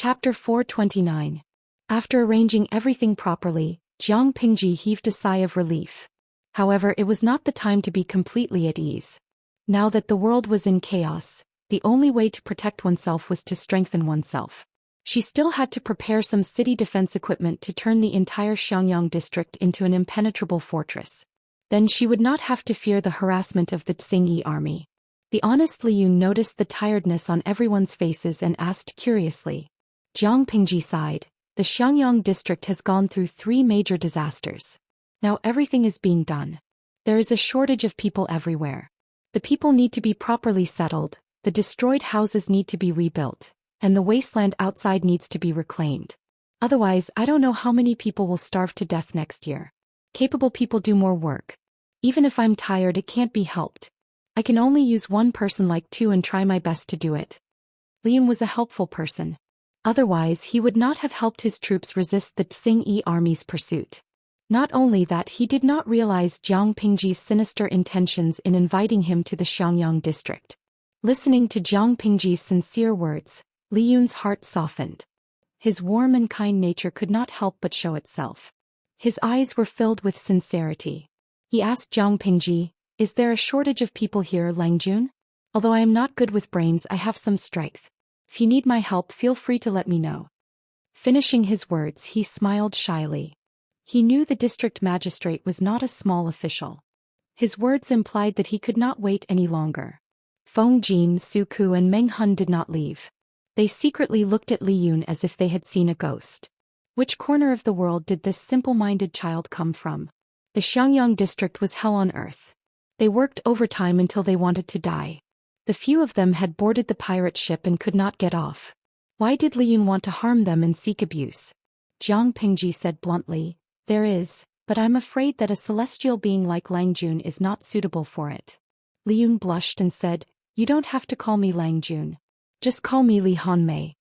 Chapter 429. After arranging everything properly, Jiang Pingji heaved a sigh of relief. However, it was not the time to be completely at ease. Now that the world was in chaos, the only way to protect oneself was to strengthen oneself. She still had to prepare some city defense equipment to turn the entire Xiangyang district into an impenetrable fortress. Then she would not have to fear the harassment of the Xingyi army. The honest Li Yun noticed the tiredness on everyone's faces and asked curiously. Jiang Pingji sighed. The Xiangyang district has gone through 3 major disasters. Now everything is being done. There is a shortage of people everywhere. The people need to be properly settled, the destroyed houses need to be rebuilt, and the wasteland outside needs to be reclaimed. Otherwise, I don't know how many people will starve to death next year. Capable people do more work. Even if I'm tired, it can't be helped. I can only use one person like 2 and try my best to do it. Li Yun was a helpful person. Otherwise, he would not have helped his troops resist the Xingyi army's pursuit. Not only that, he did not realize Jiang Pingji's sinister intentions in inviting him to the Xiangyang district. Listening to Jiang Pingji's sincere words, Li Yun's heart softened. His warm and kind nature could not help but show itself. His eyes were filled with sincerity. He asked Jiang Pingji, "Is there a shortage of people here, Langjun? Although I am not good with brains, I have some strength. If you need my help, feel free to let me know." Finishing his words, he smiled shyly. He knew the district magistrate was not a small official. His words implied that he could not wait any longer. Feng Jin, Su Ku and Meng Hun did not leave. They secretly looked at Li Yun as if they had seen a ghost. Which corner of the world did this simple-minded child come from? The Xiangyang district was hell on earth. They worked overtime until they wanted to die. The few of them had boarded the pirate ship and could not get off. Why did Li Yun want to harm them and seek abuse? Jiang Pingji said bluntly, "There is, but I'm afraid that a celestial being like Langjun is not suitable for it." Li Yun blushed and said, "You don't have to call me Langjun. Just call me Li Hanmei."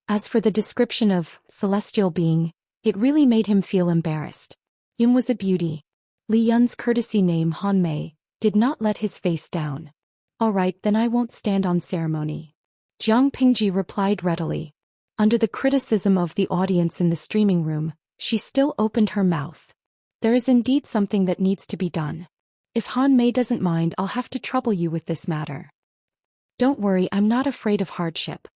As for the description of celestial being, it really made him feel embarrassed. Yun was a beauty. Li Yun's courtesy name Hanmei did not let his face down. "All right, then I won't stand on ceremony." Jiang Pingji replied readily. Under the criticism of the audience in the streaming room, she still opened her mouth. "There is indeed something that needs to be done. If Han Mei doesn't mind, I'll have to trouble you with this matter." "Don't worry, I'm not afraid of hardship."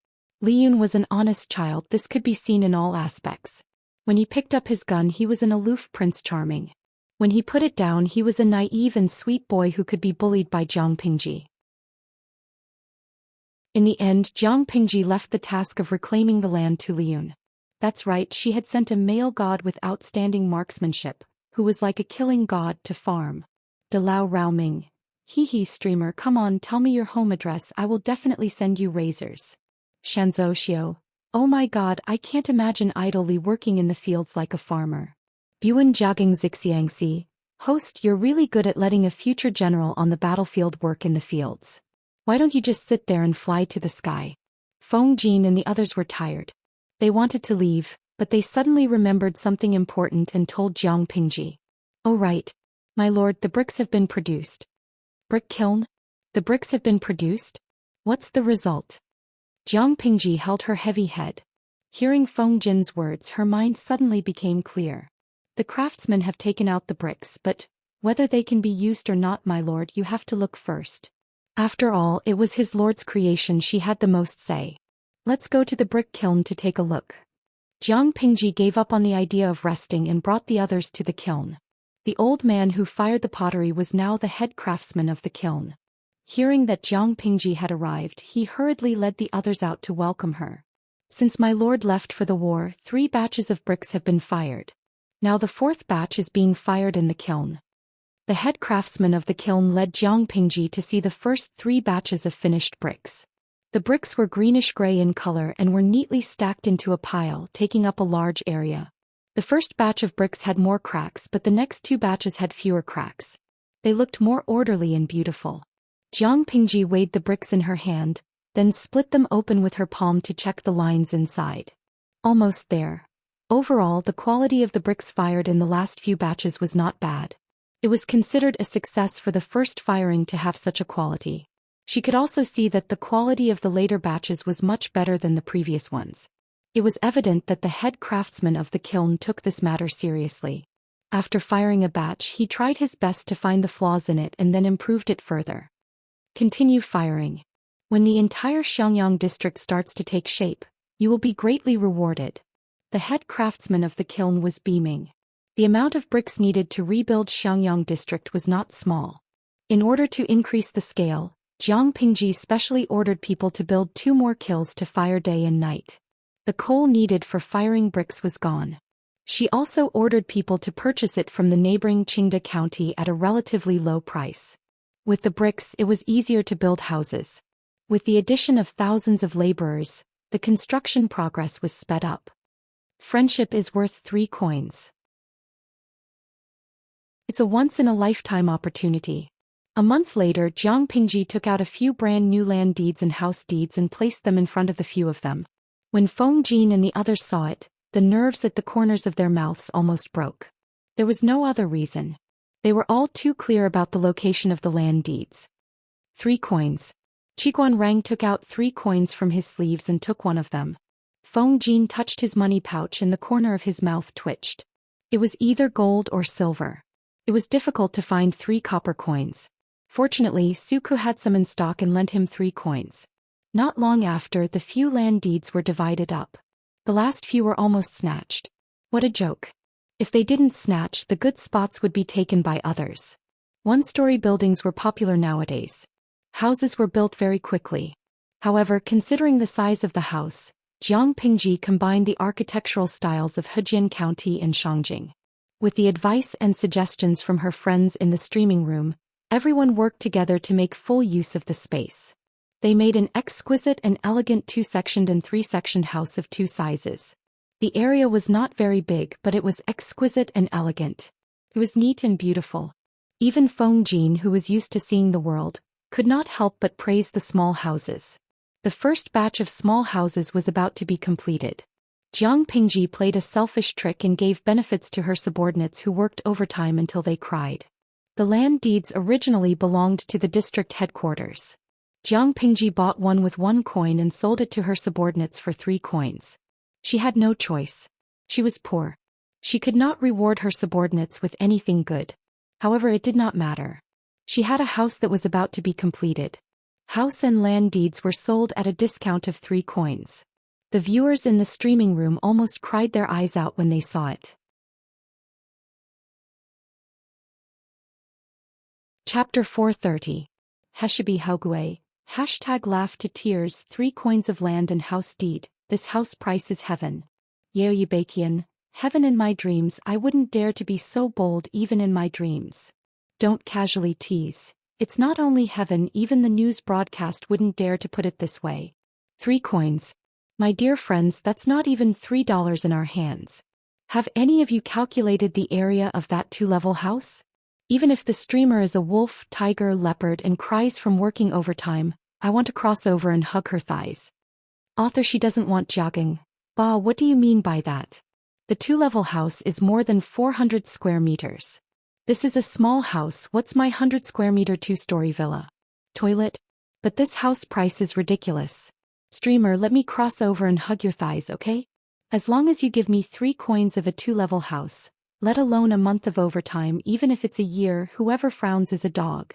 Li Yun was an honest child, this could be seen in all aspects. When he picked up his gun, he was an aloof Prince Charming. When he put it down, he was a naive and sweet boy who could be bullied by Jiang Pingji. In the end, Jiang Pingji left the task of reclaiming the land to Li Yun. That's right, she had sent a male god with outstanding marksmanship, who was like a killing god, to farm. Dalao Raoming. "Hee streamer, come on, tell me your home address, I will definitely send you razors." Xiao. "Oh my god, I can't imagine idly working in the fields like a farmer." Buan Jiaging Xianxia. "Host, you're really good at letting a future general on the battlefield work in the fields. Why don't you just sit there and fly to the sky?" Feng Jin and the others were tired. They wanted to leave, but they suddenly remembered something important and told Jiang Pingji. "Oh right. My lord, the bricks have been produced." "Brick kiln? The bricks have been produced? What's the result?" Jiang Pingji held her heavy head. Hearing Feng Jin's words, her mind suddenly became clear. "The craftsmen have taken out the bricks, but whether they can be used or not, my lord, you have to look first. After all, it was his lord's creation, she had the most say. Let's go to the brick kiln to take a look." Jiang Pingji gave up on the idea of resting and brought the others to the kiln. The old man who fired the pottery was now the head craftsman of the kiln. Hearing that Jiang Pingji had arrived, he hurriedly led the others out to welcome her. "Since my lord left for the war, 3 batches of bricks have been fired. Now the 4th batch is being fired in the kiln." The head craftsman of the kiln led Jiang Pingji to see the first 3 batches of finished bricks. The bricks were greenish-gray in color and were neatly stacked into a pile, taking up a large area. The first batch of bricks had more cracks, but the next 2 batches had fewer cracks. They looked more orderly and beautiful. Jiang Pingji weighed the bricks in her hand, then split them open with her palm to check the lines inside. Almost there. Overall, the quality of the bricks fired in the last few batches was not bad. It was considered a success for the first firing to have such a quality. She could also see that the quality of the later batches was much better than the previous ones. It was evident that the head craftsman of the kiln took this matter seriously. After firing a batch, he tried his best to find the flaws in it and then improved it further. Continue firing. When the entire Xiangyang district starts to take shape, you will be greatly rewarded. The head craftsman of the kiln was beaming. The amount of bricks needed to rebuild Xiangyang district was not small. In order to increase the scale, Jiang Pingji specially ordered people to build 2 more kilns to fire day and night. The coal needed for firing bricks was gone. She also ordered people to purchase it from the neighboring Qingda County at a relatively low price. With the bricks, it was easier to build houses. With the addition of thousands of laborers, the construction progress was sped up. Friendship is worth 3 coins. It's a once-in-a-lifetime opportunity. A month later, Jiang Pingji took out a few brand new land deeds and house deeds and placed them in front of the few of them. When Feng Jin and the others saw it, the nerves at the corners of their mouths almost broke. There was no other reason. They were all too clear about the location of the land deeds. 3 coins. Qiguan Rang took out 3 coins from his sleeves and took one of them. Feng Jin touched his money pouch and the corner of his mouth twitched. It was either gold or silver. It was difficult to find 3 copper coins. Fortunately, Suku had some in stock and lent him 3 coins. Not long after, the few land deeds were divided up. The last few were almost snatched. What a joke. If they didn't snatch, the good spots would be taken by others. 1-story buildings were popular nowadays. Houses were built very quickly. However, considering the size of the house, Jiang Pingji combined the architectural styles of Hejian County and Shangjing. With the advice and suggestions from her friends in the streaming room, everyone worked together to make full use of the space. They made an exquisite and elegant 2-sectioned and 3-sectioned house of 2 sizes. The area was not very big, but it was exquisite and elegant. It was neat and beautiful. Even Feng Jin, who was used to seeing the world, could not help but praise the small houses. The first batch of small houses was about to be completed. Jiang Pingji played a selfish trick and gave benefits to her subordinates who worked overtime until they cried. The land deeds originally belonged to the district headquarters. Jiang Pingji bought one with 1 coin and sold it to her subordinates for 3 coins. She had no choice. She was poor. She could not reward her subordinates with anything good. However, it did not matter. She had a house that was about to be completed. House and land deeds were sold at a discount of 3 coins. The viewers in the streaming room almost cried their eyes out when they saw it. Chapter 430. Heshibi Haogui. #laugh to tears. 3 coins of land and house deed. This house price is heaven. Yeoyibakian. Heaven in my dreams. I wouldn't dare to be so bold even in my dreams. Don't casually tease. It's not only heaven, even the news broadcast wouldn't dare to put it this way. 3 coins. My dear friends, that's not even $3 in our hands. Have any of you calculated the area of that 2-level house? Even if the streamer is a wolf, tiger, leopard and cries from working overtime, I want to cross over and hug her thighs. Author, she doesn't want jogging. Bah, what do you mean by that? The 2-level house is more than 400 square meters. This is a small house. What's my 100 square meter 2-story villa? Toilet? But this house price is ridiculous. Streamer, let me cross over and hug your thighs, okay? As long as you give me 3 coins of a 2-level house, let alone a month of overtime, even if it's a year, whoever frowns is a dog.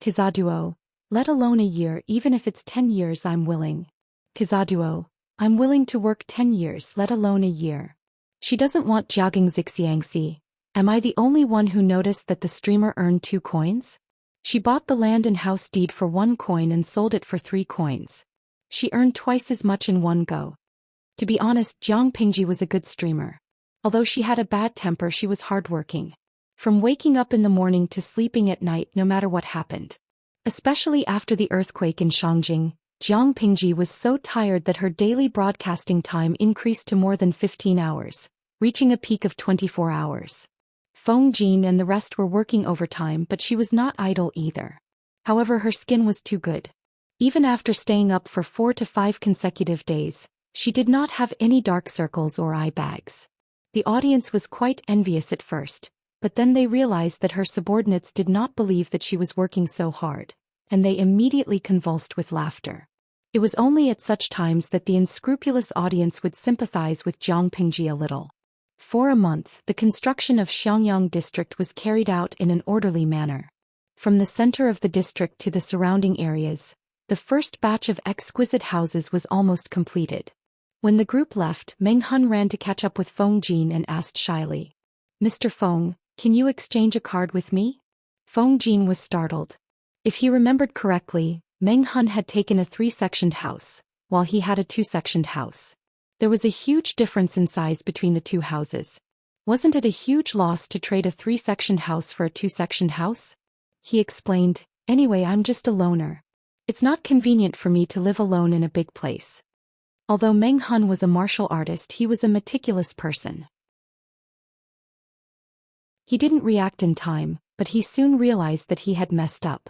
Kizaduo. Let alone a year, even if it's 10 years, I'm willing. Kizaduo. I'm willing to work 10 years, let alone a year. She doesn't want jogging. Xianxia. Am I the only one who noticed that the streamer earned 2 coins? She bought the land and house deed for 1 coin and sold it for 3 coins. She earned twice as much in one go. To be honest, Jiang Pingji was a good streamer. Although she had a bad temper, she was hardworking. From waking up in the morning to sleeping at night, no matter what happened. Especially after the earthquake in Shangjing, Jiang Pingji was so tired that her daily broadcasting time increased to more than 15 hours, reaching a peak of 24 hours. Feng Jin and the rest were working overtime, but she was not idle either. However, her skin was too good. Even after staying up for 4 to 5 consecutive days, she did not have any dark circles or eye bags. The audience was quite envious at first, but then they realized that her subordinates did not believe that she was working so hard, and they immediately convulsed with laughter. It was only at such times that the unscrupulous audience would sympathize with Jiang Pingji a little. For a month, the construction of Xiangyang district was carried out in an orderly manner. From the center of the district to the surrounding areas, the first batch of exquisite houses was almost completed. When the group left, Meng Hun ran to catch up with Feng Jin and asked shyly, "Mr. Feng, can you exchange a card with me?" Feng Jin was startled. If he remembered correctly, Meng Hun had taken a 3-sectioned house, while he had a 2-sectioned house. There was a huge difference in size between the two houses. Wasn't it a huge loss to trade a 3-sectioned house for a 2-sectioned house? He explained, "Anyway, I'm just a loner. It's not convenient for me to live alone in a big place." Although Meng Hun was a martial artist, he was a meticulous person. He didn't react in time, but he soon realized that he had messed up.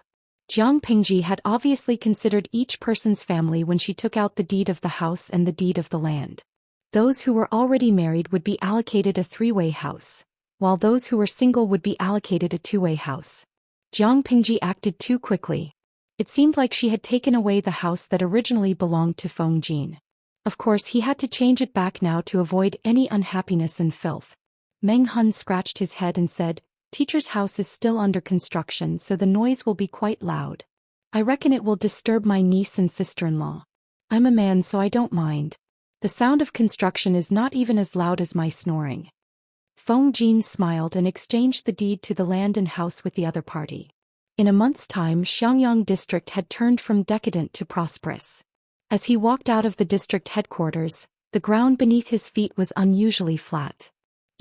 Jiang Pingji had obviously considered each person's family when she took out the deed of the house and the deed of the land. Those who were already married would be allocated a 3-way house, while those who were single would be allocated a 2-way house. Jiang Pingji acted too quickly. It seemed like she had taken away the house that originally belonged to Feng Jin. Of course, he had to change it back now to avoid any unhappiness and filth. Meng Hun scratched his head and said, "Teacher's house is still under construction, so the noise will be quite loud. I reckon it will disturb my niece and sister-in-law. I'm a man, so I don't mind. The sound of construction is not even as loud as my snoring." Feng Jin smiled and exchanged the deed to the land and house with the other party. In a month's time, Xiangyang district had turned from decadent to prosperous. As he walked out of the district headquarters, the ground beneath his feet was unusually flat.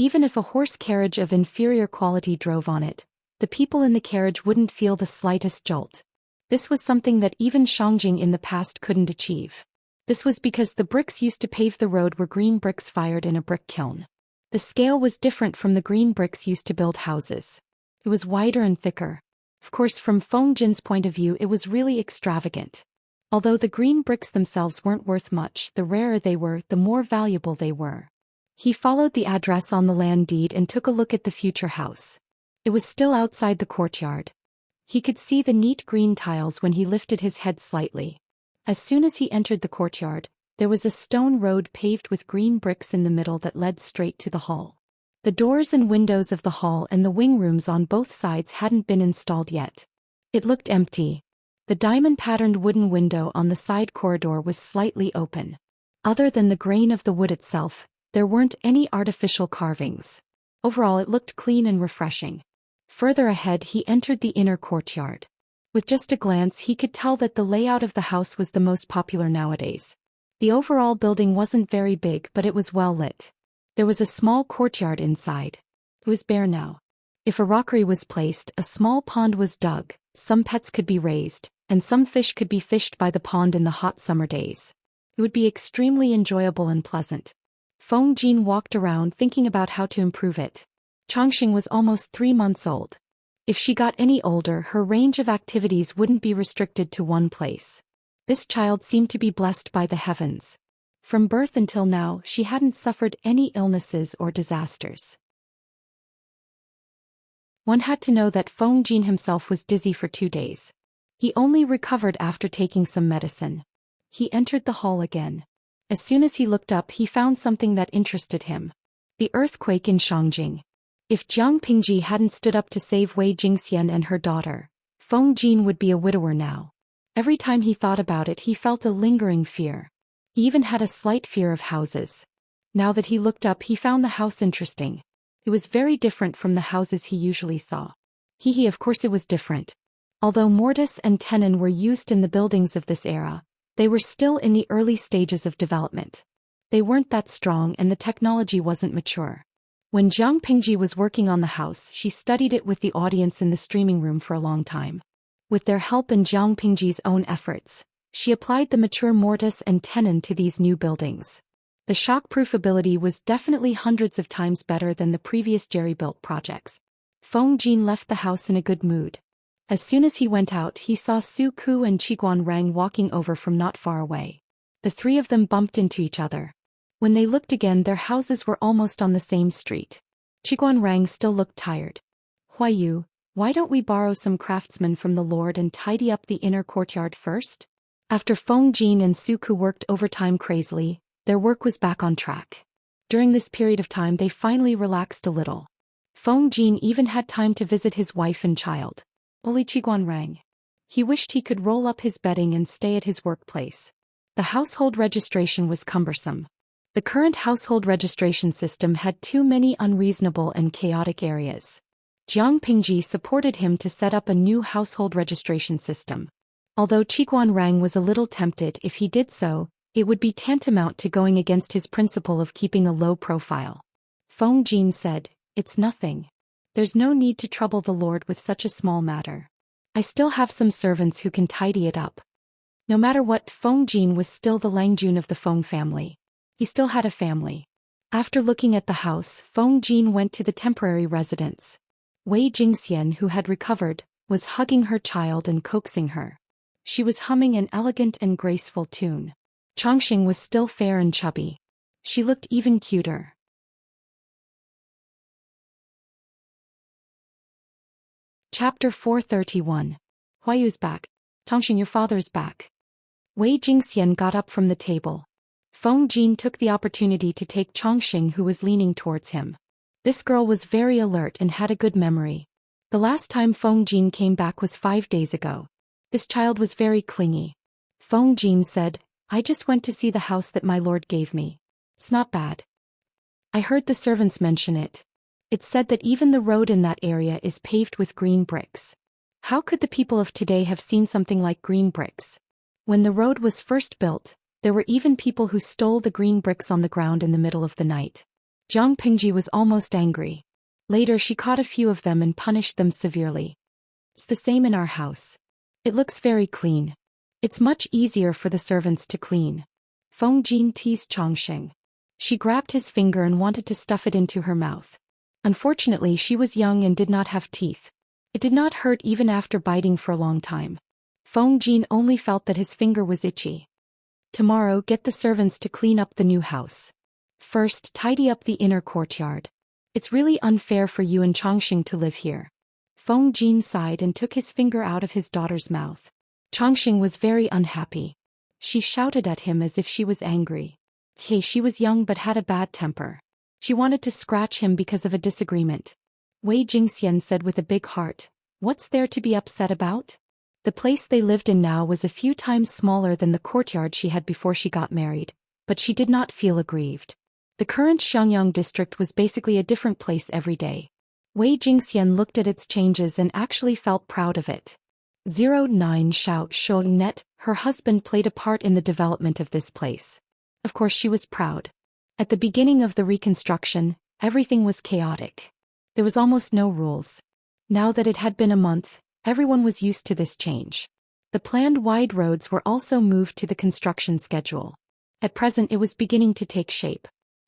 Even if a horse carriage of inferior quality drove on it, the people in the carriage wouldn't feel the slightest jolt. This was something that even Shangjing in the past couldn't achieve. This was because the bricks used to pave the road were green bricks fired in a brick kiln. The scale was different from the green bricks used to build houses. It was wider and thicker. Of course, from Feng Jin's point of view, it was really extravagant. Although the green bricks themselves weren't worth much, the rarer they were, the more valuable they were. He followed the address on the land deed and took a look at the future house. It was still outside the courtyard. He could see the neat green tiles when he lifted his head slightly. As soon as he entered the courtyard, there was a stone road paved with green bricks in the middle that led straight to the hall. The doors and windows of the hall and the wing rooms on both sides hadn't been installed yet. It looked empty. The diamond-patterned wooden window on the side corridor was slightly open. Other than the grain of the wood itself, there weren't any artificial carvings. Overall, it looked clean and refreshing. Further ahead, he entered the inner courtyard. With just a glance, he could tell that the layout of the house was the most popular nowadays. The overall building wasn't very big, but it was well lit. There was a small courtyard inside. It was bare now. If a rockery was placed, a small pond was dug, some pets could be raised, and some fish could be fished by the pond in the hot summer days. It would be extremely enjoyable and pleasant. Feng Jin walked around thinking about how to improve it. Changxing was almost 3 months old. If she got any older, her range of activities wouldn't be restricted to one place. This child seemed to be blessed by the heavens. From birth until now, she hadn't suffered any illnesses or disasters. One had to know that Feng Jin himself was dizzy for 2 days. He only recovered after taking some medicine. He entered the hall again. As soon as he looked up, he found something that interested him. The earthquake in Shangjing. If Jiang Pingji hadn't stood up to save Wei Jingxian and her daughter, Feng Jin would be a widower now. Every time he thought about it, he felt a lingering fear. He even had a slight fear of houses. Now that he looked up, he found the house interesting. It was very different from the houses he usually saw. Of course it was different. Although mortise and tenon were used in the buildings of this era, they were still in the early stages of development. They weren't that strong and the technology wasn't mature. When Jiang Pingji was working on the house, she studied it with the audience in the streaming room for a long time. With their help and Jiang Pingji's own efforts, she applied the mature mortise and tenon to these new buildings. The shockproof ability was definitely hundreds of times better than the previous jerry-built projects. Feng Jin left the house in a good mood. As soon as he went out, he saw Su Ku and Qiguan Rang walking over from not far away. The 3 of them bumped into each other. When they looked again, their houses were almost on the same street. Qiguan Rang still looked tired. "Huayu, why don't we borrow some craftsmen from the Lord and tidy up the inner courtyard first?" After Feng Jin and Suku worked overtime crazily, their work was back on track. During this period of time they finally relaxed a little. Feng Jin even had time to visit his wife and child. Only Qiguan rang. He wished he could roll up his bedding and stay at his workplace. The household registration was cumbersome. The current household registration system had too many unreasonable and chaotic areas. Jiang Pingji supported him to set up a new household registration system. Although Qiguan Rang was a little tempted if he did so, it would be tantamount to going against his principle of keeping a low profile. Feng Jin said, "It's nothing. There's no need to trouble the Lord with such a small matter. I still have some servants who can tidy it up." No matter what, Feng Jin was still the Langjun of the Feng family. He still had a family. After looking at the house, Feng Jin went to the temporary residence. Wei Jingxian, who had recovered, was hugging her child and coaxing her. She was humming an elegant and graceful tune. Chongqing was still fair and chubby. She looked even cuter. Chapter 431. Huayu's back. Chongqing, your father's back. Wei Jingxian got up from the table. Feng Jin took the opportunity to take Chongqing, who was leaning towards him. This girl was very alert and had a good memory. The last time Feng Jin came back was 5 days ago. This child was very clingy. Feng Jin said, "I just went to see the house that my lord gave me. It's not bad. I heard the servants mention it. It said that even the road in that area is paved with green bricks. How could the people of today have seen something like green bricks? When the road was first built, there were even people who stole the green bricks on the ground in the middle of the night." Jiang Pingji was almost angry. Later she caught a few of them and punished them severely. "It's the same in our house. It looks very clean. It's much easier for the servants to clean." Feng Jin teased Chongqing. She grabbed his finger and wanted to stuff it into her mouth. Unfortunately, she was young and did not have teeth. It did not hurt even after biting for a long time. Feng Jin only felt that his finger was itchy. "Tomorrow, get the servants to clean up the new house. First, tidy up the inner courtyard. It's really unfair for you and Chongqing to live here." Feng Jin sighed and took his finger out of his daughter's mouth. Chongqing was very unhappy. She shouted at him as if she was angry. She was young but had a bad temper. She wanted to scratch him because of a disagreement. Wei Jingxian said with a big heart, "What's there to be upset about?" The place they lived in now was a few times smaller than the courtyard she had before she got married, but she did not feel aggrieved. The current Xiangyang district was basically a different place every day. Wei Jingxian looked at its changes and actually felt proud of it. 09 Xiao Shounet, her husband, played a part in the development of this place. Of course she was proud. At the beginning of the reconstruction, everything was chaotic. There was almost no rules. Now that it had been a month, everyone was used to this change. The planned wide roads were also moved to the construction schedule. At present it was beginning to take shape.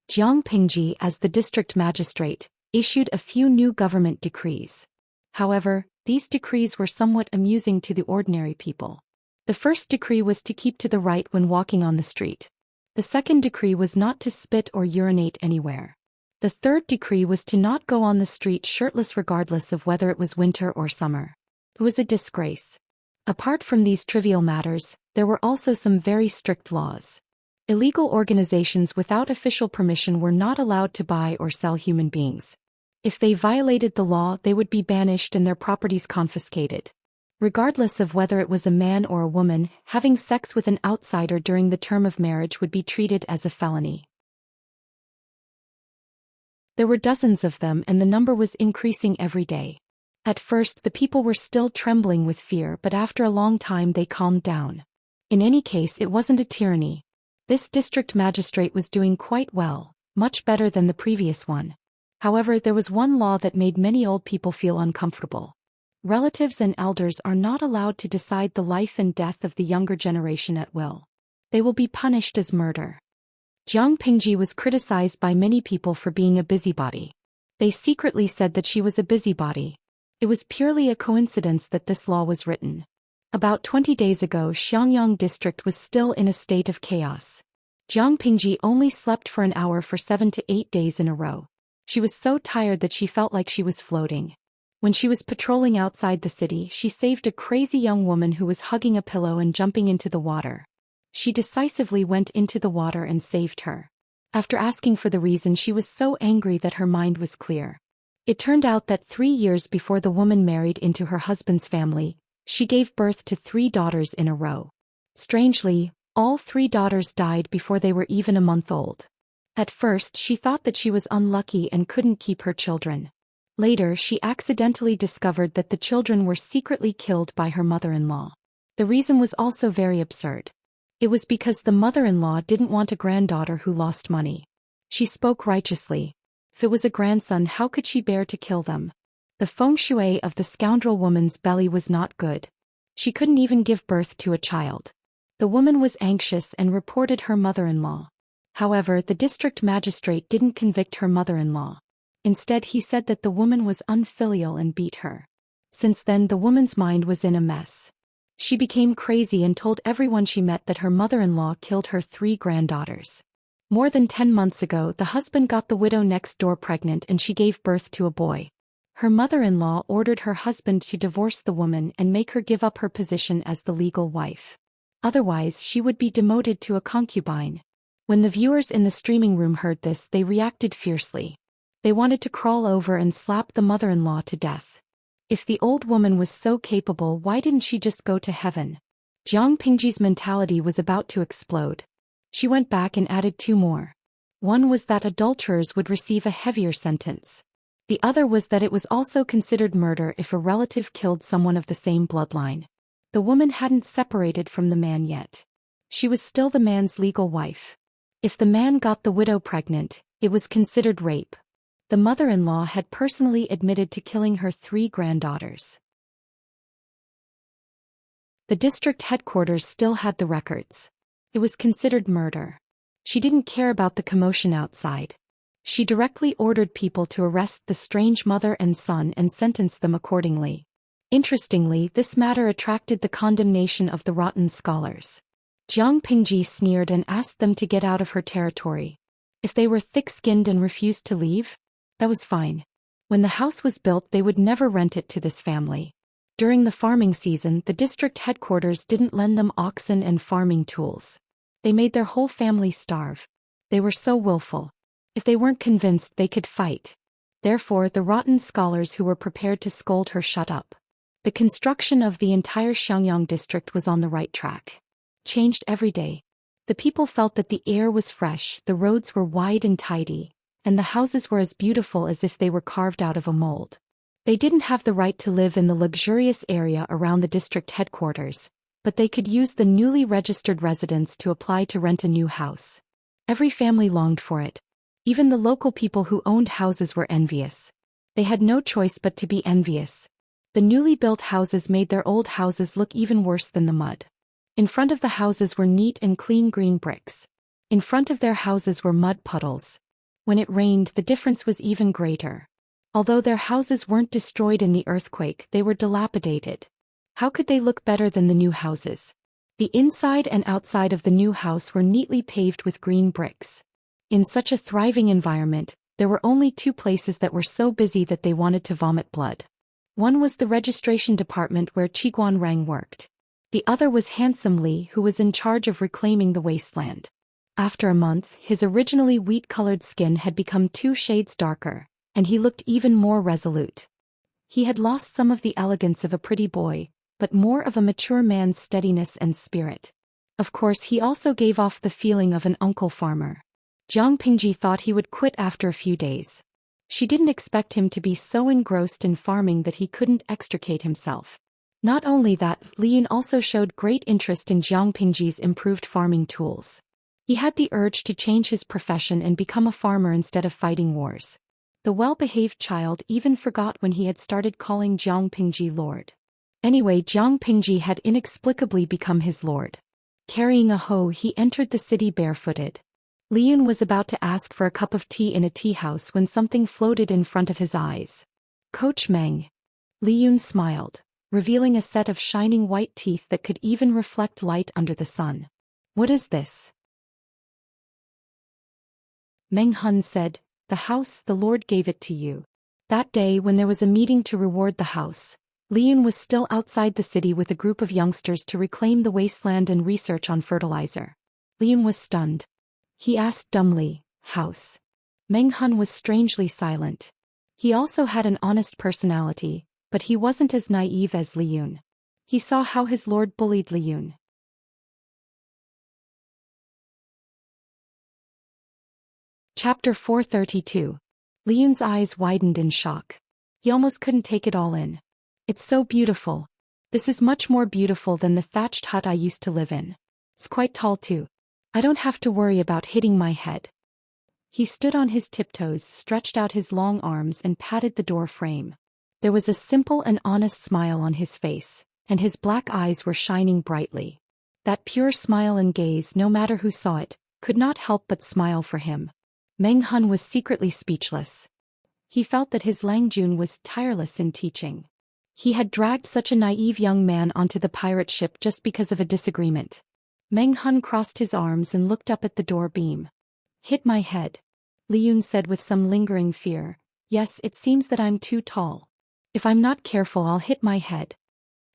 Jiang Pingji, as the district magistrate, issued a few new government decrees. However, these decrees were somewhat amusing to the ordinary people. The first decree was to keep to the right when walking on the street. The second decree was not to spit or urinate anywhere. The third decree was to not go on the street shirtless regardless of whether it was winter or summer. It was a disgrace. Apart from these trivial matters, there were also some very strict laws. Illegal organizations without official permission were not allowed to buy or sell human beings. If they violated the law, they would be banished and their properties confiscated. Regardless of whether it was a man or a woman, having sex with an outsider during the term of marriage would be treated as a felony. There were dozens of them and the number was increasing every day. At first the people were still trembling with fear, but after a long time they calmed down. In any case, it wasn't a tyranny. This district magistrate was doing quite well, much better than the previous one. However, there was one law that made many old people feel uncomfortable. Relatives and elders are not allowed to decide the life and death of the younger generation at will. They will be punished as murder. Jiang Pingji was criticized by many people for being a busybody. They secretly said that she was a busybody. It was purely a coincidence that this law was written. About 20 days ago, Xiangyang district was still in a state of chaos. Jiang Pingji only slept for an hour for 7 to 8 days in a row. She was so tired that she felt like she was floating. When she was patrolling outside the city, she saved a crazy young woman who was hugging a pillow and jumping into the water. She decisively went into the water and saved her. After asking for the reason, she was so angry that her mind was clear. It turned out that 3 years before the woman married into her husband's family, she gave birth to 3 daughters in a row. Strangely, all 3 daughters died before they were even a month old. At first, she thought that she was unlucky and couldn't keep her children. Later, she accidentally discovered that the children were secretly killed by her mother-in-law. The reason was also very absurd. It was because the mother-in-law didn't want a granddaughter who lost money. She spoke righteously. If it was a grandson, how could she bear to kill them? The feng shui of the scoundrel woman's belly was not good. She couldn't even give birth to a child. The woman was anxious and reported her mother-in-law. However, the district magistrate didn't convict her mother-in-law. Instead, he said that the woman was unfilial and beat her. Since then, the woman's mind was in a mess. She became crazy and told everyone she met that her mother-in-law killed her 3 granddaughters. More than 10 months ago, the husband got the widow next door pregnant and she gave birth to a boy. Her mother-in-law ordered her husband to divorce the woman and make her give up her position as the legal wife. Otherwise, she would be demoted to a concubine. When the viewers in the streaming room heard this, they reacted fiercely. They wanted to crawl over and slap the mother-in-law to death. If the old woman was so capable, why didn't she just go to heaven? Jiang Pingji's mentality was about to explode. She went back and added 2 more. One was that adulterers would receive a heavier sentence. The other was that it was also considered murder if a relative killed someone of the same bloodline. The woman hadn't separated from the man yet. She was still the man's legal wife. If the man got the widow pregnant, it was considered rape. The mother-in-law had personally admitted to killing her 3 granddaughters. The district headquarters still had the records. It was considered murder. She didn't care about the commotion outside. She directly ordered people to arrest the strange mother and son and sentence them accordingly. Interestingly, this matter attracted the condemnation of the rotten scholars. Jiang Pingji sneered and asked them to get out of her territory. If they were thick-skinned and refused to leave, that was fine. When the house was built, they would never rent it to this family. During the farming season, the district headquarters didn't lend them oxen and farming tools. They made their whole family starve. They were so willful. If they weren't convinced, they could fight. Therefore, the rotten scholars who were prepared to scold her shut up. The construction of the entire Xiangyang district was on the right track. Changed every day. The people felt that the air was fresh, the roads were wide and tidy, and the houses were as beautiful as if they were carved out of a mold. They didn't have the right to live in the luxurious area around the district headquarters, but they could use the newly registered residents to apply to rent a new house. Every family longed for it. Even the local people who owned houses were envious. They had no choice but to be envious. The newly built houses made their old houses look even worse than the mud. In front of the houses were neat and clean green bricks. In front of their houses were mud puddles. When it rained, the difference was even greater. Although their houses weren't destroyed in the earthquake, they were dilapidated. How could they look better than the new houses? The inside and outside of the new house were neatly paved with green bricks. In such a thriving environment, there were only 2 places that were so busy that they wanted to vomit blood. One was the registration department where Qiguan Rang worked. The other was Handsome Li, who was in charge of reclaiming the wasteland. After a month, his originally wheat-colored skin had become 2 shades darker, and he looked even more resolute. He had lost some of the elegance of a pretty boy, but more of a mature man's steadiness and spirit. Of course, he also gave off the feeling of an uncle farmer. Jiang Pingji thought he would quit after a few days. She didn't expect him to be so engrossed in farming that he couldn't extricate himself. Not only that, Liyun also showed great interest in Jiang Pingji's improved farming tools. He had the urge to change his profession and become a farmer instead of fighting wars. The well-behaved child even forgot when he had started calling Jiang Pingji Lord. Anyway, Jiang Pingji had inexplicably become his lord. Carrying a hoe, he entered the city barefooted. Liyun was about to ask for a cup of tea in a tea house when something floated in front of his eyes. Coach Meng. Liyun smiled, revealing a set of shining white teeth that could even reflect light under the sun. What is this? Meng Hun said, the house, the Lord gave it to you. That day when there was a meeting to reward the house, Liyun was still outside the city with a group of youngsters to reclaim the wasteland and research on fertilizer. Liyun was stunned. He asked dumbly, "House?" Meng Hun was strangely silent. He also had an honest personality, but he wasn't as naive as Liyun. He saw how his lord bullied Liyun. Chapter 432. Liyun's eyes widened in shock. He almost couldn't take it all in. "It's so beautiful. This is much more beautiful than the thatched hut I used to live in. It's quite tall too. I don't have to worry about hitting my head." He stood on his tiptoes, stretched out his long arms and patted the door frame. There was a simple and honest smile on his face, and his black eyes were shining brightly. That pure smile and gaze, no matter who saw it, could not help but smile for him. Meng Hun was secretly speechless. He felt that his Langjun was tireless in teaching. He had dragged such a naive young man onto the pirate ship just because of a disagreement. Meng Hun crossed his arms and looked up at the door beam. "Hit my head," Liyun said with some lingering fear. "Yes, it seems that I'm too tall. If I'm not careful, I'll hit my head."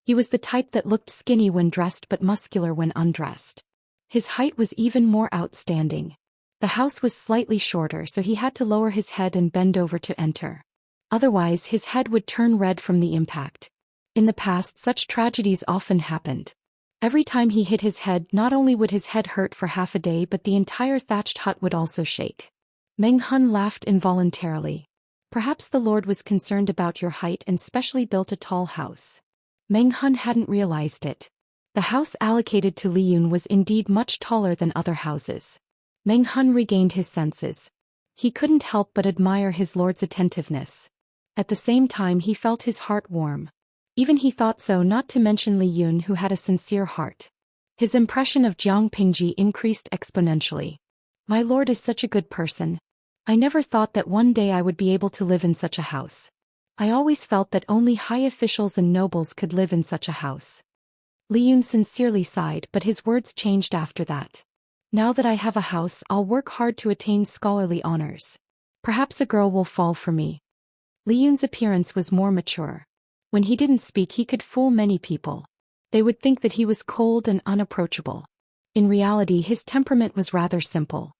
He was the type that looked skinny when dressed but muscular when undressed. His height was even more outstanding. The house was slightly shorter, so he had to lower his head and bend over to enter. Otherwise, his head would turn red from the impact. In the past, such tragedies often happened. Every time he hit his head, not only would his head hurt for half a day, but the entire thatched hut would also shake. Meng Hun laughed involuntarily. "Perhaps the Lord was concerned about your height and specially built a tall house." Meng Hun hadn't realized it. The house allocated to Liyun was indeed much taller than other houses. Meng Hun regained his senses. He couldn't help but admire his lord's attentiveness. At the same time, he felt his heart warm. Even he thought so, not to mention Liyun, who had a sincere heart. His impression of Jiang Pingji increased exponentially. "My lord is such a good person. I never thought that one day I would be able to live in such a house. I always felt that only high officials and nobles could live in such a house." Liyun sincerely sighed, but his words changed after that. "Now that I have a house, I'll work hard to attain scholarly honors. Perhaps a girl will fall for me." Liyun's appearance was more mature. When he didn't speak, he could fool many people. They would think that he was cold and unapproachable. In reality, his temperament was rather simple.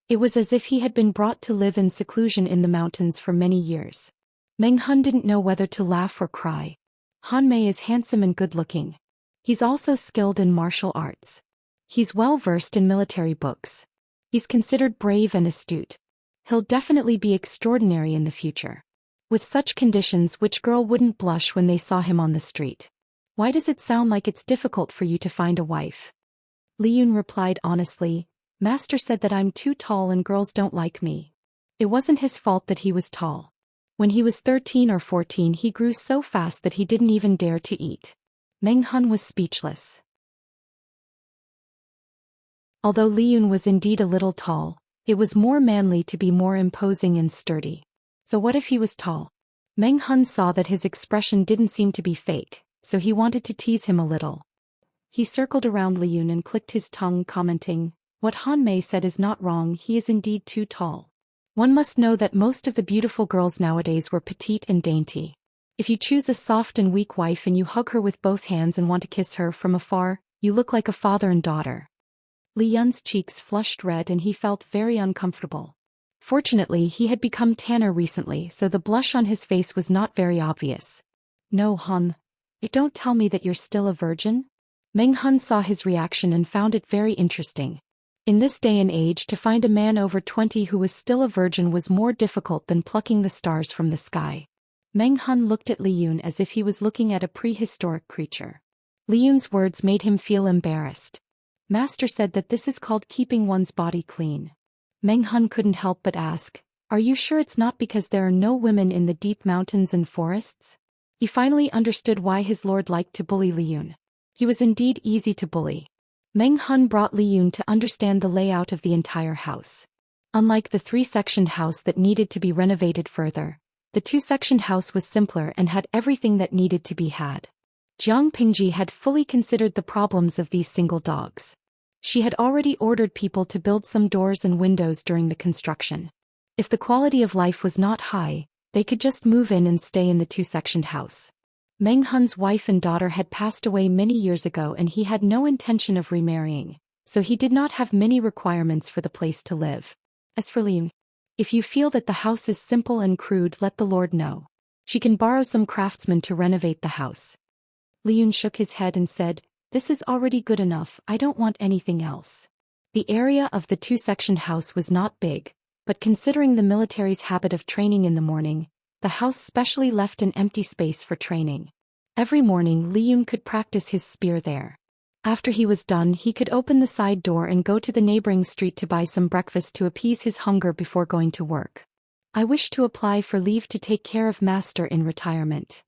It was as if he had been brought to live in seclusion in the mountains for many years. Meng Hun didn't know whether to laugh or cry. Han Mei is handsome and good-looking. He's also skilled in martial arts. He's well-versed in military books. He's considered brave and astute. He'll definitely be extraordinary in the future. With such conditions, which girl wouldn't blush when they saw him on the street? "Why does it sound like it's difficult for you to find a wife?" Liyun replied honestly. "Master said that I'm too tall and girls don't like me." It wasn't his fault that he was tall. When he was 13 or 14, he grew so fast that he didn't even dare to eat. Meng Hun was speechless. Although Liyun was indeed a little tall, it was more manly to be more imposing and sturdy. So what if he was tall? Meng Hun saw that his expression didn't seem to be fake, so he wanted to tease him a little. He circled around Liyun and clicked his tongue, commenting, "What Han Mei said is not wrong, he is indeed too tall. One must know that most of the beautiful girls nowadays were petite and dainty. If you choose a soft and weak wife and you hug her with both hands and want to kiss her from afar, you look like a father and daughter." Liyun's cheeks flushed red and he felt very uncomfortable. Fortunately, he had become tanner recently, so the blush on his face was not very obvious. "No, Han. Don't tell me that you're still a virgin?" Meng Hun saw his reaction and found it very interesting. In this day and age, to find a man over 20 who was still a virgin was more difficult than plucking the stars from the sky. Meng Hun looked at Liyun as if he was looking at a prehistoric creature. Liyun's words made him feel embarrassed. "Master said that this is called keeping one's body clean." Meng Hun couldn't help but ask, "Are you sure it's not because there are no women in the deep mountains and forests?" He finally understood why his lord liked to bully Liyun. He was indeed easy to bully. Meng Hun brought Liyun to understand the layout of the entire house. Unlike the 3-sectioned house that needed to be renovated further, the 2-sectioned house was simpler and had everything that needed to be had. Jiang Pingji had fully considered the problems of these single dogs. She had already ordered people to build some doors and windows during the construction. If the quality of life was not high, They could just move in and stay in the two-sectioned house. Meng Hun's wife and daughter had passed away many years ago and he had no intention of remarrying, so he did not have many requirements for the place to live. As for Liyun, if you feel that the house is simple and crude, let the Lord know. She can borrow some craftsmen to renovate the house. Liyun shook his head and said, "This is already good enough, I don't want anything else." The area of the two-sectioned house was not big, but considering the military's habit of training in the morning, the house specially left an empty space for training. Every morning Liyun could practice his spear there. After he was done, he could open the side door and go to the neighboring street to buy some breakfast to appease his hunger before going to work. I wish to apply for leave to take care of master in retirement.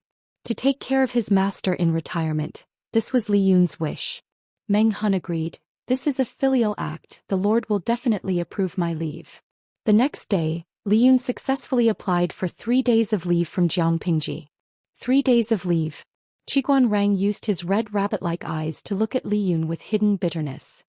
To take care of his master in retirement, this was Liyun's wish. Meng Hun agreed. This is a filial act, the Lord will definitely approve my leave. The next day, Liyun successfully applied for 3 days of leave from Jiang Pingji. 3 days of leave. Qiguan Rang used his red rabbit-like eyes to look at Liyun with hidden bitterness.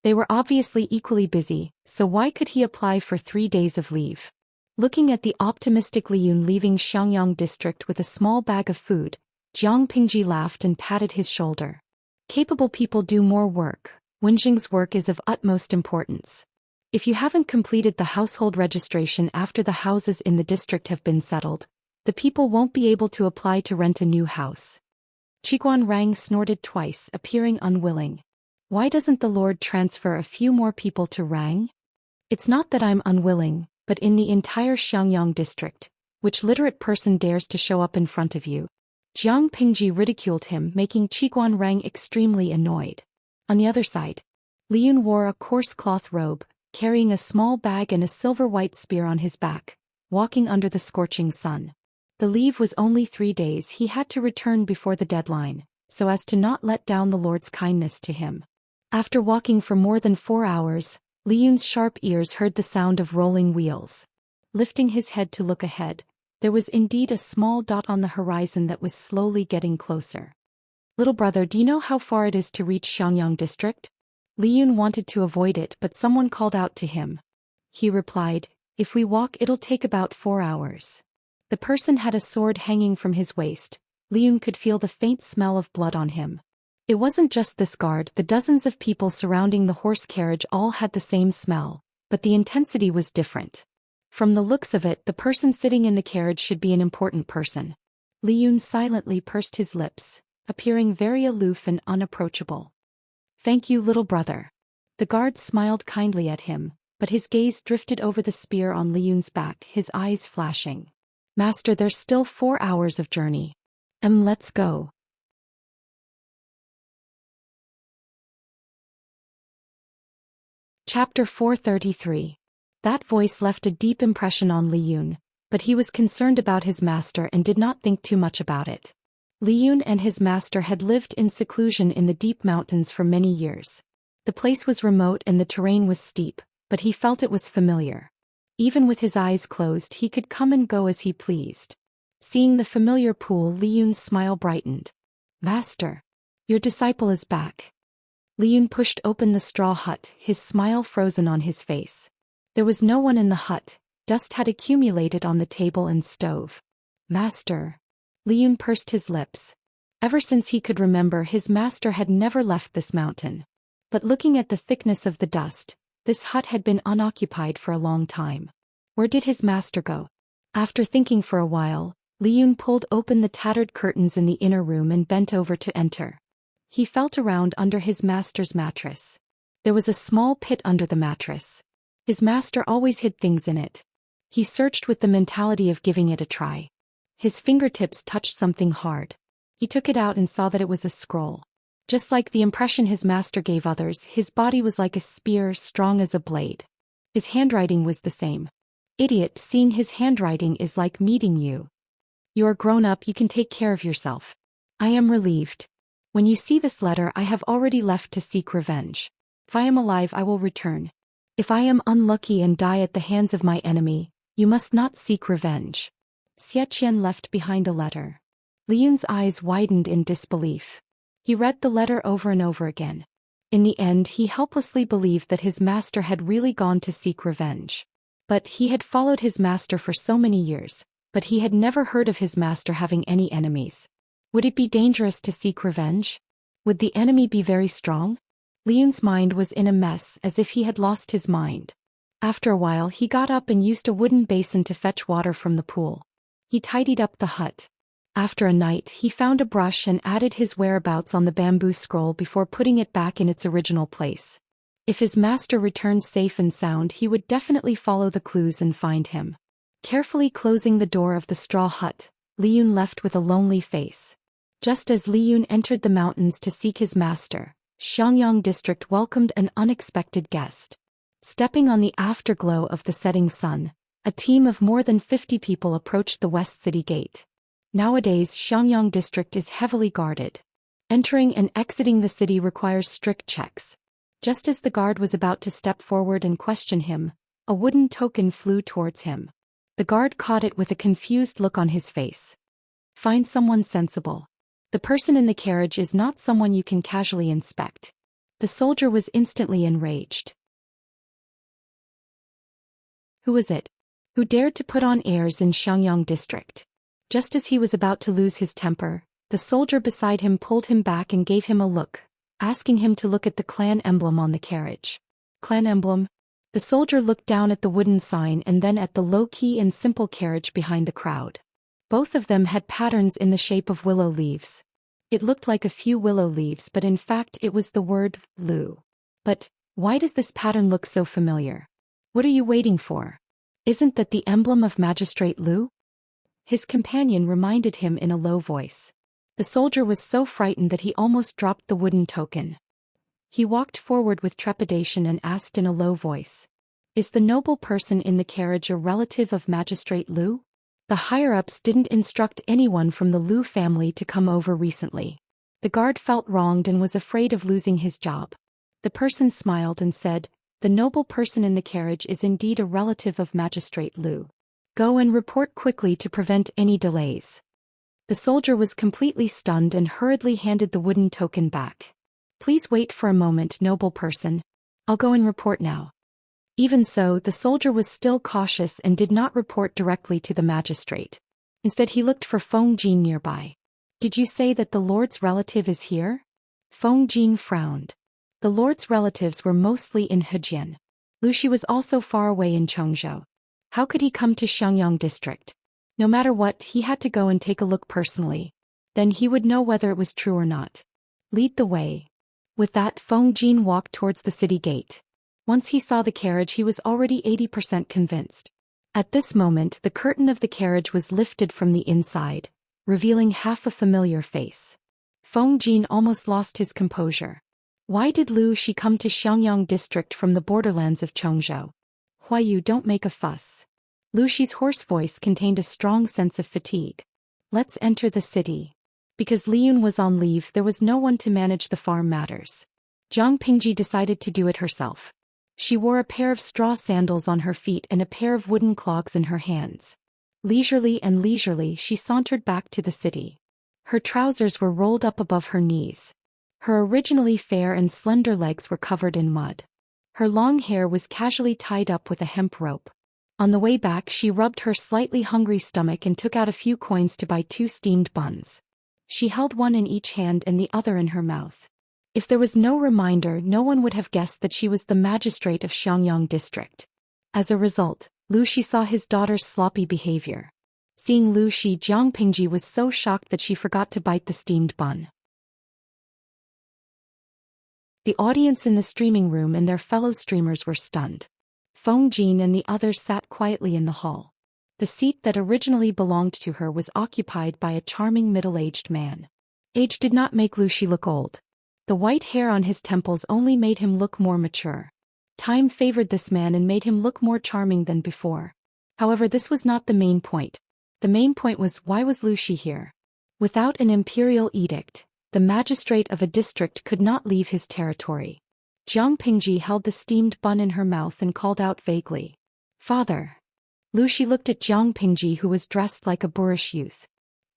They were obviously equally busy, so why could he apply for 3 days of leave? Looking at the optimistic Liyun leaving Xiangyang district with a small bag of food, Jiang Pingji laughed and patted his shoulder. Capable people do more work. Wenjing's work is of utmost importance. If you haven't completed the household registration after the houses in the district have been settled, the people won't be able to apply to rent a new house. Qiguan Rang snorted twice, appearing unwilling. Why doesn't the Lord transfer a few more people to Rang? It's not that I'm unwilling, but in the entire Xiangyang district, which literate person dares to show up in front of you? Jiang Pingji ridiculed him, making Qiguan Rang extremely annoyed. On the other side, Liyun wore a coarse cloth robe, carrying a small bag and a silver-white spear on his back, walking under the scorching sun. The leave was only 3 days. He had to return before the deadline, so as to not let down the Lord's kindness to him. After walking for more than 4 hours, Liyun's sharp ears heard the sound of rolling wheels. Lifting his head to look ahead, there was indeed a small dot on the horizon that was slowly getting closer. "Little brother, do you know how far it is to reach Xiangyang district?" Liyun wanted to avoid it, but someone called out to him. He replied, "If we walk it'll take about 4 hours. The person had a sword hanging from his waist. Liyun could feel the faint smell of blood on him. It wasn't just this guard, the dozens of people surrounding the horse carriage all had the same smell, but the intensity was different. From the looks of it, the person sitting in the carriage should be an important person. Liyun silently pursed his lips, appearing very aloof and unapproachable. "Thank you, little brother." The guard smiled kindly at him, but his gaze drifted over the spear on Liyun's back, his eyes flashing. "Master, there's still 4 hours of journey. Let's go." Chapter 433. That voice left a deep impression on Liyun, but he was concerned about his master and did not think too much about it. Liyun and his master had lived in seclusion in the deep mountains for many years. The place was remote and the terrain was steep, but he felt it was familiar. Even with his eyes closed, he could come and go as he pleased. Seeing the familiar pool, Liyun's smile brightened. "Master, your disciple is back." Liyun pushed open the straw hut, his smile frozen on his face. There was no one in the hut. Dust had accumulated on the table and stove. "Master." Liyun pursed his lips. Ever since he could remember, his master had never left this mountain. But looking at the thickness of the dust, this hut had been unoccupied for a long time. Where did his master go? After thinking for a while, Liyun pulled open the tattered curtains in the inner room and bent over to enter. He felt around under his master's mattress. There was a small pit under the mattress. His master always hid things in it. He searched with the mentality of giving it a try. His fingertips touched something hard. He took it out and saw that it was a scroll. Just like the impression his master gave others, his body was like a spear, strong as a blade. His handwriting was the same. "Idiot, seeing his handwriting is like meeting you. You are grown up, you can take care of yourself. I am relieved. When you see this letter, I have already left to seek revenge. If I am alive, I will return. If I am unlucky and die at the hands of my enemy, you must not seek revenge." Xianxia left behind a letter. Liyun's eyes widened in disbelief. He read the letter over and over again. In the end, he helplessly believed that his master had really gone to seek revenge. But he had followed his master for so many years, but he had never heard of his master having any enemies. Would it be dangerous to seek revenge? Would the enemy be very strong? Liyun's mind was in a mess, as if he had lost his mind. After a while he got up and used a wooden basin to fetch water from the pool. He tidied up the hut. After a night he found a brush and added his whereabouts on the bamboo scroll before putting it back in its original place. If his master returned safe and sound, he would definitely follow the clues and find him. Carefully closing the door of the straw hut, Liyun left with a lonely face. Just as Liyun entered the mountains to seek his master, Xianxia district welcomed an unexpected guest. Stepping on the afterglow of the setting sun, a team of more than 50 people approached the West City Gate. Nowadays, Xianxia district is heavily guarded. Entering and exiting the city requires strict checks. Just as the guard was about to step forward and question him, a wooden token flew towards him. The guard caught it with a confused look on his face. Find someone sensible. The person in the carriage is not someone you can casually inspect. The soldier was instantly enraged. Who was it? Who dared to put on airs in Xianxia district? Just as he was about to lose his temper, the soldier beside him pulled him back and gave him a look, asking him to look at the clan emblem on the carriage. Clan emblem? The soldier looked down at the wooden sign and then at the low-key and simple carriage behind the crowd. Both of them had patterns in the shape of willow leaves. It looked like a few willow leaves, but in fact it was the word Lu. But why does this pattern look so familiar? What are you waiting for? Isn't that the emblem of Magistrate Lu? His companion reminded him in a low voice. The soldier was so frightened that he almost dropped the wooden token. He walked forward with trepidation and asked in a low voice, "Is the noble person in the carriage a relative of Magistrate Lu?" The higher-ups didn't instruct anyone from the Lu family to come over recently. The guard felt wronged and was afraid of losing his job. The person smiled and said, "The noble person in the carriage is indeed a relative of Magistrate Lu. Go and report quickly to prevent any delays." The soldier was completely stunned and hurriedly handed the wooden token back. "Please wait for a moment, noble person. I'll go and report now." Even so, the soldier was still cautious and did not report directly to the magistrate. Instead he looked for Feng Jin nearby. "Did you say that the lord's relative is here?" Feng Jin frowned. The lord's relatives were mostly in Hejian. Lushi was also far away in Chongzhou. How could he come to Xiangyang district? No matter what, he had to go and take a look personally. Then he would know whether it was true or not. Lead the way. With that, Feng Jin walked towards the city gate. Once he saw the carriage, he was already 80% convinced. At this moment, the curtain of the carriage was lifted from the inside, revealing half a familiar face. Feng Jin almost lost his composure. Why did Lu Shi come to Xiangyang district from the borderlands of Chongzhou? Huayu, don't make a fuss. Lu Shi's hoarse voice contained a strong sense of fatigue. Let's enter the city. Because Liyun was on leave, there was no one to manage the farm matters. Jiang Pingji decided to do it herself. She wore a pair of straw sandals on her feet and a pair of wooden clogs in her hands. Leisurely, she sauntered back to the city. Her trousers were rolled up above her knees. Her originally fair and slender legs were covered in mud. Her long hair was casually tied up with a hemp rope. On the way back, she rubbed her slightly hungry stomach and took out a few coins to buy 2 steamed buns. She held one in each hand and the other in her mouth. If there was no reminder, no one would have guessed that she was the magistrate of Xiangyang district. As a result, Lu Shi saw his daughter's sloppy behavior. Seeing Lu Shi, Jiang Pingji was so shocked that she forgot to bite the steamed bun. The audience in the streaming room and their fellow streamers were stunned. Feng Jin and the others sat quietly in the hall. The seat that originally belonged to her was occupied by a charming middle-aged man. Age did not make Lu Shi look old. The white hair on his temples only made him look more mature. Time favored this man and made him look more charming than before. However, this was not the main point. The main point was, why was Lu Shi here? Without an imperial edict, the magistrate of a district could not leave his territory. Jiang Pingji held the steamed bun in her mouth and called out vaguely, "Father." Lu Shi looked at Jiang Pingji, who was dressed like a boorish youth.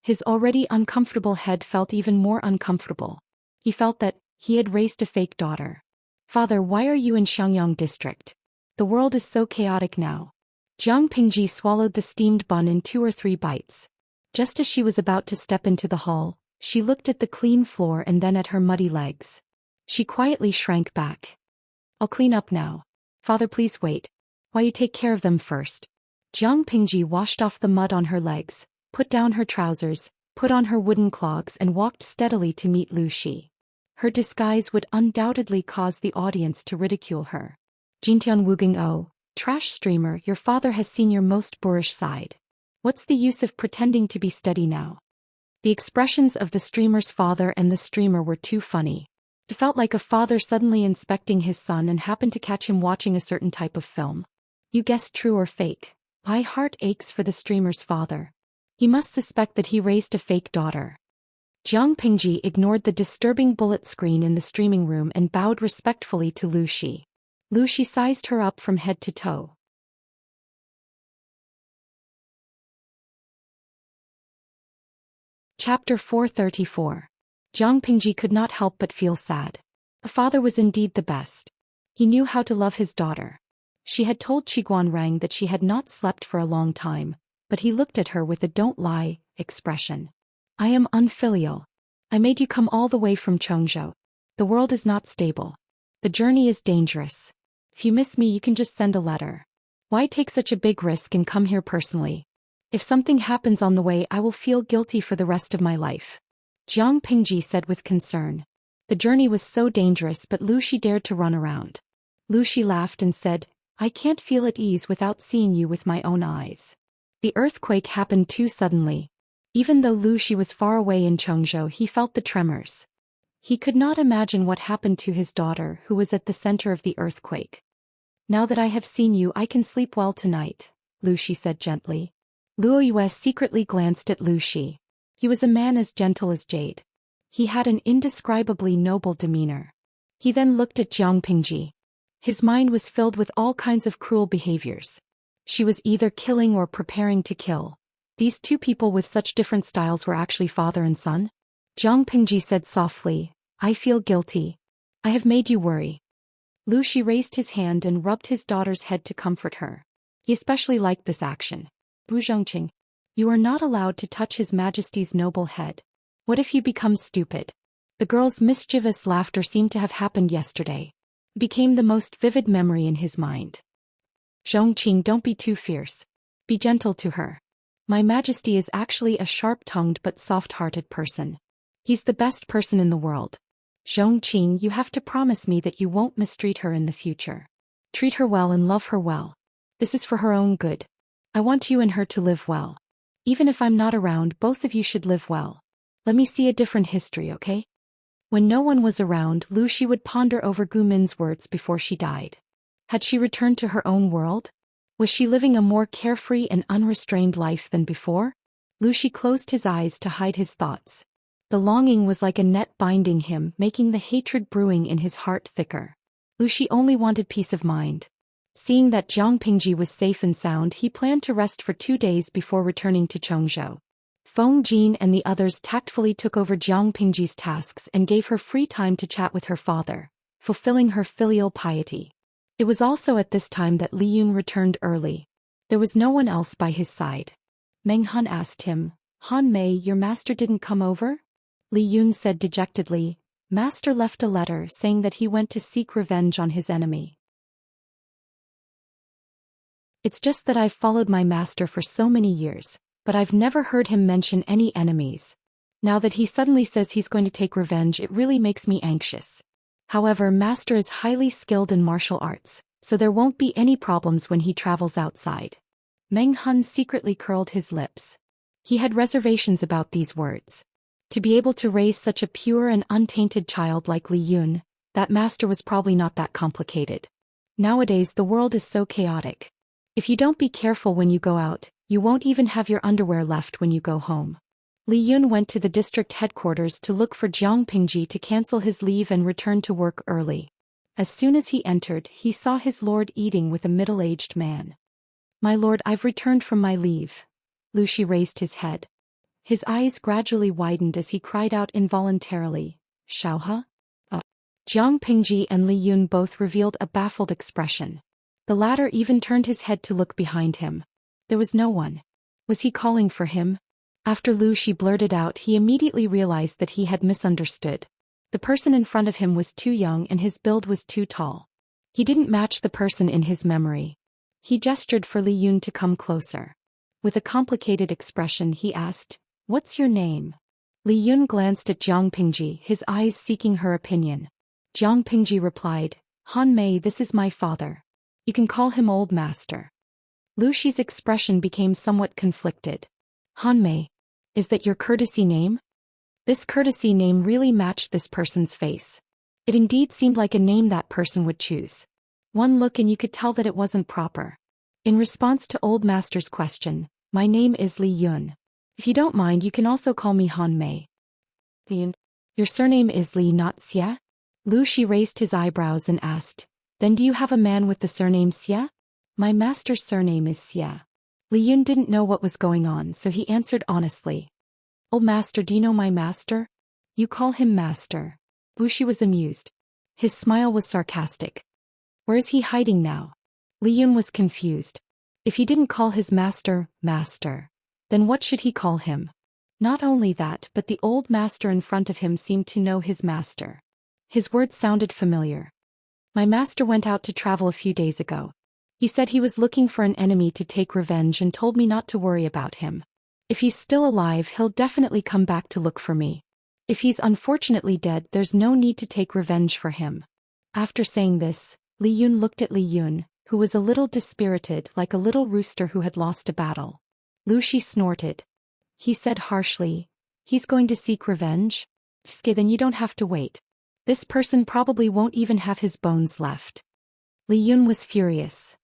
His already uncomfortable head felt even more uncomfortable. He felt that he had raised a fake daughter. "Father, why are you in Xiangyang district? The world is so chaotic now." Jiang Pingji swallowed the steamed bun in 2 or 3 bites. Just as she was about to step into the hall, she looked at the clean floor and then at her muddy legs. She quietly shrank back. I'll clean up now. Father, please wait. Why you take care of them first? Jiang Pingji washed off the mud on her legs, put down her trousers, put on her wooden clogs and walked steadily to meet Lu Shi. Her disguise would undoubtedly cause the audience to ridicule her. Jintian Wuging O, trash streamer, your father has seen your most boorish side. What's the use of pretending to be steady now? The expressions of the streamer's father and the streamer were too funny. It felt like a father suddenly inspecting his son and happened to catch him watching a certain type of film. You guessed true or fake. My heart aches for the streamer's father. He must suspect that he raised a fake daughter. Jiang Pingji ignored the disturbing bullet screen in the streaming room and bowed respectfully to Lu Shi. Lu Shi sized her up from head to toe. Chapter 434. Jiang Pingji could not help but feel sad. A father was indeed the best. He knew how to love his daughter. She had told Qiguan Rang that she had not slept for a long time, but he looked at her with a "don't lie" expression. I am unfilial. I made you come all the way from Chongzhou. The world is not stable. The journey is dangerous. If you miss me, you can just send a letter. Why take such a big risk and come here personally? If something happens on the way, I will feel guilty for the rest of my life. Jiang Pingji said with concern. The journey was so dangerous, but Lu Shi dared to run around. Lu Shi laughed and said, I can't feel at ease without seeing you with my own eyes. The earthquake happened too suddenly. Even though Lu Shi was far away in Chongzhou, he felt the tremors. He could not imagine what happened to his daughter, who was at the center of the earthquake. Now that I have seen you, I can sleep well tonight, Lu Shi said gently. Luo Yue secretly glanced at Lu Shi. He was a man as gentle as jade. He had an indescribably noble demeanor. He then looked at Jiang Pingji. His mind was filled with all kinds of cruel behaviors. She was either killing or preparing to kill. These two people with such different styles were actually father and son? Jiang Pingji said softly, I feel guilty. I have made you worry. Lu Shi raised his hand and rubbed his daughter's head to comfort her. He especially liked this action. Bu Zhongqing, you are not allowed to touch His Majesty's noble head. What if you become stupid? The girl's mischievous laughter seemed to have happened yesterday. It became the most vivid memory in his mind. Zhongqing, don't be too fierce. Be gentle to her. My Majesty is actually a sharp-tongued but soft-hearted person. He's the best person in the world. Zhongqing, you have to promise me that you won't mistreat her in the future. Treat her well and love her well. This is for her own good. I want you and her to live well. Even if I'm not around, both of you should live well. Let me see a different history, okay? When no one was around, Lu Shi would ponder over Gu Min's words before she died. Had she returned to her own world? Was she living a more carefree and unrestrained life than before? Lu Shi closed his eyes to hide his thoughts. The longing was like a net binding him, making the hatred brewing in his heart thicker. Lu Shi only wanted peace of mind. Seeing that Jiang Pingji was safe and sound, he planned to rest for 2 days before returning to Chongzhou. Feng Jin and the others tactfully took over Jiang Pingji's tasks and gave her free time to chat with her father, fulfilling her filial piety. It was also at this time that Li Yun returned early. There was no one else by his side. Meng Han asked him, Han Mei, your master didn't come over? Li Yun said dejectedly, Master left a letter saying that he went to seek revenge on his enemy. It's just that I've followed my master for so many years, but I've never heard him mention any enemies. Now that he suddenly says he's going to take revenge, it really makes me anxious. However, master is highly skilled in martial arts, so there won't be any problems when he travels outside. Meng Han secretly curled his lips. He had reservations about these words. To be able to raise such a pure and untainted child like Li Yun, that master was probably not that complicated. Nowadays the world is so chaotic. If you don't be careful when you go out, you won't even have your underwear left when you go home. Li Yun went to the district headquarters to look for Jiang Pingji to cancel his leave and return to work early. As soon as he entered, he saw his lord eating with a middle-aged man. My lord, I've returned from my leave. Lu Shi raised his head. His eyes gradually widened as he cried out involuntarily, Xiaohe? Jiang Pingji and Li Yun both revealed a baffled expression. The latter even turned his head to look behind him. There was no one. Was he calling for him? After Lu Shi blurted out, he immediately realized that he had misunderstood. The person in front of him was too young and his build was too tall. He didn't match the person in his memory. He gestured for Li Yun to come closer. With a complicated expression he asked, "What's your name?" Li Yun glanced at Jiang Pingji, his eyes seeking her opinion. Jiang Pingji replied, "Han Mei, this is my father. You can call him Old Master." Lu Shi's expression became somewhat conflicted. "Han Mei, is that your courtesy name?" This courtesy name really matched this person's face. It indeed seemed like a name that person would choose. One look and you could tell that it wasn't proper. In response to Old Master's question, "My name is Li Yun. If you don't mind, you can also call me Han Mei." "Your surname is Li, not Xia?" Lu Shi raised his eyebrows and asked, "Then do you have a man with the surname Xia?" "My master's surname is Xia." Li Yun didn't know what was going on, so he answered honestly. "Old Master, do you know my master?" "You call him master." Lu Shi was amused. His smile was sarcastic. "Where is he hiding now?" Li Yun was confused. If he didn't call his master, master, then what should he call him? Not only that, but the old master in front of him seemed to know his master. His words sounded familiar. "My master went out to travel a few days ago. He said he was looking for an enemy to take revenge and told me not to worry about him. If he's still alive, he'll definitely come back to look for me. If he's unfortunately dead, there's no need to take revenge for him." After saying this, Li Yun looked at Li Yun, who was a little dispirited, like a little rooster who had lost a battle. Lu Shi snorted. He said harshly, "He's going to seek revenge? Okay, then you don't have to wait. This person probably won't even have his bones left." Li Yun was furious.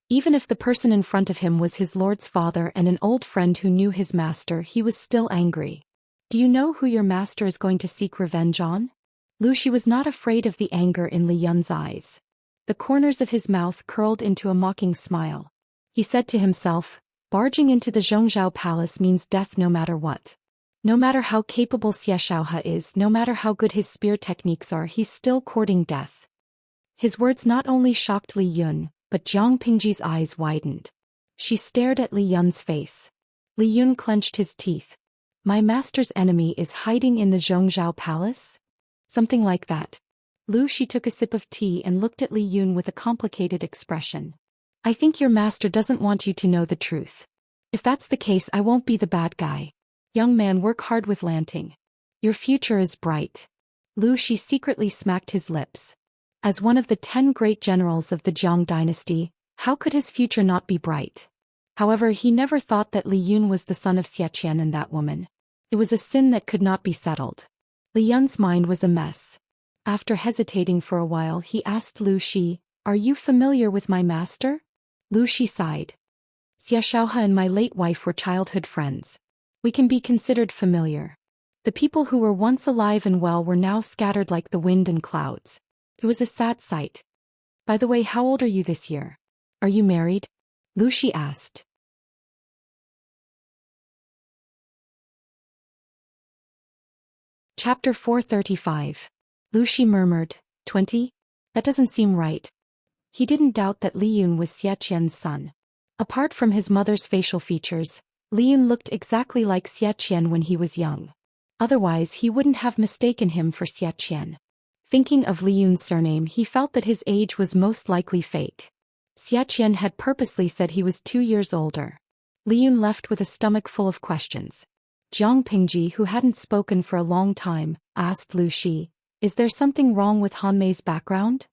Even if the person in front of him was his lord's father and an old friend who knew his master, he was still angry. "Do you know who your master is going to seek revenge on?" Lu Shi was not afraid of the anger in Li Yun's eyes. The corners of his mouth curled into a mocking smile. He said to himself, barging into the Zhongzhou palace means death no matter what. No matter how capable Xianxia is, no matter how good his spear techniques are, he's still courting death. His words not only shocked Li Yun, but Jiang Pingji's eyes widened. She stared at Li Yun's face. Li Yun clenched his teeth. "My master's enemy is hiding in the Zhongzhou palace?" Something like that. Lu Shi took a sip of tea and looked at Li Yun with a complicated expression. "I think your master doesn't want you to know the truth. If that's the case, I won't be the bad guy. Young man, work hard with Lanting. Your future is bright." Lu Shi secretly smacked his lips. As one of the 10 great generals of the Jiang dynasty, how could his future not be bright? However, he never thought that Li Yun was the son of Xiaqian and that woman. It was a sin that could not be settled. Li Yun's mind was a mess. After hesitating for a while, he asked Lu Shi, "Are you familiar with my master?" Lu Shi sighed. "Xianxia and my late wife were childhood friends. We can be considered familiar. The people who were once alive and well were now scattered like the wind and clouds. It was a sad sight. By the way, how old are you this year? Are you married?" Lu Shi asked. Chapter 435. Lu Shi murmured, 20? That doesn't seem right. He didn't doubt that Li Yun was Xiaqian's son. Apart from his mother's facial features, Li Yun looked exactly like Xiaqian when he was young. Otherwise, he wouldn't have mistaken him for Xiaqian. Thinking of Li Yun's surname, he felt that his age was most likely fake. Xiaqian had purposely said he was 2 years older. Li Yun left with a stomach full of questions. Jiang Pingji, who hadn't spoken for a long time, asked Lu Shi, "Is there something wrong with Han Mei's background?"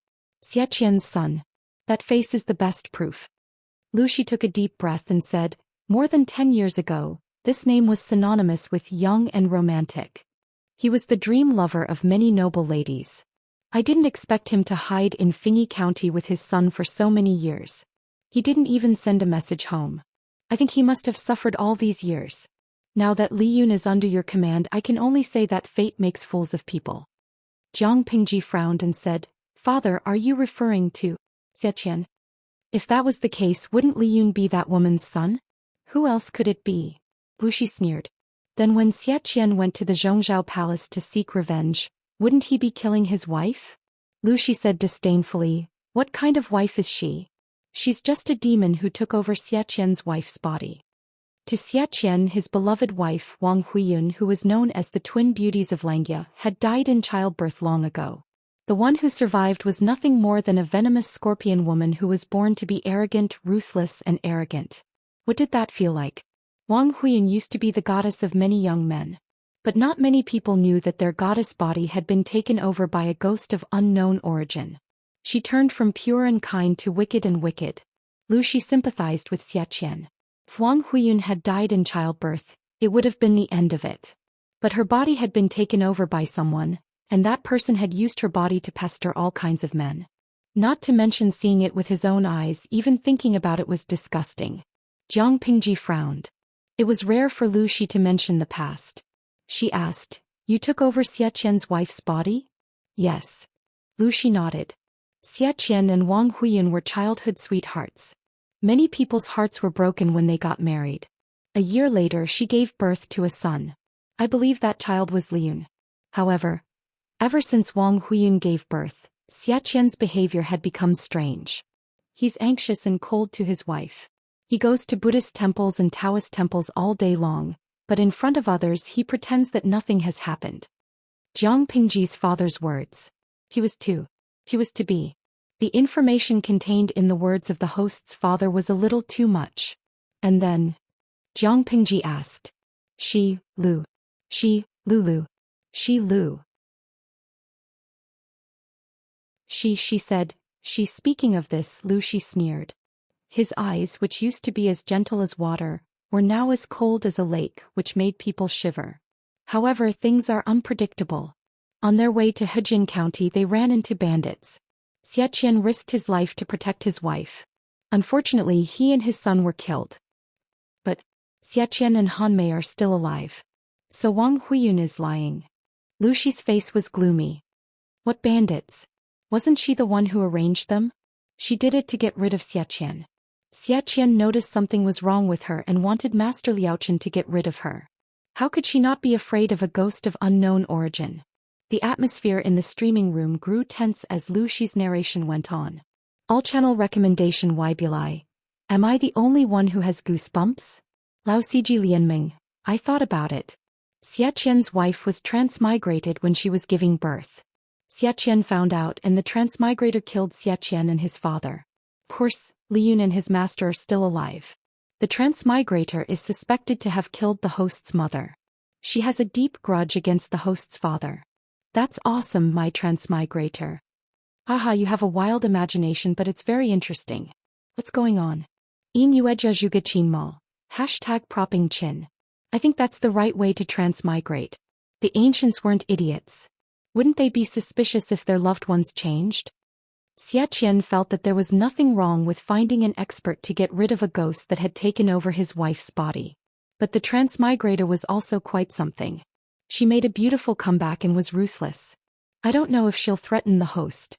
"Xiaqian's son. That face is the best proof." Lu Shi took a deep breath and said, "More than 10 years ago, this name was synonymous with young and romantic. He was the dream lover of many noble ladies. I didn't expect him to hide in Fingyi County with his son for so many years. He didn't even send a message home. I think he must have suffered all these years. Now that Li Yun is under your command, I can only say that fate makes fools of people." Jiang Pingji frowned and said, "Father, are you referring to Xiaqian? If that was the case, wouldn't Li Yun be that woman's son? Who else could it be?" Lu Shi sneered. "Then when Xiaqian went to the Zhongzhou palace to seek revenge, wouldn't he be killing his wife?" Lucy said disdainfully. What kind of wife is she? She's just a demon who took over Xiaqian's wife's body. To Xiaqian, his beloved wife Wang Huiyun, who was known as the twin beauties of Langia, had died in childbirth long ago. The one who survived was nothing more than a venomous scorpion woman who was born to be arrogant, ruthless and arrogant. What did that feel like? Wang Huiyun used to be the goddess of many young men. But not many people knew that their goddess body had been taken over by a ghost of unknown origin. She turned from pure and kind to wicked and wicked. Lucy sympathized with Xiaqian. If Wang Huiyun had died in childbirth, it would have been the end of it. But her body had been taken over by someone, and that person had used her body to pester all kinds of men. Not to mention seeing it with his own eyes, even thinking about it was disgusting. Jiang Pingji frowned. It was rare for Lucy to mention the past. She asked, "You took over Xiaqian's wife's body?" "Yes." Lucy nodded. Xiaqian and Wang Huiyun were childhood sweethearts. Many people's hearts were broken when they got married. A year later she gave birth to a son. I believe that child was Liun. However, ever since Wang Huiyun gave birth, Xiaqian's behavior had become strange. He's anxious and cold to his wife. He goes to Buddhist temples and Taoist temples all day long, but in front of others he pretends that nothing has happened. Jiang Pingji's father's words. He was to be. The information contained in the words of the host's father was a little too much. And then, Jiang Pingji asked. Lulu. She said, she's speaking of this, Lucy sneered. His eyes, which used to be as gentle as water, were now as cold as a lake, which made people shiver. However, things are unpredictable. On their way to Hejin County they ran into bandits. Xiaqian risked his life to protect his wife. Unfortunately, he and his son were killed. But Xiaqian and Hanmei are still alive. So Wang Huiyun is lying. Lucy's face was gloomy. What bandits? Wasn't she the one who arranged them? She did it to get rid of Xiaqian. Xiaqian noticed something was wrong with her and wanted Master Liaochen to get rid of her. How could she not be afraid of a ghost of unknown origin? The atmosphere in the streaming room grew tense as Lucy's narration went on. All channel recommendation. Wybulai. Am I the only one who has goosebumps? Lao Siji Lianming. I thought about it. Xiaqian's wife was transmigrated when she was giving birth. Xiaqian found out and the transmigrator killed Xiaqian and his father. Of course, Liyun and his master are still alive. The transmigrator is suspected to have killed the host's mother. She has a deep grudge against the host's father. That's awesome, my transmigrator. Aha, you have a wild imagination, but it's very interesting. What's going on? Inueja Jugachinmo. #propping chin. I think that's the right way to transmigrate. The ancients weren't idiots. Wouldn't they be suspicious if their loved ones changed? Xiaqian felt that there was nothing wrong with finding an expert to get rid of a ghost that had taken over his wife's body. But the transmigrator was also quite something. She made a beautiful comeback and was ruthless. I don't know if she'll threaten the host.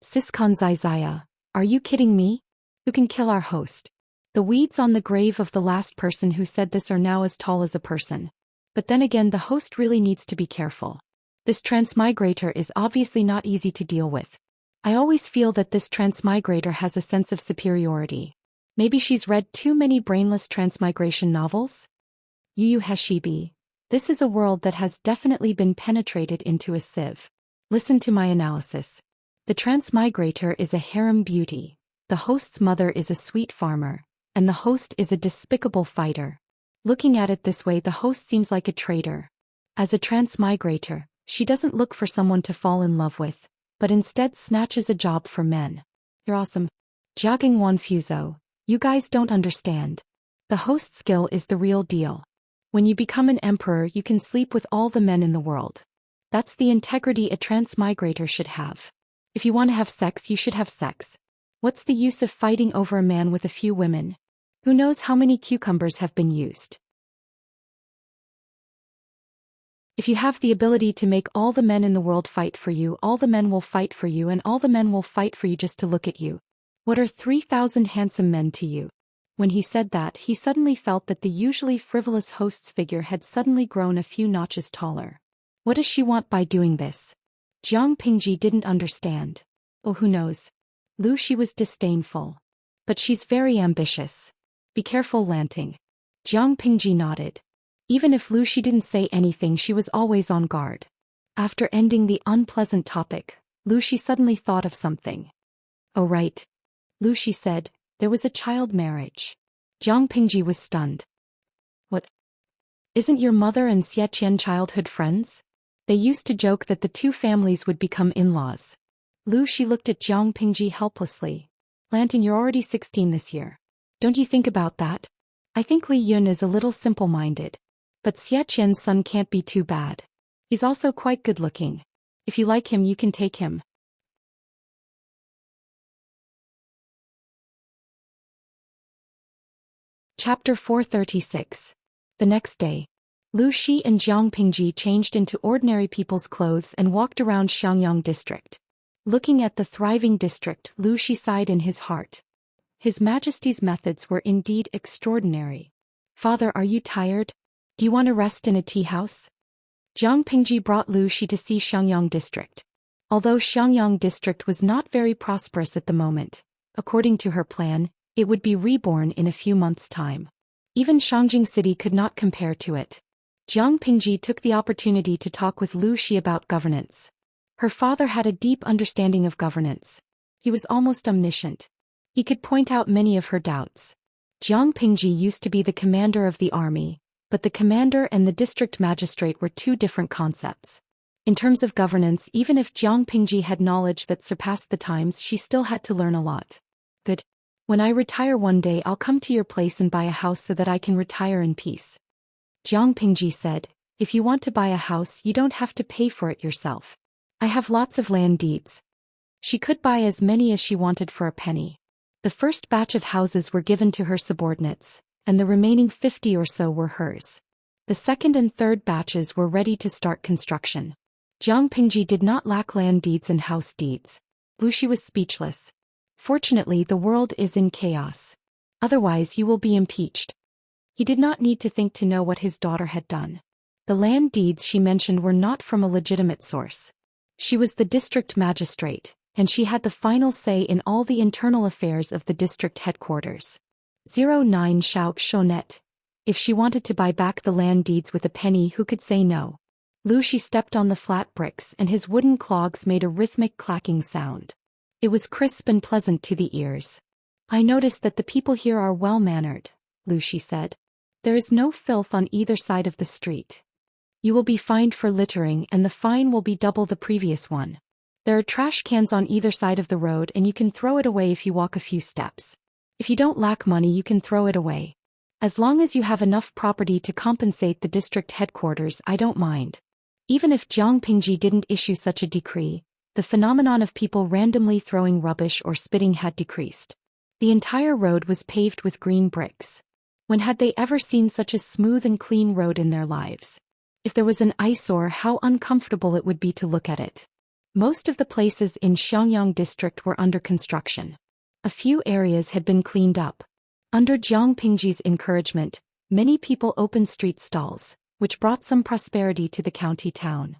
Siskan Zaya, are you kidding me? Who can kill our host? The weeds on the grave of the last person who said this are now as tall as a person. But then again, the host really needs to be careful. This transmigrator is obviously not easy to deal with. I always feel that this transmigrator has a sense of superiority. Maybe she's read too many brainless transmigration novels? Yu Heshibi. This is a world that has definitely been penetrated into a sieve. Listen to my analysis. The transmigrator is a harem beauty. The host's mother is a sweet farmer. And the host is a despicable fighter. Looking at it this way, the host seems like a traitor. As a transmigrator, she doesn't look for someone to fall in love with, but instead snatches a job for men. You're awesome. Jiaging Wanfuzo. You guys don't understand. The host skill is the real deal. When you become an emperor, you can sleep with all the men in the world. That's the integrity a transmigrator should have. If you want to have sex, you should have sex. What's the use of fighting over a man with a few women? Who knows how many cucumbers have been used? If you have the ability to make all the men in the world fight for you, all the men will fight for you, and all the men will fight for you just to look at you. What are 3,000 handsome men to you? When he said that, he suddenly felt that the usually frivolous host's figure had suddenly grown a few notches taller. What does she want by doing this? Jiang Pingji didn't understand. Oh, who knows? Lu Shi was disdainful. But she's very ambitious. Be careful, Lanting. Jiang Pingji nodded. Even if Lu Shi didn't say anything, she was always on guard. After ending the unpleasant topic, Lu Shi suddenly thought of something. Oh right. Lu Shi said, there was a child marriage. Jiang Pingji was stunned. What? Isn't your mother and Xie Qian childhood friends? They used to joke that the two families would become in-laws. Lu Shi looked at Jiang Pingji helplessly. Lanting, you're already 16 this year. Don't you think about that? I think Li Yun is a little simple-minded. But Xie Qian's son can't be too bad. He's also quite good-looking. If you like him, you can take him. Chapter 436. The next day, Lu Shi and Jiang Pingji changed into ordinary people's clothes and walked around Xiangyang district. Looking at the thriving district, Lu Shi sighed in his heart. His Majesty's methods were indeed extraordinary. Father, are you tired? Do you want to rest in a tea house? Jiang Pingji brought Lu Shi to see Xiangyang district. Although Xiangyang district was not very prosperous at the moment, according to her plan, it would be reborn in a few months' time. Even Shangjing City could not compare to it. Jiang Pingji took the opportunity to talk with Lu Shi about governance. Her father had a deep understanding of governance. He was almost omniscient. He could point out many of her doubts. Jiang Pingji used to be the commander of the army, but the commander and the district magistrate were two different concepts. In terms of governance, even if Jiang Pingji had knowledge that surpassed the times, she still had to learn a lot. Good. When I retire one day, I'll come to your place and buy a house so that I can retire in peace. Jiang Pingji said, if you want to buy a house, you don't have to pay for it yourself. I have lots of land deeds. She could buy as many as she wanted for a penny. The first batch of houses were given to her subordinates, and the remaining 50 or so were hers. The second and third batches were ready to start construction. Jiang Pingji did not lack land deeds and house deeds. Lu Shi was speechless. Fortunately, the world is in chaos. Otherwise, you will be impeached. He did not need to think to know what his daughter had done. The land deeds she mentioned were not from a legitimate source. She was the district magistrate, and she had the final say in all the internal affairs of the district headquarters. 09 Xiao Shonet. If she wanted to buy back the land deeds with a penny, who could say no? Lu Shi stepped on the flat bricks and his wooden clogs made a rhythmic clacking sound. It was crisp and pleasant to the ears. I notice that the people here are well-mannered, Lu Shi said. There is no filth on either side of the street. You will be fined for littering, and the fine will be double the previous one. There are trash cans on either side of the road, and you can throw it away if you walk a few steps. If you don't lack money, you can throw it away. As long as you have enough property to compensate the district headquarters, I don't mind. Even if Jiang Pingji didn't issue such a decree, the phenomenon of people randomly throwing rubbish or spitting had decreased. The entire road was paved with green bricks. When had they ever seen such a smooth and clean road in their lives? If there was an eyesore, how uncomfortable it would be to look at it. Most of the places in Xiangyang district were under construction. A few areas had been cleaned up. Under Jiang Pingji's encouragement, many people opened street stalls, which brought some prosperity to the county town.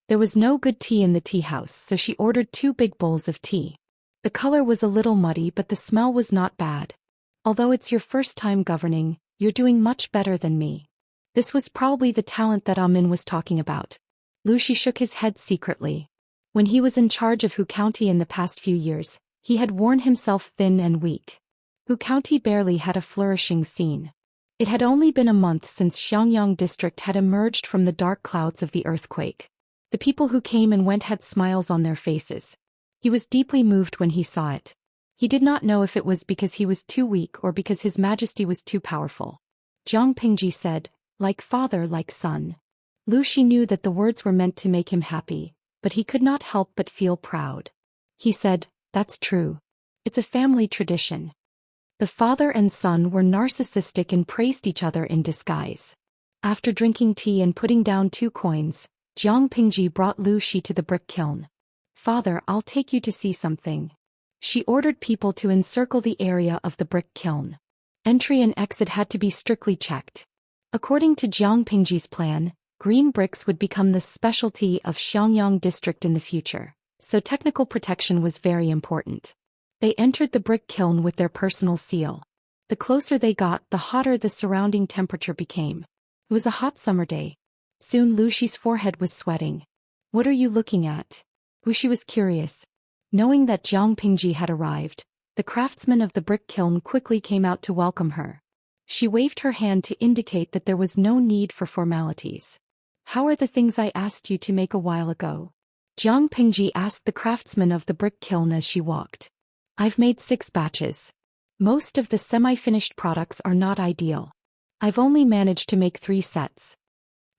There was no good tea in the tea house, so she ordered 2 big bowls of tea. The color was a little muddy, but the smell was not bad. Although it's your first time governing, you're doing much better than me. This was probably the talent that Amin was talking about. Lu Shi shook his head secretly. When he was in charge of Hu County in the past few years, he had worn himself thin and weak. Hu County barely had a flourishing scene. It had only been a month since Xiangyang district had emerged from the dark clouds of the earthquake. The people who came and went had smiles on their faces. He was deeply moved when he saw it. He did not know if it was because he was too weak or because His Majesty was too powerful. Jiang Pingji said, like father, like son. Lu Shi knew that the words were meant to make him happy, but he could not help but feel proud. He said, that's true. It's a family tradition. The father and son were narcissistic and praised each other in disguise. After drinking tea and putting down 2 coins, Jiang Pingji brought Lu Shi to the brick kiln. Father, I'll take you to see something. She ordered people to encircle the area of the brick kiln. Entry and exit had to be strictly checked. According to Jiang Pingji's plan, Green bricks would become the specialty of Xiangyang district in the future, so technical protection was very important. They entered the brick kiln with their personal seal. The closer they got, the hotter the surrounding temperature became. It was a hot summer day. Soon Luxi's forehead was sweating. "What are you looking at?" Wuxia was curious. Knowing that Jiang Pingji had arrived, the craftsman of the brick kiln quickly came out to welcome her. She waved her hand to indicate that there was no need for formalities. "How are the things I asked you to make a while ago?" Jiang Pingji asked the craftsman of the brick kiln as she walked. "I've made 6 batches. Most of the semi-finished products are not ideal. I've only managed to make 3 sets."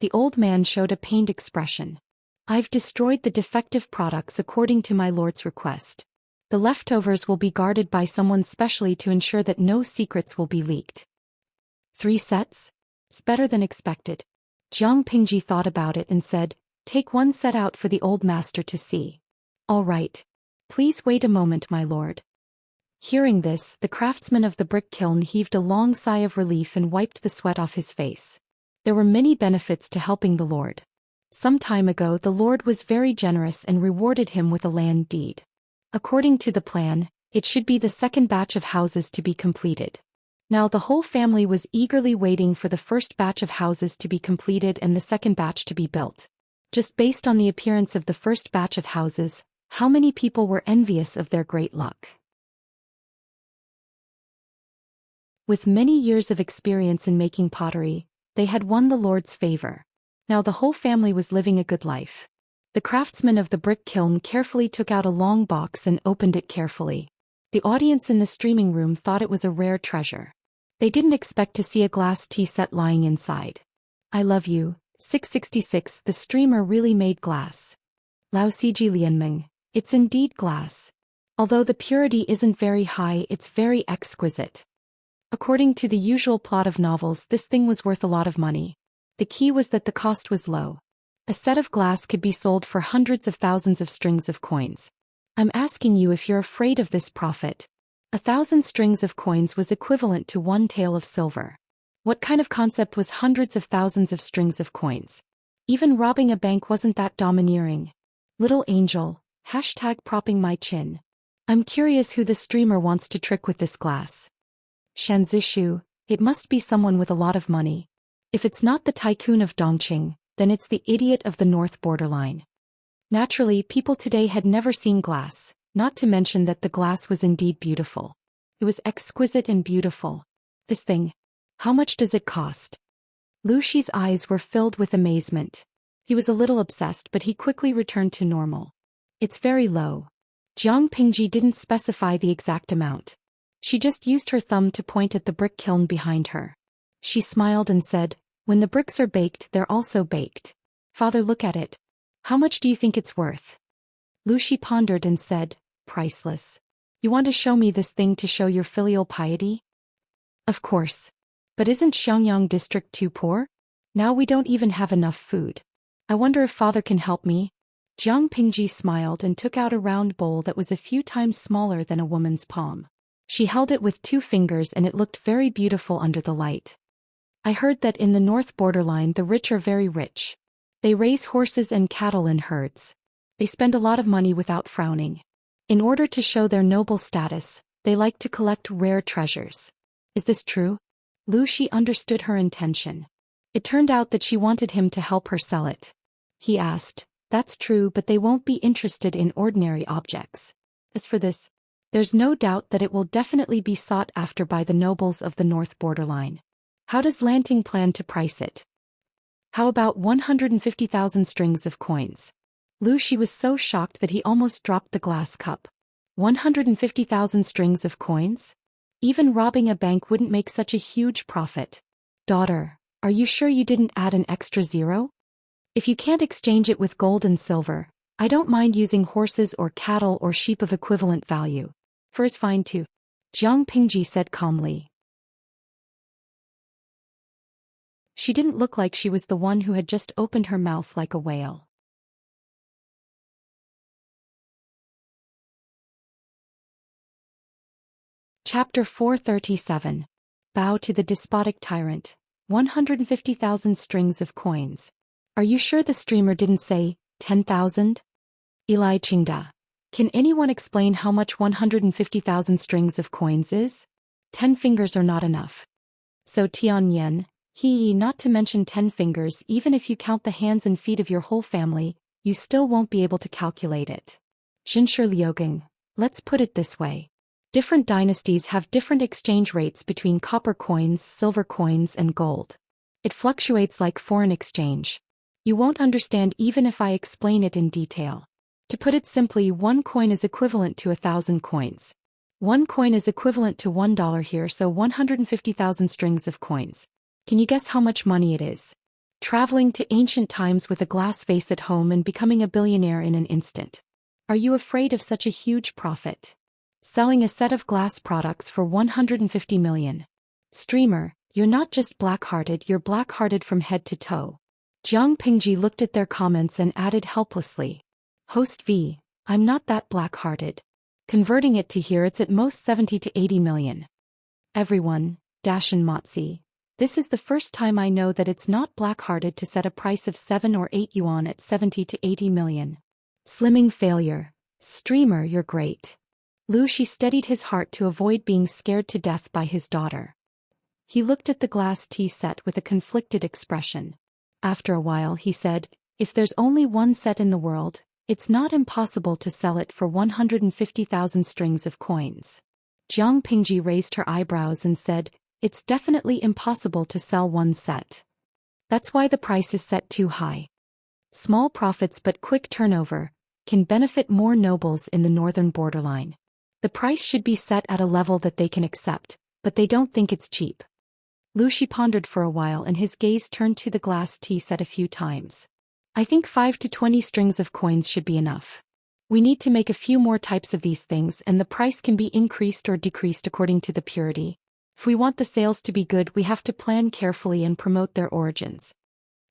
The old man showed a pained expression. "I've destroyed the defective products according to my lord's request. The leftovers will be guarded by someone specially to ensure that no secrets will be leaked." 3 sets? It's better than expected. Jiang Pingji thought about it and said, "Take 1 set out for the old master to see." "All right. Please wait a moment, my lord." Hearing this, the craftsman of the brick kiln heaved a long sigh of relief and wiped the sweat off his face. There were many benefits to helping the lord. Some time ago the lord was very generous and rewarded him with a land deed. According to the plan, it should be the second batch of houses to be completed. Now the whole family was eagerly waiting for the first batch of houses to be completed and the second batch to be built. Just based on the appearance of the first batch of houses, how many people were envious of their great luck? With many years of experience in making pottery, they had won the lord's favor. Now the whole family was living a good life. The craftsman of the brick kiln carefully took out a long box and opened it carefully. The audience in the streaming room thought it was a rare treasure. They didn't expect to see a glass tea set lying inside. "I love you, 666. The streamer really made glass. Lao Ciji Lianming, it's indeed glass. Although the purity isn't very high, it's very exquisite." According to the usual plot of novels, this thing was worth a lot of money. The key was that the cost was low. A set of glass could be sold for hundreds of thousands of strings of coins. "I'm asking you if you're afraid of this profit." 1,000 strings of coins was equivalent to 1 tael of silver. What kind of concept was hundreds of thousands of strings of coins? Even robbing a bank wasn't that domineering. Little angel, #propping my chin. I'm curious who the streamer wants to trick with this glass. Shanzishu, it must be someone with a lot of money. If it's not the tycoon of Dongqing, then it's the idiot of the north borderline. Naturally, people today had never seen glass, not to mention that the glass was indeed beautiful. It was exquisite and beautiful. "This thing, how much does it cost?" Luxi's eyes were filled with amazement. He was a little obsessed, but he quickly returned to normal. "It's very low." Jiang Pingji didn't specify the exact amount. She just used her thumb to point at the brick kiln behind her. She smiled and said, "When the bricks are baked, they're also baked. Father, look at it. How much do you think it's worth?" Luxi pondered and said, "Priceless. You want to show me this thing to show your filial piety?" "Of course. But isn't Xiangyang district too poor? Now we don't even have enough food. I wonder if father can help me." Jiang Pingji smiled and took out a round bowl that was a few times smaller than a woman's palm. She held it with 2 fingers and it looked very beautiful under the light. "I heard that in the north borderline the rich are very rich. They raise horses and cattle in herds. They spend a lot of money without frowning. In order to show their noble status, they like to collect rare treasures. Is this true?" Luxi understood her intention. It turned out that she wanted him to help her sell it. He asked, "That's true, but they won't be interested in ordinary objects. As for this, there's no doubt that it will definitely be sought after by the nobles of the north borderline. How does Lanting plan to price it?" "How about 150,000 strings of coins?" Luxi was so shocked that he almost dropped the glass cup. 150,000 strings of coins? Even robbing a bank wouldn't make such a huge profit. "Daughter, are you sure you didn't add an extra 0? If you can't exchange it with gold and silver, I don't mind using horses or cattle or sheep of equivalent value. Fur is fine too," Jiang Pingji said calmly. She didn't look like she was the one who had just opened her mouth like a whale. Chapter 437. Bow to the despotic tyrant. 150,000 strings of coins. Are you sure the streamer didn't say 10,000? Eli Qingda. Can anyone explain how much 150,000 strings of coins is? 10 fingers are not enough. So Tianyan, not to mention 10 fingers, even if you count the hands and feet of your whole family, you still won't be able to calculate it. Xinshi Liugang, let's put it this way. Different dynasties have different exchange rates between copper coins, silver coins, and gold. It fluctuates like foreign exchange. You won't understand even if I explain it in detail. To put it simply, one coin is equivalent to 1,000 coins. One coin is equivalent to $1 here, so 150,000 strings of coins. Can you guess how much money it is? Traveling to ancient times with a glass vase at home and becoming a billionaire in an instant. Are you afraid of such a huge profit? Selling a set of glass products for 150 million. Streamer, you're not just black-hearted, you're black-hearted from head to toe. Jiang Pingji looked at their comments and added helplessly. Host V, I'm not that black-hearted. Converting it to here, it's at most 70 to 80 million. Everyone, Dashan Motzi, this is the first time I know that it's not black-hearted to set a price of 7 or 8 yuan at 70 to 80 million. Slimming failure. Streamer, you're great. Shi steadied his heart to avoid being scared to death by his daughter. He looked at the glass tea set with a conflicted expression. After a while he said, if there's only one set in the world, it's not impossible to sell it for 150,000 strings of coins. Jiang Pingji raised her eyebrows and said, it's definitely impossible to sell one set. That's why the price is set too high. Small profits but quick turnover can benefit more nobles in the northern borderline. The price should be set at a level that they can accept, but they don't think it's cheap. Shi pondered for a while and his gaze turned to the glass tea set a few times. I think 5 to 20 strings of coins should be enough. We need to make a few more types of these things and the price can be increased or decreased according to the purity. If we want the sales to be good, we have to plan carefully and promote their origins.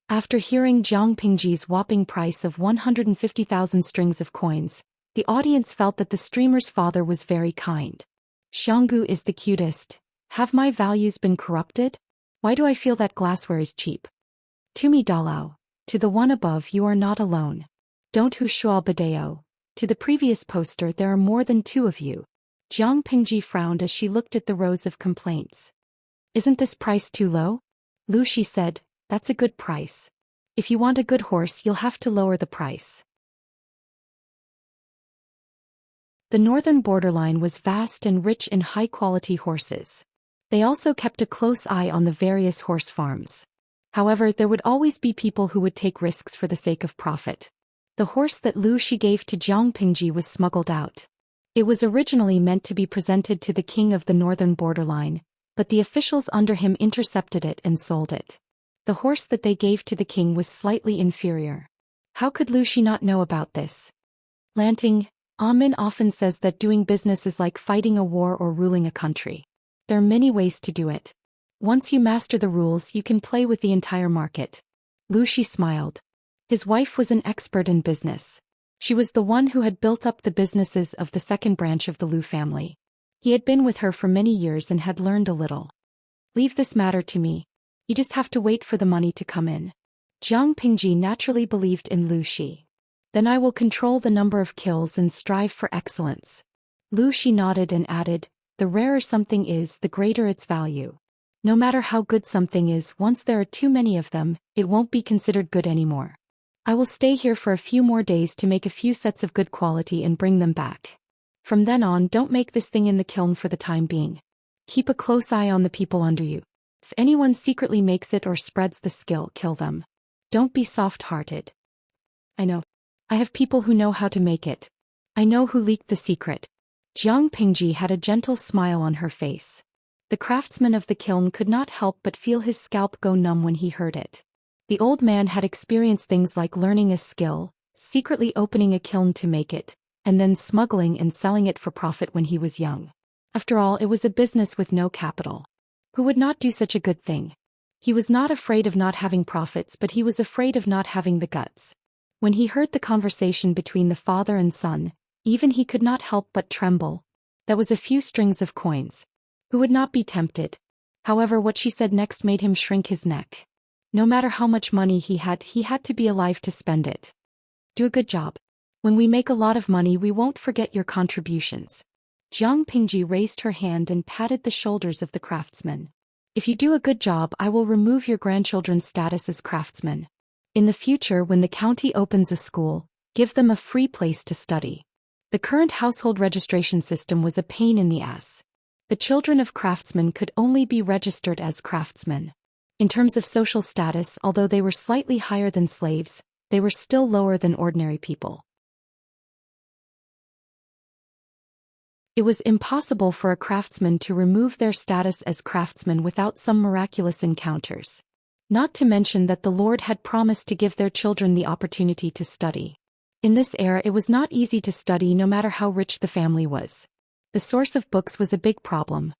After hearing Jiang Pingji's whopping price of 150,000 strings of coins, the audience felt that the streamer's father was very kind. Xianggu is the cutest. Have my values been corrupted? Why do I feel that glassware is cheap? To me Dalao. To the one above, you are not alone. Don't Hushual Badeo. To the previous poster, there are more than 2 of you. Jiang Pingji frowned as she looked at the rows of complaints. Isn't this price too low? Shi said, that's a good price. If you want a good horse, you'll have to lower the price. The northern borderline was vast and rich in high-quality horses. They also kept a close eye on the various horse farms. However, there would always be people who would take risks for the sake of profit. The horse that Shi gave to Jiang Pingji was smuggled out. It was originally meant to be presented to the king of the northern borderline, but the officials under him intercepted it and sold it. The horse that they gave to the king was slightly inferior. How could Shi not know about this? Lanting, Amin often says that doing business is like fighting a war or ruling a country. There are many ways to do it. Once you master the rules, you can play with the entire market. Shi smiled. His wife was an expert in business. She was the one who had built up the businesses of the second branch of the Lu family. He had been with her for many years and had learned a little. Leave this matter to me. You just have to wait for the money to come in. Jiang Pingji naturally believed in Shi. Then I will control the number of kills and strive for excellence. Shi nodded and added, the rarer something is, the greater its value. No matter how good something is, once there are too many of them, it won't be considered good anymore. I will stay here for a few more days to make a few sets of good quality and bring them back. From then on, don't make this thing in the kiln for the time being. Keep a close eye on the people under you. If anyone secretly makes it or spreads the skill, kill them. Don't be soft-hearted. I know. I have people who know how to make it. I know who leaked the secret. Jiang Pingji had a gentle smile on her face. The craftsman of the kiln could not help but feel his scalp go numb when he heard it. The old man had experienced things like learning a skill, secretly opening a kiln to make it, and then smuggling and selling it for profit when he was young. After all, it was a business with no capital. Who would not do such a good thing? He was not afraid of not having profits, but he was afraid of not having the guts. When he heard the conversation between the father and son, even he could not help but tremble. That was a few strings of coins. Who would not be tempted? However, what she said next made him shrink his neck. No matter how much money he had to be alive to spend it. Do a good job. When we make a lot of money, we won't forget your contributions. Jiang Pingji raised her hand and patted the shoulders of the craftsman. If you do a good job, I will remove your grandchildren's status as craftsmen. In the future, when the county opens a school, give them a free place to study. The current household registration system was a pain in the ass. The children of craftsmen could only be registered as craftsmen. In terms of social status, although they were slightly higher than slaves, they were still lower than ordinary people. It was impossible for a craftsman to remove their status as craftsmen without some miraculous encounters. Not to mention that the Lord had promised to give their children the opportunity to study. In this era, it was not easy to study no matter how rich the family was. The source of books was a big problem.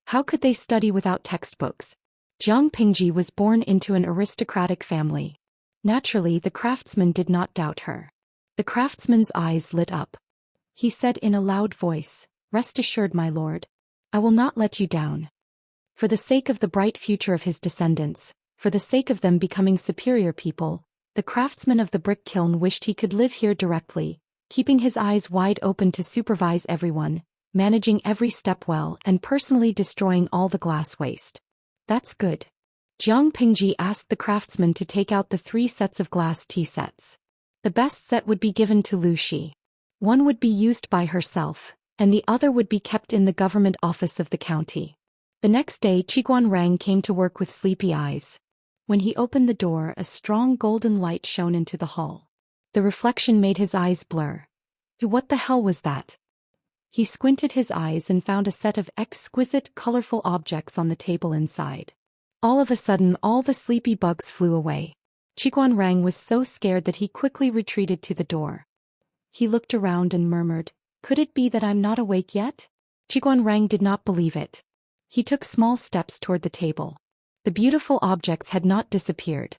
How could they study without textbooks? Jiang Pingji was born into an aristocratic family. Naturally, the craftsman did not doubt her. The craftsman's eyes lit up. He said in a loud voice, "Rest assured, my lord. I will not let you down." For the sake of the bright future of his descendants, for the sake of them becoming superior people, the craftsman of the brick kiln wished he could live here directly, keeping his eyes wide open to supervise everyone, managing every step well, and personally destroying all the glass waste. That's good. Jiang Pingji asked the craftsman to take out the 3 sets of glass tea sets. The best set would be given to Lu Shi. One would be used by herself, and the other would be kept in the government office of the county. The next day, Qiguan Rang came to work with sleepy eyes. When he opened the door, a strong golden light shone into the hall. The reflection made his eyes blur. What the hell was that? He squinted his eyes and found a set of exquisite, colorful objects on the table inside. All of a sudden, all the sleepy bugs flew away. Qiguan Rang was so scared that he quickly retreated to the door. He looked around and murmured, "Could it be that I'm not awake yet?" Qiguan Rang did not believe it. He took small steps toward the table. The beautiful objects had not disappeared.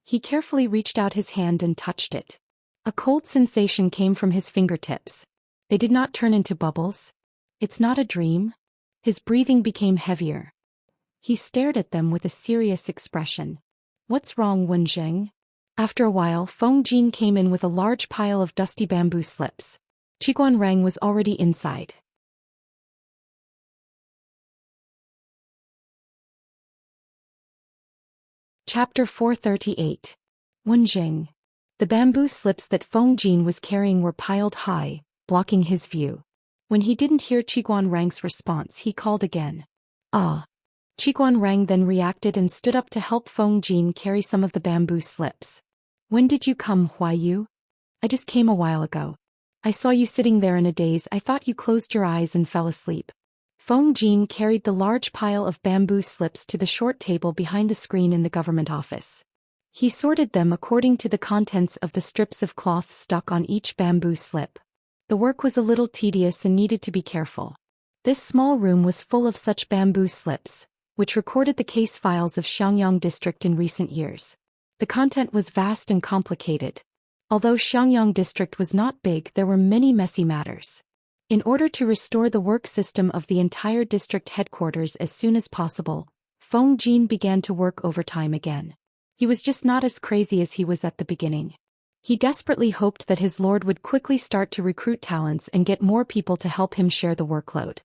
He carefully reached out his hand and touched it. A cold sensation came from his fingertips. They did not turn into bubbles. It's not a dream. His breathing became heavier. He stared at them with a serious expression. "What's wrong, Wenjing?" After a while, Feng Jin came in with a large pile of dusty bamboo slips. Qiguan Rang was already inside. Chapter 438. Wenjing. The bamboo slips that Feng Jin was carrying were piled high, blocking his view. When he didn't hear Qiguan Rang's response, he called again. "Ah." Qiguan Rang then reacted and stood up to help Feng Jin carry some of the bamboo slips. "When did you come, Huayu?" "I just came a while ago. I saw you sitting there in a daze. I thought you closed your eyes and fell asleep." Feng Jin carried the large pile of bamboo slips to the short table behind the screen in the government office. He sorted them according to the contents of the strips of cloth stuck on each bamboo slip. The work was a little tedious and needed to be careful. This small room was full of such bamboo slips, which recorded the case files of Xiangyang district in recent years. The content was vast and complicated. Although Xiangyang district was not big, there were many messy matters. In order to restore the work system of the entire district headquarters as soon as possible, Feng Jin began to work overtime again. He was just not as crazy as he was at the beginning. He desperately hoped that his lord would quickly start to recruit talents and get more people to help him share the workload.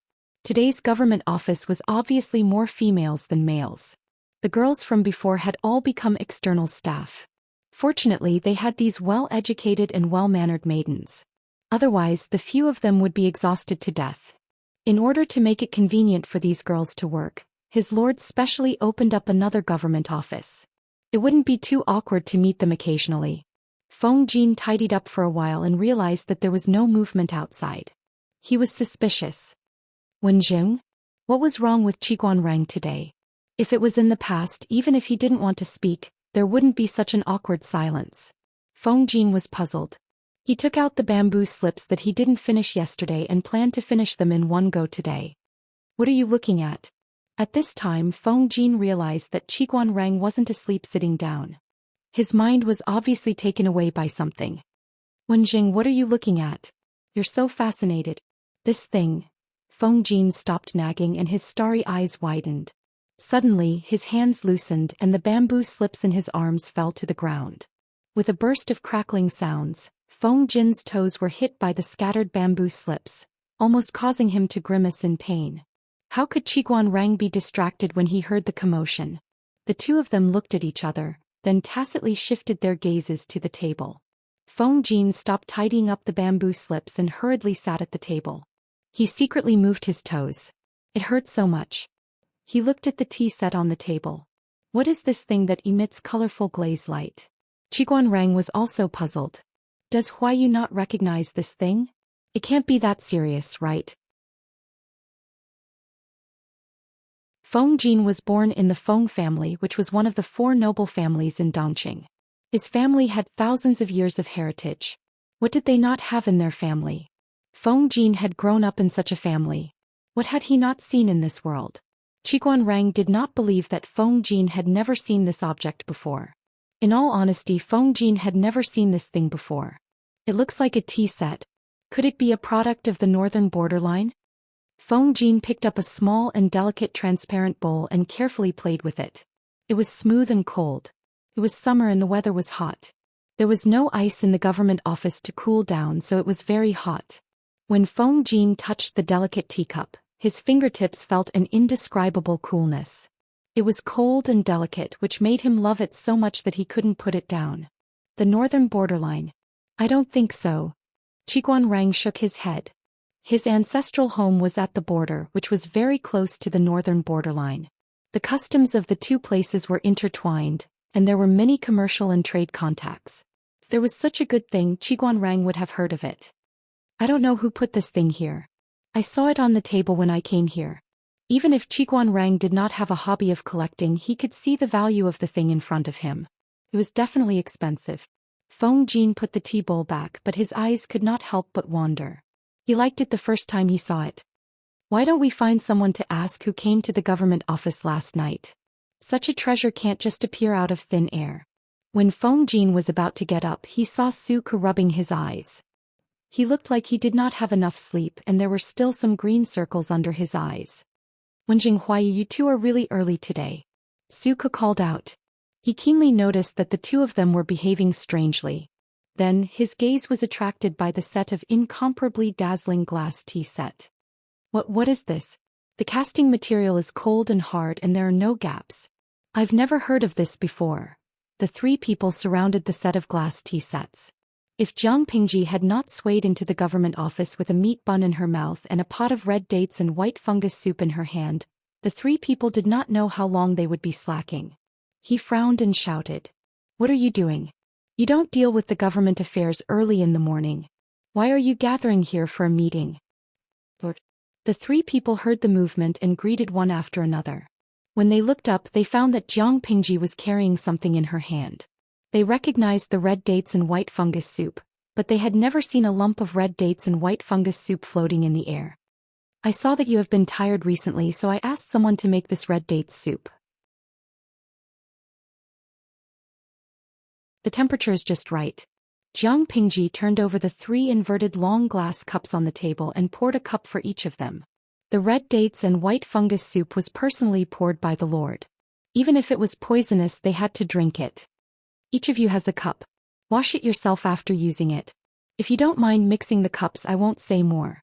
Today's government office was obviously more females than males. The girls from before had all become external staff. Fortunately, they had these well-educated and well-mannered maidens. Otherwise, the few of them would be exhausted to death. In order to make it convenient for these girls to work, his lord specially opened up another government office. It wouldn't be too awkward to meet them occasionally. Feng Jin tidied up for a while and realized that there was no movement outside. He was suspicious. "Wenjing? What was wrong with Qiguan Rang today?" If it was in the past, even if he didn't want to speak, there wouldn't be such an awkward silence. Feng Jin was puzzled. He took out the bamboo slips that he didn't finish yesterday and planned to finish them in one go today. "What are you looking at?" At this time, Feng Jin realized that Qiguan Rang wasn't asleep sitting down. His mind was obviously taken away by something. "Wenjing, what are you looking at? You're so fascinated." "This thing." Feng Jin stopped nagging and his starry eyes widened. Suddenly, his hands loosened and the bamboo slips in his arms fell to the ground. With a burst of crackling sounds, Feng Jin's toes were hit by the scattered bamboo slips, almost causing him to grimace in pain. How could Qiguan Rang be distracted when he heard the commotion? The two of them looked at each other, then tacitly shifted their gazes to the table. Feng Jin stopped tidying up the bamboo slips and hurriedly sat at the table. He secretly moved his toes. It hurt so much. He looked at the tea set on the table. What is this thing that emits colorful glaze light? Qiguan Rang was also puzzled. Does Huayu not recognize this thing? It can't be that serious, right? Feng Jin was born in the Feng family, which was one of the 4 noble families in Dongqing. His family had thousands of years of heritage. What did they not have in their family? Feng Jin had grown up in such a family. What had he not seen in this world? Qiguan Rang did not believe that Feng Jin had never seen this object before. In all honesty, Feng Jin had never seen this thing before. It looks like a tea set. Could it be a product of the northern borderline? Feng Jin picked up a small and delicate transparent bowl and carefully played with it. It was smooth and cold. It was summer and the weather was hot. There was no ice in the government office to cool down, so it was very hot. When Feng Jin touched the delicate teacup, his fingertips felt an indescribable coolness. It was cold and delicate, which made him love it so much that he couldn't put it down. The northern borderline? I don't think so. Qiguan Rang shook his head. His ancestral home was at the border, which was very close to the northern borderline. The customs of the two places were intertwined, and there were many commercial and trade contacts. If there was such a good thing, Qiguan Rang would have heard of it. I don't know who put this thing here. I saw it on the table when I came here. Even if Qiguan Rang did not have a hobby of collecting, he could see the value of the thing in front of him. It was definitely expensive. Feng Jin put the tea bowl back, but his eyes could not help but wander. He liked it the first time he saw it. Why don't we find someone to ask who came to the government office last night? Such a treasure can't just appear out of thin air. When Feng Jin was about to get up, he saw Suke rubbing his eyes. He looked like he did not have enough sleep, and there were still some green circles under his eyes. Wenjing Huayi, you two are really early today. Suke called out. He keenly noticed that the two of them were behaving strangely. Then, his gaze was attracted by the set of incomparably dazzling glass tea set. What is this? The casting material is cold and hard and there are no gaps. I've never heard of this before. The 3 people surrounded the set of glass tea sets. If Jiang Pingji had not swayed into the government office with a meat bun in her mouth and a pot of red dates and white fungus soup in her hand, the 3 people did not know how long they would be slacking. He frowned and shouted. What are you doing? You don't deal with the government affairs early in the morning. Why are you gathering here for a meeting? The 3 people heard the movement and greeted one after another. When they looked up, they found that Jiang Pingji was carrying something in her hand. They recognized the red dates and white fungus soup, but they had never seen a lump of red dates and white fungus soup floating in the air. I saw that you have been tired recently, so I asked someone to make this red dates soup. The temperature is just right. Jiang Pingji turned over the 3 inverted long glass cups on the table and poured a cup for each of them. The red dates and white fungus soup was personally poured by the Lord. Even if it was poisonous, they had to drink it. Each of you has a cup. Wash it yourself after using it. If you don't mind mixing the cups, I won't say more.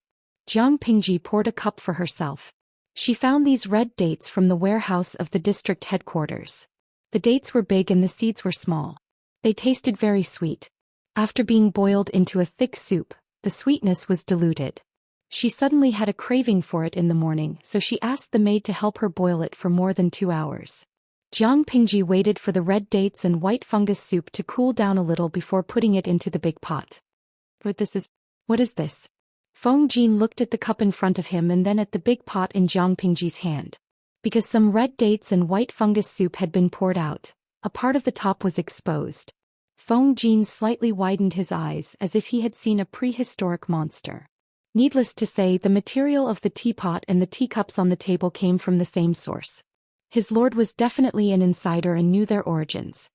Jiang Pingji poured a cup for herself. She found these red dates from the warehouse of the district headquarters. The dates were big and the seeds were small. They tasted very sweet. After being boiled into a thick soup, the sweetness was diluted. She suddenly had a craving for it in the morning, so she asked the maid to help her boil it for more than 2 hours. Jiang Pingji waited for the red dates and white fungus soup to cool down a little before putting it into the big pot. What is this? Feng Jin looked at the cup in front of him and then at the big pot in Jiang Pingji's hand. Because some red dates and white fungus soup had been poured out, a part of the top was exposed. Feng Jin slightly widened his eyes as if he had seen a prehistoric monster. Needless to say, the material of the teapot and the teacups on the table came from the same source. His lord was definitely an insider and knew their origins.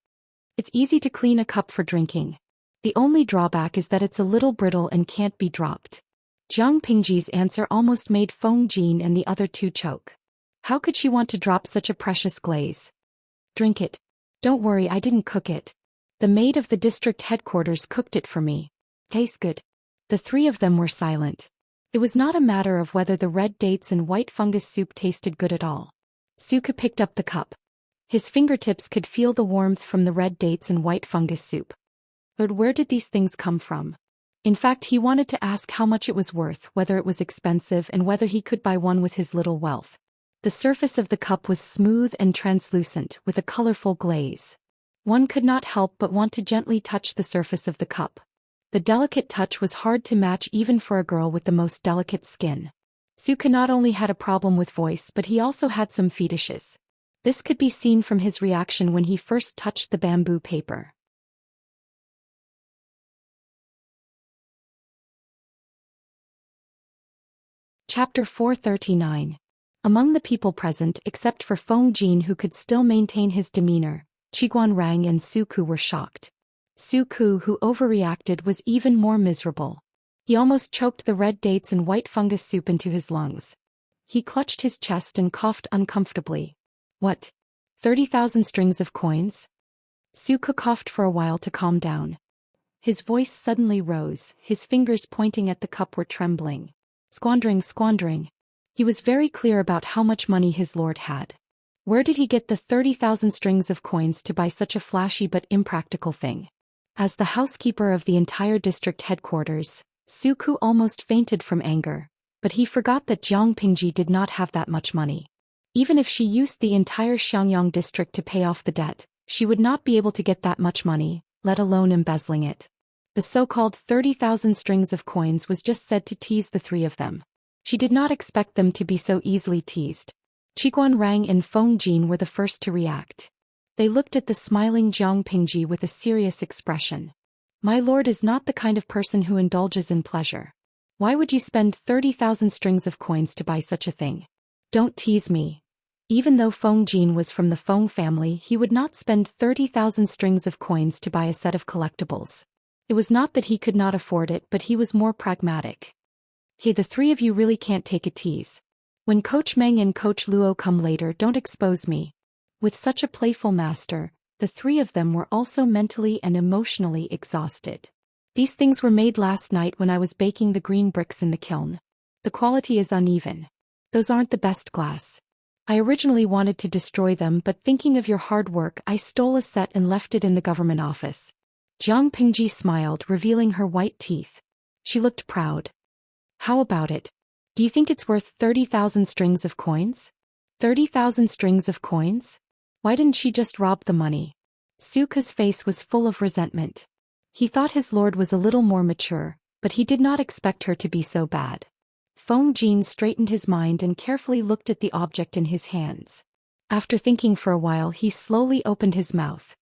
It's easy to clean a cup for drinking. The only drawback is that it's a little brittle and can't be dropped. Jiang Pingji's answer almost made Feng Jin and the other 2 choke. How could she want to drop such a precious glaze? Drink it. Don't worry, I didn't cook it. The maid of the district headquarters cooked it for me. Tastes good. The three of them were silent. It was not a matter of whether the red dates and white fungus soup tasted good at all. Suka picked up the cup. His fingertips could feel the warmth from the red dates and white fungus soup. But where did these things come from? In fact, he wanted to ask how much it was worth, whether it was expensive, and whether he could buy one with his little wealth. The surface of the cup was smooth and translucent, with a colorful glaze. One could not help but want to gently touch the surface of the cup. The delicate touch was hard to match even for a girl with the most delicate skin. Suka not only had a problem with voice, but he also had some fetishes. This could be seen from his reaction when he first touched the bamboo paper. Chapter 439. Among the people present, except for Feng Jin who could still maintain his demeanor, Qiguan Rang and Su Ku were shocked. Su Ku, who overreacted, was even more miserable. He almost choked the red dates and white fungus soup into his lungs. He clutched his chest and coughed uncomfortably. What? 30,000 strings of coins? Su Ku coughed for a while to calm down. His voice suddenly rose, his fingers pointing at the cup were trembling. Squandering. He was very clear about how much money his lord had. Where did he get the 30,000 strings of coins to buy such a flashy but impractical thing? As the housekeeper of the entire district headquarters, Su Ku almost fainted from anger, but he forgot that Jiang Pingji did not have that much money. Even if she used the entire Xiangyang district to pay off the debt, she would not be able to get that much money, let alone embezzling it. The so-called 30,000 strings of coins was just said to tease the three of them. She did not expect them to be so easily teased. Qiguan Rang and Feng Jin were the first to react. They looked at the smiling Jiang Pingji with a serious expression. My lord is not the kind of person who indulges in pleasure. Why would you spend 30,000 strings of coins to buy such a thing? Don't tease me. Even though Feng Jin was from the Feng family, he would not spend 30,000 strings of coins to buy a set of collectibles. It was not that he could not afford it, but he was more pragmatic. Hey, the three of you really can't take a tease. When Coach Meng and Coach Luo come later, don't expose me. With such a playful master, the three of them were also mentally and emotionally exhausted. These things were made last night when I was baking the green bricks in the kiln. The quality is uneven. Those aren't the best glass. I originally wanted to destroy them, but thinking of your hard work, I stole a set and left it in the government office. Jiang Pingji smiled, revealing her white teeth. She looked proud. How about it? Do you think it's worth 30,000 strings of coins? 30,000 strings of coins? Why didn't she just rob the money? Suka's face was full of resentment. He thought his lord was a little more mature, but he did not expect her to be so bad. Feng Jin straightened his mind and carefully looked at the object in his hands. After thinking for a while, he slowly opened his mouth.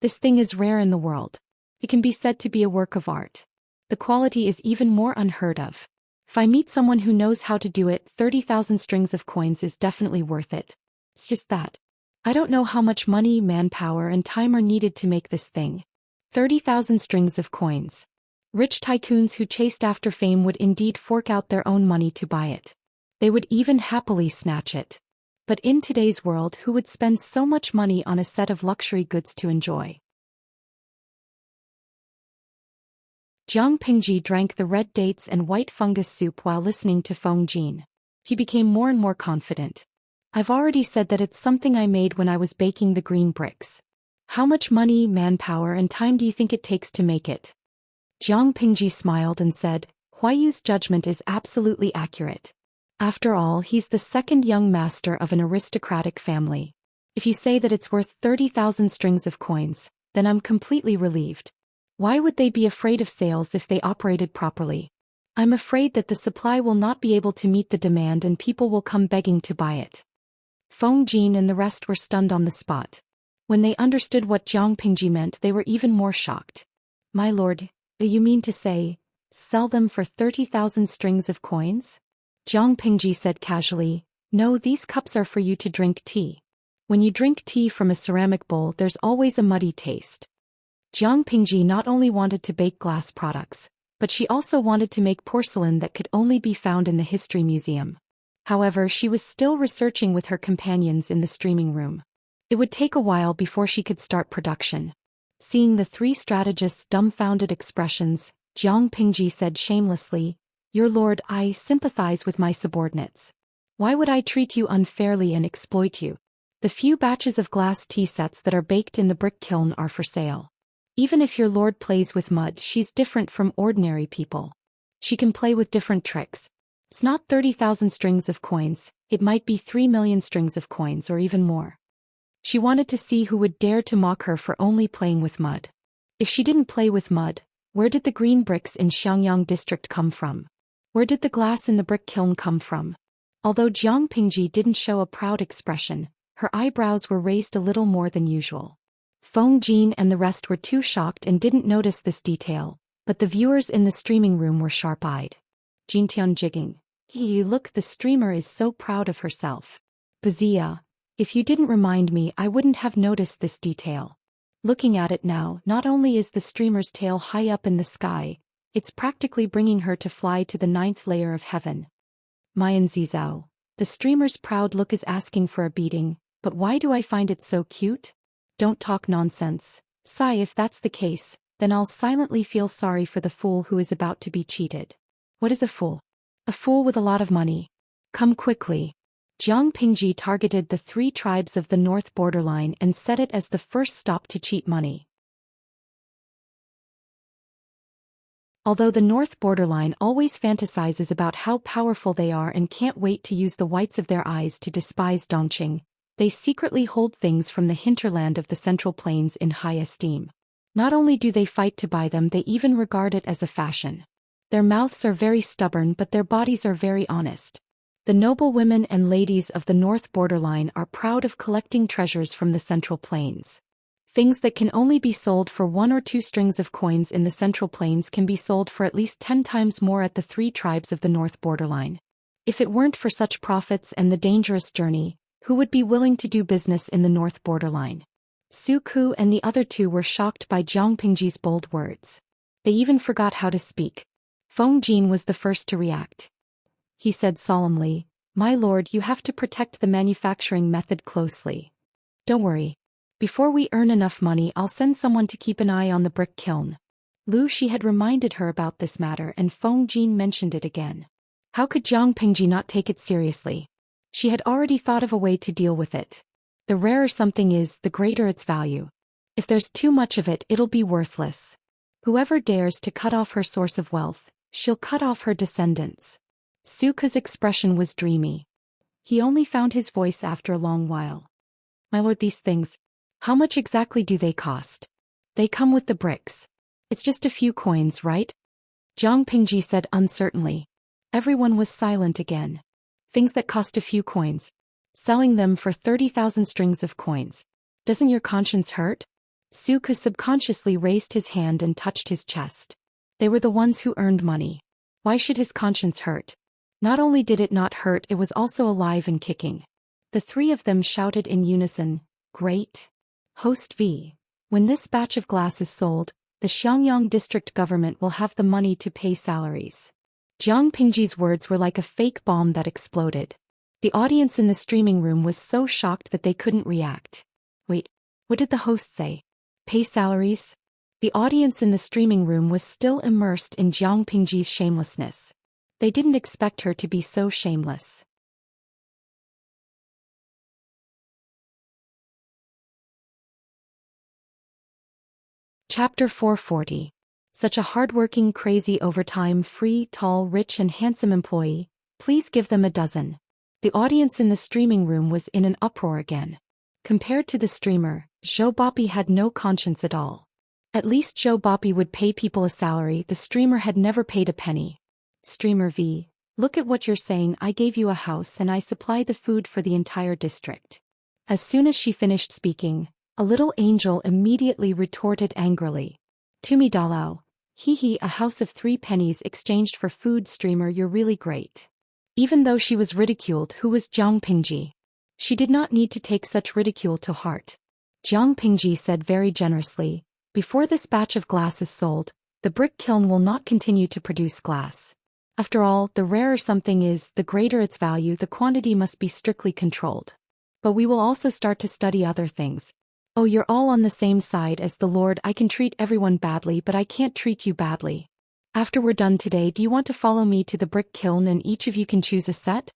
This thing is rare in the world. It can be said to be a work of art. The quality is even more unheard of. If I meet someone who knows how to do it, 30,000 strings of coins is definitely worth it. It's just that. I don't know how much money, manpower, and time are needed to make this thing. 30,000 strings of coins. Rich tycoons who chased after fame would indeed fork out their own money to buy it. They would even happily snatch it. But in today's world, who would spend so much money on a set of luxury goods to enjoy? Jiang Pingji drank the red dates and white fungus soup while listening to Feng Jin. He became more and more confident. I've already said that it's something I made when I was baking the green bricks. How much money, manpower, and time do you think it takes to make it? Jiang Pingji smiled and said, Huayu's judgment is absolutely accurate. After all, he's the second young master of an aristocratic family. If you say that it's worth 30,000 strings of coins, then I'm completely relieved. Why would they be afraid of sales if they operated properly? I'm afraid that the supply will not be able to meet the demand and people will come begging to buy it. Feng Jin and the rest were stunned on the spot. When they understood what Jiang Pingji meant, they were even more shocked. My lord, you mean to say, sell them for 30,000 strings of coins? Jiang Pingji said casually, no, these cups are for you to drink tea. When you drink tea from a ceramic bowl, there's always a muddy taste. Jiang Pingji not only wanted to bake glass products, but she also wanted to make porcelain that could only be found in the History Museum. However, she was still researching with her companions in the streaming room. It would take a while before she could start production. Seeing the three strategists' dumbfounded expressions, Jiang Pingji said shamelessly, "Your lord, I sympathize with my subordinates. Why would I treat you unfairly and exploit you? The few batches of glass tea sets that are baked in the brick kiln are for sale. Even if your lord plays with mud, she's different from ordinary people. She can play with different tricks. It's not 30,000 strings of coins, it might be 3 million strings of coins or even more." She wanted to see who would dare to mock her for only playing with mud. If she didn't play with mud, where did the green bricks in Xianxia district come from? Where did the glass in the brick kiln come from? Although Jiang Pingji didn't show a proud expression, her eyebrows were raised a little more than usual. Feng Jin and the rest were too shocked and didn't notice this detail, but the viewers in the streaming room were sharp-eyed. Jin Tian jigging. Look, the streamer is so proud of herself. Bazia, if you didn't remind me, I wouldn't have noticed this detail. Looking at it now, not only is the streamer's tail high up in the sky, it's practically bringing her to fly to the 9th layer of heaven. Mayan Zizao, the streamer's proud look is asking for a beating, but why do I find it so cute? Don't talk nonsense. Sigh, if that's the case, then I'll silently feel sorry for the fool who is about to be cheated. What is a fool? A fool with a lot of money. Come quickly. Jiang Pingji targeted the 3 tribes of the north borderline and set it as the first stop to cheat money. Although the north borderline always fantasizes about how powerful they are and can't wait to use the whites of their eyes to despise Dongqing, they secretly hold things from the hinterland of the Central Plains in high esteem. Not only do they fight to buy them, they even regard it as a fashion. Their mouths are very stubborn, but their bodies are very honest. The noble women and ladies of the north borderline are proud of collecting treasures from the Central Plains. Things that can only be sold for 1 or 2 strings of coins in the Central Plains can be sold for at least 10 times more at the 3 tribes of the north borderline. If it weren't for such profits and the dangerous journey, who would be willing to do business in the north borderline? Su Ku and the other 2 were shocked by Jiang Pingji's bold words. They even forgot how to speak. Feng Jin was the first to react. He said solemnly, "My lord, you have to protect the manufacturing method closely. Don't worry. Before we earn enough money, I'll send someone to keep an eye on the brick kiln." Lu Shi had reminded her about this matter and Feng Jin mentioned it again. How could Jiang Pingji not take it seriously? She had already thought of a way to deal with it. The rarer something is, the greater its value. If there's too much of it, it'll be worthless. Whoever dares to cut off her source of wealth, she'll cut off her descendants. Suka's expression was dreamy. He only found his voice after a long while. "My lord, these things, how much exactly do they cost?" "They come with the bricks. It's just a few coins, right?" Jiang Pingji said uncertainly. Everyone was silent again. Things that cost a few coins. Selling them for 30,000 strings of coins. Doesn't your conscience hurt? Suka subconsciously raised his hand and touched his chest. They were the ones who earned money. Why should his conscience hurt? Not only did it not hurt, it was also alive and kicking. The 3 of them shouted in unison, "Great! Host V. When this batch of glass is sold, the Xiangyang district government will have the money to pay salaries." Jiang Pingji's words were like a fake bomb that exploded. The audience in the streaming room was so shocked that they couldn't react. Wait, what did the host say? Pay salaries? The audience in the streaming room was still immersed in Jiang Pingji's shamelessness. They didn't expect her to be so shameless. Chapter 440. Such a hardworking, crazy, overtime, free, tall, rich and handsome employee, please give them a dozen. The audience in the streaming room was in an uproar again. Compared to the streamer, Zhou Boppy had no conscience at all. At least Zhou Boppy would pay people a salary, the streamer had never paid a penny. Streamer V, look at what you're saying. I gave you a house and I supply the food for the entire district. As soon as she finished speaking, a little angel immediately retorted angrily. Tumi Dalao, hee, a house of 3 pennies exchanged for food. Streamer, you're really great. Even though she was ridiculed, who was Jiang Pingji? She did not need to take such ridicule to heart. Jiang Pingji said very generously, before this batch of glass is sold, the brick kiln will not continue to produce glass. After all, the rarer something is, the greater its value, the quantity must be strictly controlled. But we will also start to study other things. Oh, you're all on the same side as the Lord. I can treat everyone badly, but I can't treat you badly. After we're done today, do you want to follow me to the brick kiln and each of you can choose a set?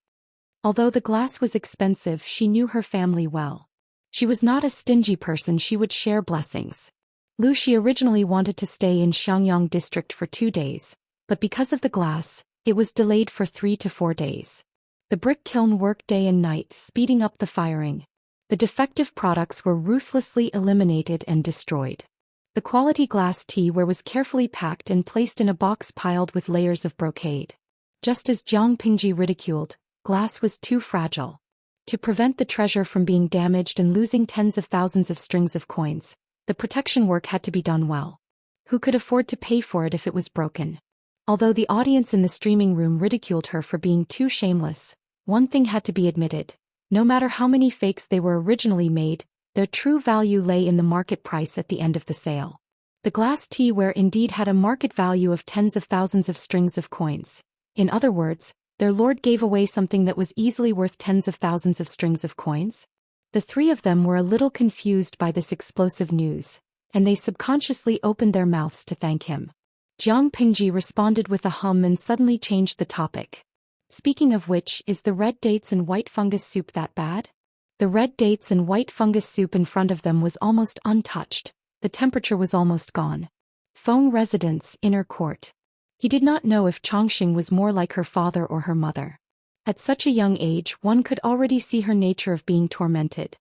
Although the glass was expensive, she knew her family well. She was not a stingy person, she would share blessings. Wuxia originally wanted to stay in Xiangyang district for 2 days, but because of the glass, it was delayed for 3 to 4 days. The brick kiln worked day and night, speeding up the firing. The defective products were ruthlessly eliminated and destroyed. The quality glass teaware was carefully packed and placed in a box piled with layers of brocade. Just as Jiang Pingji ridiculed, glass was too fragile. To prevent the treasure from being damaged and losing tens of thousands of strings of coins, the protection work had to be done well. Who could afford to pay for it if it was broken? Although the audience in the streaming room ridiculed her for being too shameless, one thing had to be admitted. No matter how many fakes they were originally made, their true value lay in the market price at the end of the sale. The glass teaware indeed had a market value of tens of thousands of strings of coins. In other words, their lord gave away something that was easily worth tens of thousands of strings of coins. The three of them were a little confused by this explosive news, and they subconsciously opened their mouths to thank him. Jiang Pingji responded with a hum and suddenly changed the topic. Speaking of which, is the red dates and white fungus soup that bad? The red dates and white fungus soup in front of them was almost untouched. The temperature was almost gone. Feng residence, inner court. He did not know if Chongqing was more like her father or her mother. At such a young age, one could already see her nature of being tormented.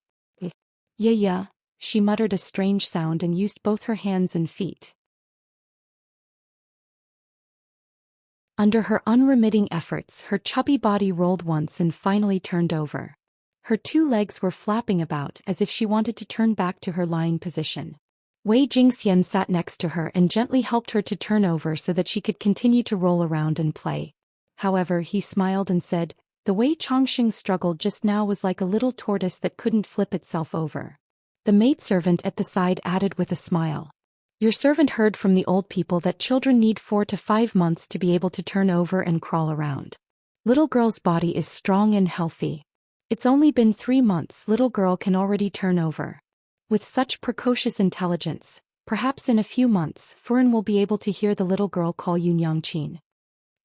Yeah, she muttered a strange sound and used both her hands and feet. Under her unremitting efforts, her chubby body rolled once and finally turned over. Her 2 legs were flapping about as if she wanted to turn back to her lying position. Wei Jingxian sat next to her and gently helped her to turn over so that she could continue to roll around and play. However, he smiled and said, "The way Chongqing struggled just now was like a little tortoise that couldn't flip itself over." The maidservant at the side added with a smile, "Your servant heard from the old people that children need 4 to 5 months to be able to turn over and crawl around. Little girl's body is strong and healthy. It's only been 3 months, little girl can already turn over. With such precocious intelligence, perhaps in a few months, Furen will be able to hear the little girl call you Nyangqin."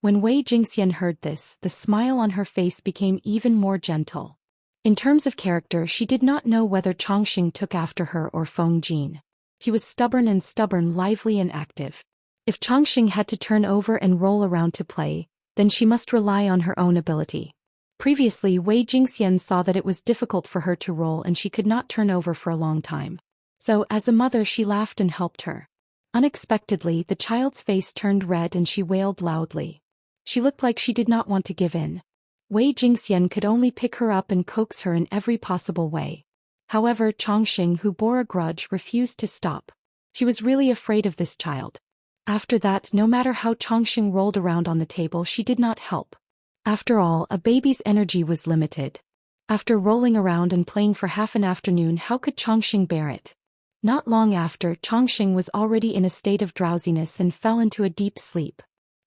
When Wei Jingxian heard this, the smile on her face became even more gentle. In terms of character, she did not know whether Chongqing took after her or Feng Jin. He was stubborn, lively and active. If Chongqing had to turn over and roll around to play, then she must rely on her own ability. Previously, Wei Jingxian saw that it was difficult for her to roll and she could not turn over for a long time. So, as a mother, she laughed and helped her. Unexpectedly, the child's face turned red and she wailed loudly. She looked like she did not want to give in. Wei Jingxian could only pick her up and coax her in every possible way. However, Chongqing, who bore a grudge, refused to stop. She was really afraid of this child. After that, no matter how Chongqing rolled around on the table, she did not help. After all, a baby's energy was limited. After rolling around and playing for half an afternoon, how could Chongqing bear it? Not long after, Chongqing was already in a state of drowsiness and fell into a deep sleep.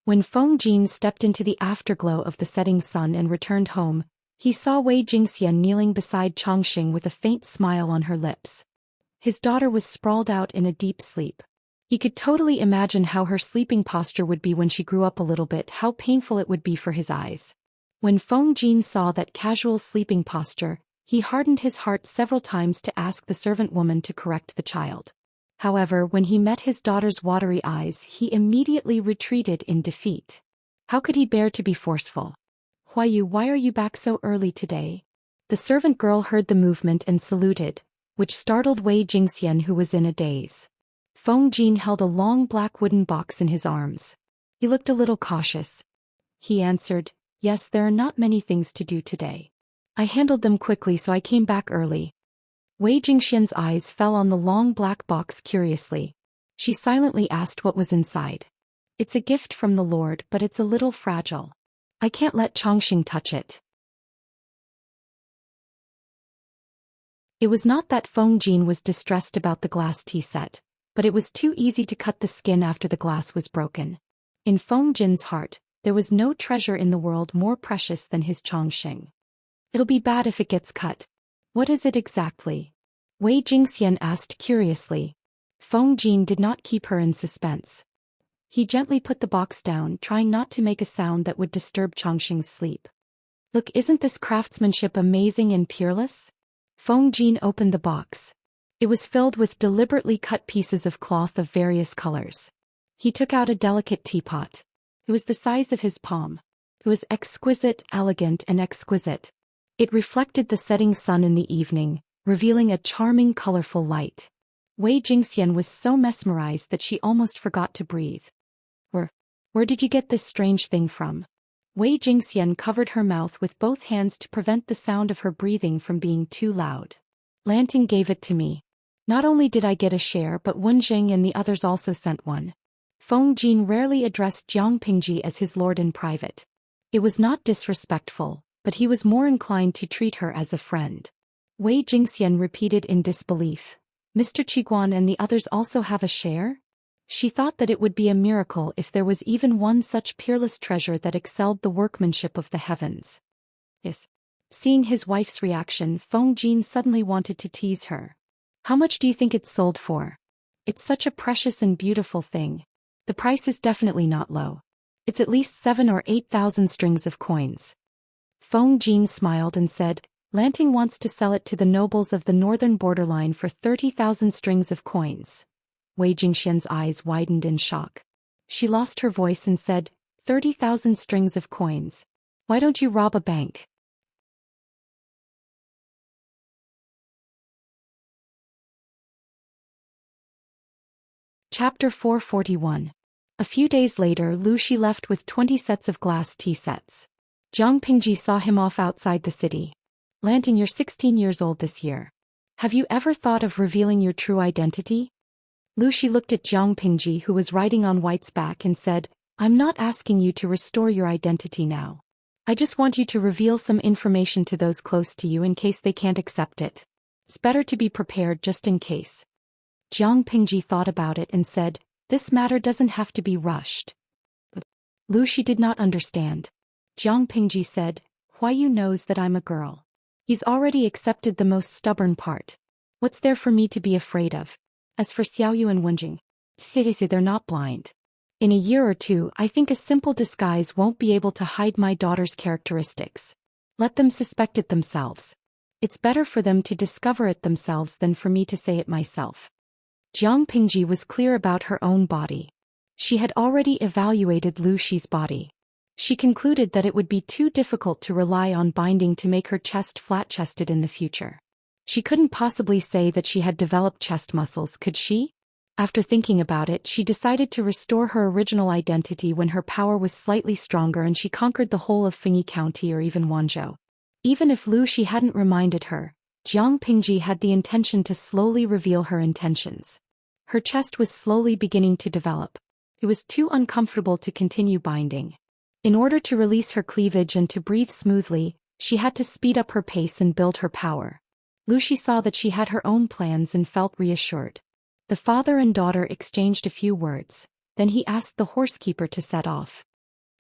When Feng Jin stepped into the afterglow of the setting sun and returned home, he saw Wei Jingxian kneeling beside Chongqing with a faint smile on her lips. His daughter was sprawled out in a deep sleep. He could totally imagine how her sleeping posture would be when she grew up a little bit, how painful it would be for his eyes. When Feng Jin saw that casual sleeping posture, he hardened his heart several times to ask the servant woman to correct the child. However, when he met his daughter's watery eyes, he immediately retreated in defeat. How could he bear to be forceful? "Huayu, why are you back so early today?" The servant girl heard the movement and saluted, which startled Wei Jingxian, who was in a daze. Feng Jin held a long black wooden box in his arms. He looked a little cautious. He answered, "Yes, there are not many things to do today. I handled them quickly, so I came back early." Wei Jingxian's eyes fell on the long black box curiously. She silently asked what was inside. "It's a gift from the Lord, but it's a little fragile. I can't let Chongqing touch it." It was not that Feng Jin was distressed about the glass tea set, but it was too easy to cut the skin after the glass was broken. In Feng Jin's heart, there was no treasure in the world more precious than his Chongqing. It'll be bad if it gets cut. What is it exactly? Wei Jingxian asked curiously. Feng Jin did not keep her in suspense. He gently put the box down, trying not to make a sound that would disturb Chongqing's sleep. Look, isn't this craftsmanship amazing and peerless? Feng Jin opened the box. It was filled with deliberately cut pieces of cloth of various colors. He took out a delicate teapot. It was the size of his palm. It was exquisite, elegant, and exquisite. It reflected the setting sun in the evening, revealing a charming, colorful light. Wei Jingxian was so mesmerized that she almost forgot to breathe. Where did you get this strange thing from? Wei Jingxian covered her mouth with both hands to prevent the sound of her breathing from being too loud. Lanting gave it to me. Not only did I get a share, but Wenjing and the others also sent one. Feng Jin rarely addressed Jiang Pingji as his lord in private. It was not disrespectful, but he was more inclined to treat her as a friend. Wei Jingxian repeated in disbelief. Mr. Qiguan and the others also have a share? She thought that it would be a miracle if there was even one such peerless treasure that excelled the workmanship of the heavens. Yes. Seeing his wife's reaction, Feng Jin suddenly wanted to tease her. How much do you think it's sold for? It's such a precious and beautiful thing. The price is definitely not low. It's at least 7,000 or 8,000 strings of coins. Feng Jin smiled and said, Lanting wants to sell it to the nobles of the northern borderline for 30,000 strings of coins. Wei Jingxian's eyes widened in shock. She lost her voice and said, 30,000 strings of coins. Why don't you rob a bank? Chapter 441. A few days later, Lu Shi left with 20 sets of glass tea sets. Jiang Pingji saw him off outside the city. Lanting, you're 16 years old this year. Have you ever thought of revealing your true identity? Lu Shi looked at Jiang Pingji, who was riding on White's back, and said, I'm not asking you to restore your identity now. I just want you to reveal some information to those close to you in case they can't accept it. It's better to be prepared just in case. Jiang Pingji thought about it and said, this matter doesn't have to be rushed. Lu Shi did not understand. Jiang Pingji said, why you knows that I'm a girl? He's already accepted the most stubborn part. What's there for me to be afraid of? As for Xiaoyu and Wenjing, seriously, they're not blind. In a year or two, I think a simple disguise won't be able to hide my daughter's characteristics. Let them suspect it themselves. It's better for them to discover it themselves than for me to say it myself. Jiang Pingji was clear about her own body. She had already evaluated Lu Shi's body. She concluded that it would be too difficult to rely on binding to make her chest flat-chested in the future. She couldn't possibly say that she had developed chest muscles, could she? After thinking about it, she decided to restore her original identity when her power was slightly stronger and she conquered the whole of Fengyi County or even Wanzhou. Even if Lu Shi hadn't reminded her, Jiang Pingji had the intention to slowly reveal her intentions. Her chest was slowly beginning to develop. It was too uncomfortable to continue binding. In order to release her cleavage and to breathe smoothly, she had to speed up her pace and build her power. Lu Shi saw that she had her own plans and felt reassured. The father and daughter exchanged a few words. Then he asked the horsekeeper to set off.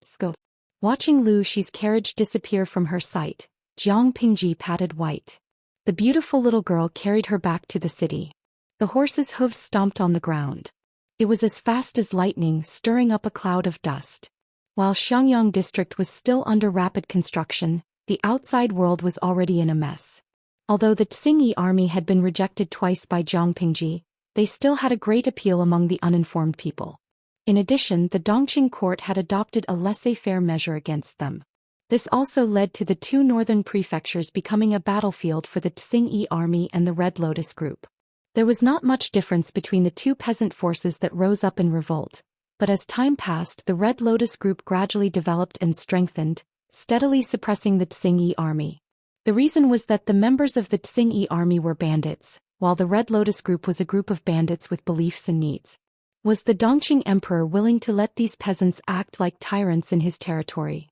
Scope. Watching Lu Shi's carriage disappear from her sight, Jiang Pingji patted White. The beautiful little girl carried her back to the city. The horse's hooves stomped on the ground. It was as fast as lightning, stirring up a cloud of dust. While Xiangyang district was still under rapid construction, the outside world was already in a mess. Although the Xingyi army had been rejected twice by Jiang Pingji, they still had a great appeal among the uninformed people. In addition, the Dongqing court had adopted a laissez-faire measure against them. This also led to the two northern prefectures becoming a battlefield for the Xingyi army and the Red Lotus group. There was not much difference between the two peasant forces that rose up in revolt, but as time passed, the Red Lotus group gradually developed and strengthened, steadily suppressing the Xingyi army. The reason was that the members of the Xingyi army were bandits, while the Red Lotus group was a group of bandits with beliefs and needs. Was the Dongqing emperor willing to let these peasants act like tyrants in his territory?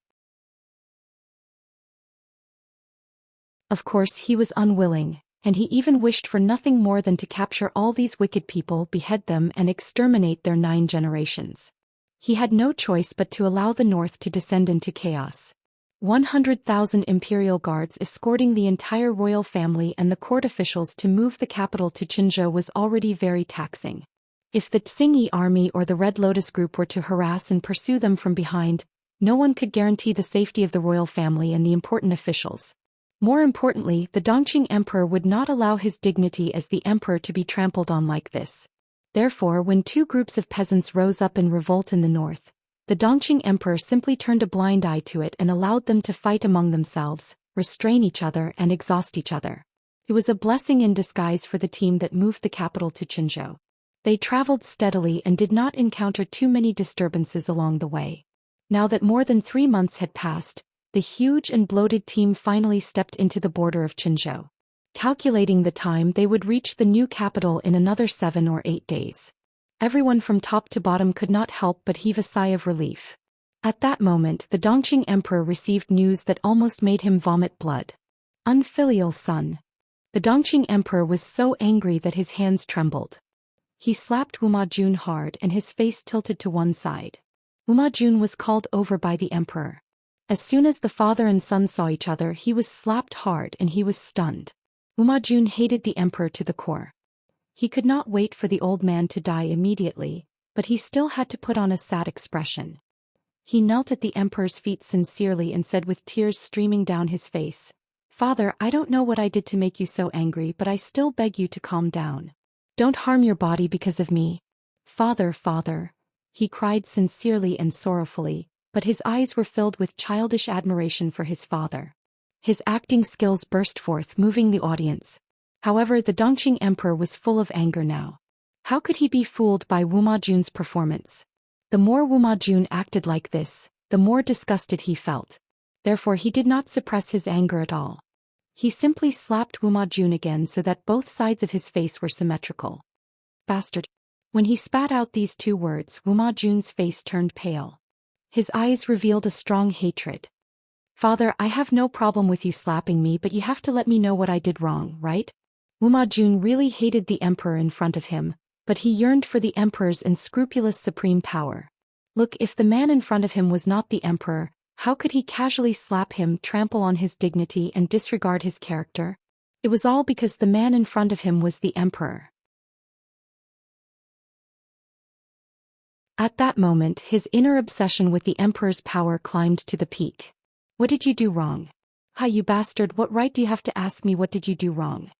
Of course he was unwilling, and he even wished for nothing more than to capture all these wicked people, behead them, and exterminate their 9 generations. He had no choice but to allow the north to descend into chaos. 100,000 imperial guards escorting the entire royal family and the court officials to move the capital to Qinzhou was already very taxing. If the Tsingyi army or the Red Lotus group were to harass and pursue them from behind, no one could guarantee the safety of the royal family and the important officials. More importantly, the Dongqing emperor would not allow his dignity as the emperor to be trampled on like this. Therefore, when two groups of peasants rose up in revolt in the north, the Dongqing emperor simply turned a blind eye to it and allowed them to fight among themselves, restrain each other and exhaust each other. It was a blessing in disguise for the team that moved the capital to Qinzhou. They traveled steadily and did not encounter too many disturbances along the way. Now that more than 3 months had passed, the huge and bloated team finally stepped into the border of Qinzhou. Calculating the time, they would reach the new capital in another 7 or 8 days. Everyone from top to bottom could not help but heave a sigh of relief. At that moment, the Dongqing emperor received news that almost made him vomit blood. Unfilial son. The Dongqing emperor was so angry that his hands trembled. He slapped Wuma Jun hard and his face tilted to one side. Wuma Jun was called over by the emperor. As soon as the father and son saw each other, he was slapped hard and he was stunned. Wuma Jun hated the emperor to the core. He could not wait for the old man to die immediately, but he still had to put on a sad expression. He knelt at the emperor's feet sincerely and said with tears streaming down his face, "Father, I don't know what I did to make you so angry, but I still beg you to calm down. Don't harm your body because of me. Father, father," he cried sincerely and sorrowfully, but his eyes were filled with childish admiration for his father. His acting skills burst forth, moving the audience. However, the Dongqing emperor was full of anger now. How could he be fooled by Wuma Jun's performance? The more Wuma Jun acted like this, the more disgusted he felt. Therefore he did not suppress his anger at all. He simply slapped Wuma Jun again so that both sides of his face were symmetrical. Bastard. When he spat out these 2 words, Wuma Jun's face turned pale. His eyes revealed a strong hatred. "Father, I have no problem with you slapping me, but you have to let me know what I did wrong, right?" Wuma Jun really hated the emperor in front of him, but he yearned for the emperor's unscrupulous supreme power. Look, if the man in front of him was not the emperor, how could he casually slap him, trample on his dignity and disregard his character? It was all because the man in front of him was the emperor. At that moment, his inner obsession with the emperor's power climbed to the peak. "What did you do wrong? Ha, you bastard, what right do you have to ask me what did you do wrong?"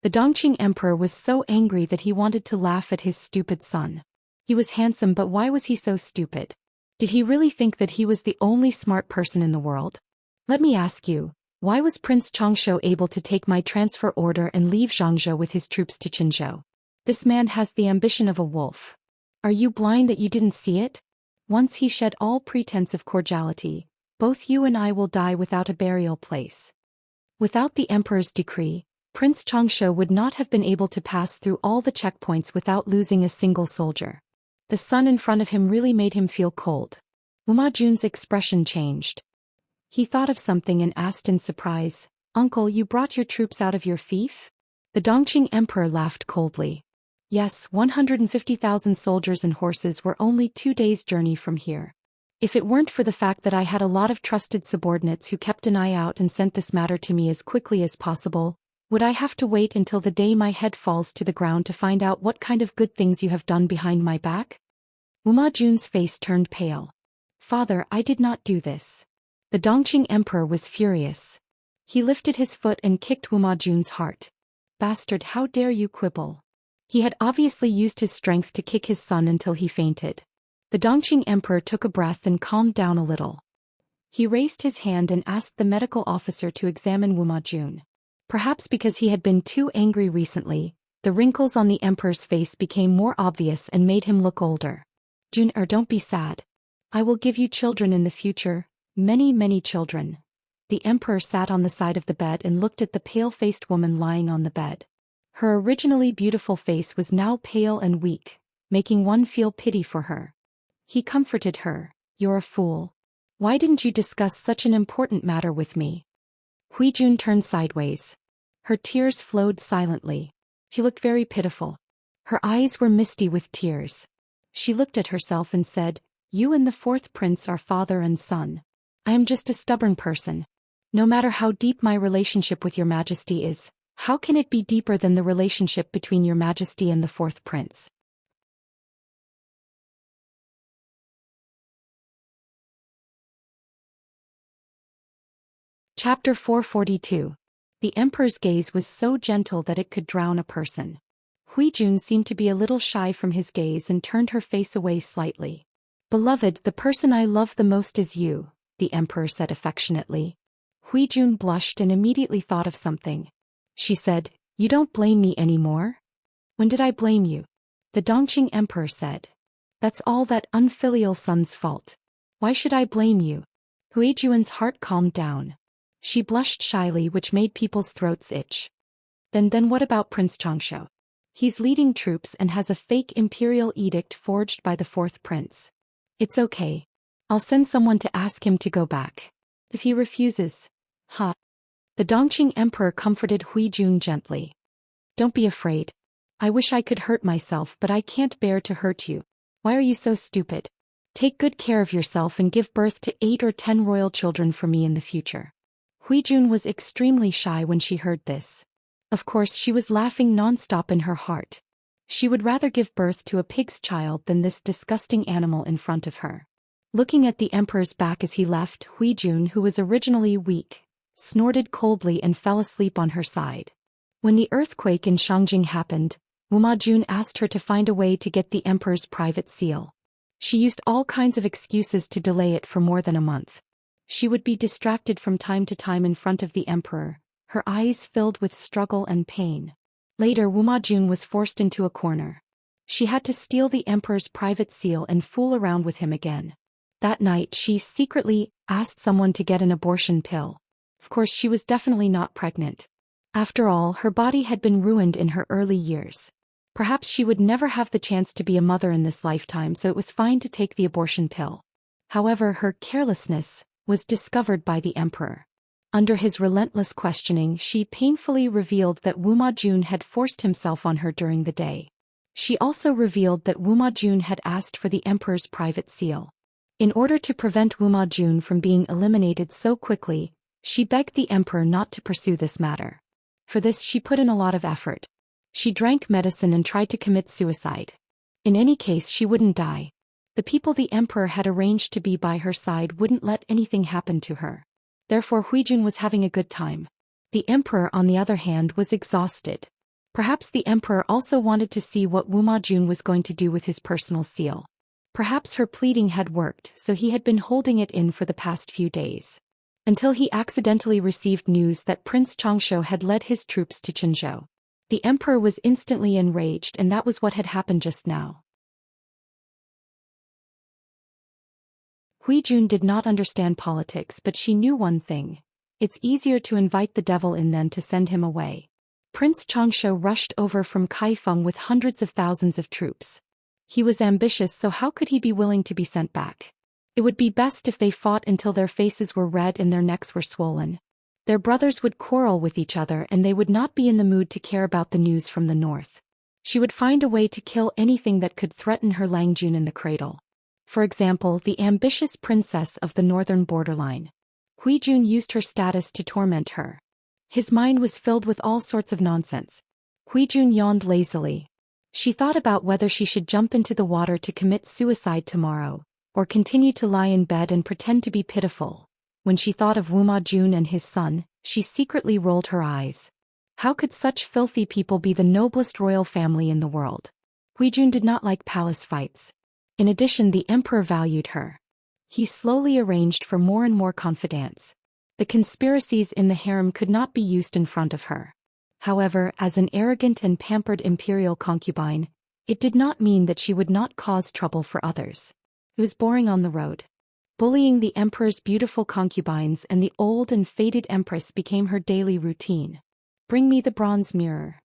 The Dongqing emperor was so angry that he wanted to laugh at his stupid son. He was handsome, but why was he so stupid? Did he really think that he was the only smart person in the world? Let me ask you, why was Prince Changshu able to take my transfer order and leave Zhangzhou with his troops to Qinzhou? This man has the ambition of a wolf. Are you blind that you didn't see it? Once he shed all pretense of cordiality, both you and I will die without a burial place. Without the emperor's decree, Prince Changshu would not have been able to pass through all the checkpoints without losing a single soldier. The sun in front of him really made him feel cold. Wuma Jun's expression changed. He thought of something and asked in surprise, "Uncle, you brought your troops out of your fief?" The Dongqing emperor laughed coldly. "Yes, 150,000 soldiers and horses were only 2 days' journey from here. If it weren't for the fact that I had a lot of trusted subordinates who kept an eye out and sent this matter to me as quickly as possible, would I have to wait until the day my head falls to the ground to find out what kind of good things you have done behind my back?" Wuma Jun's face turned pale. "Father, I did not do this." The Dongqing emperor was furious. He lifted his foot and kicked Wuma Jun's heart. "Bastard, how dare you quibble?" He had obviously used his strength to kick his son until he fainted. The Dongqing emperor took a breath and calmed down a little. He raised his hand and asked the medical officer to examine Wuma Jun. Perhaps because he had been too angry recently, the wrinkles on the emperor's face became more obvious and made him look older. Don't be sad. I will give you children in the future, many, many children." The emperor sat on the side of the bed and looked at the pale-faced woman lying on the bed. Her originally beautiful face was now pale and weak, making one feel pity for her. He comforted her. "You're a fool. Why didn't you discuss such an important matter with me?" Hui Jun turned sideways. Her tears flowed silently. She looked very pitiful. Her eyes were misty with tears. She looked at herself and said, You and the fourth prince are father and son. I am just a stubborn person. No matter how deep my relationship with your majesty is, how can it be deeper than the relationship between your majesty and the fourth prince? Chapter 442. The emperor's gaze was so gentle that it could drown a person. Huijun seemed to be a little shy from his gaze and turned her face away slightly. Beloved, the person I love the most is you, the emperor said affectionately. Huijun blushed and immediately thought of something. She said, You don't blame me anymore? When did I blame you? The Dongqing emperor said. That's all that unfilial son's fault. Why should I blame you? Huijun's heart calmed down. She blushed shyly, which made people's throats itch. Then what about Prince Xianxia? He's leading troops and has a fake imperial edict forged by the fourth prince. It's okay. I'll send someone to ask him to go back. If he refuses, The Dongqing emperor comforted Huijun gently. Don't be afraid. I wish I could hurt myself, but I can't bear to hurt you. Why are you so stupid? Take good care of yourself and give birth to 8 or 10 royal children for me in the future. Huijun was extremely shy when she heard this. Of course, she was laughing non-stop in her heart. She would rather give birth to a pig's child than this disgusting animal in front of her. Looking at the emperor's back as he left, Huijun, who was originally weak, snorted coldly and fell asleep on her side. When the earthquake in Shangjing happened, Wumajun asked her to find a way to get the emperor's private seal. She used all kinds of excuses to delay it for more than a month. She would be distracted from time to time in front of the emperor, her eyes filled with struggle and pain. Later, Wumajun was forced into a corner. She had to steal the emperor's private seal and fool around with him again. That night, she secretly asked someone to get an abortion pill. Of course, she was definitely not pregnant. After all, her body had been ruined in her early years. Perhaps she would never have the chance to be a mother in this lifetime, so it was fine to take the abortion pill. However, her carelessness was discovered by the emperor. Under his relentless questioning, she painfully revealed that Wumajun had forced himself on her during the day. She also revealed that Wumajun had asked for the emperor's private seal. In order to prevent Wumajun from being eliminated so quickly, she begged the emperor not to pursue this matter. For this, she put in a lot of effort. She drank medicine and tried to commit suicide. In any case, she wouldn't die. The people the emperor had arranged to be by her side wouldn't let anything happen to her. Therefore, Huijun was having a good time. The emperor, on the other hand, was exhausted. Perhaps the emperor also wanted to see what Wumajun was going to do with his personal seal. Perhaps her pleading had worked, so he had been holding it in for the past few days. Until he accidentally received news that Prince Xianxia had led his troops to Qinzhou. The emperor was instantly enraged, and that was what had happened just now. Huijun did not understand politics, but she knew one thing. It's easier to invite the devil in than to send him away. Prince Xianxia rushed over from Kaifeng with hundreds of thousands of troops. He was ambitious, so how could he be willing to be sent back? It would be best if they fought until their faces were red and their necks were swollen. Their brothers would quarrel with each other and they would not be in the mood to care about the news from the north. She would find a way to kill anything that could threaten her Langjun in the cradle. For example, the ambitious princess of the northern borderline. Huijun used her status to torment her. His mind was filled with all sorts of nonsense. Huijun yawned lazily. She thought about whether she should jump into the water to commit suicide tomorrow, or continue to lie in bed and pretend to be pitiful. When she thought of Wumajun and his son, she secretly rolled her eyes. How could such filthy people be the noblest royal family in the world? Huijun did not like palace fights. In addition, the emperor valued her. He slowly arranged for more and more confidants. The conspiracies in the harem could not be used in front of her. However, as an arrogant and pampered imperial concubine, it did not mean that she would not cause trouble for others. It was boring on the road. Bullying the emperor's beautiful concubines and the old and faded empress became her daily routine. Bring me the bronze mirror.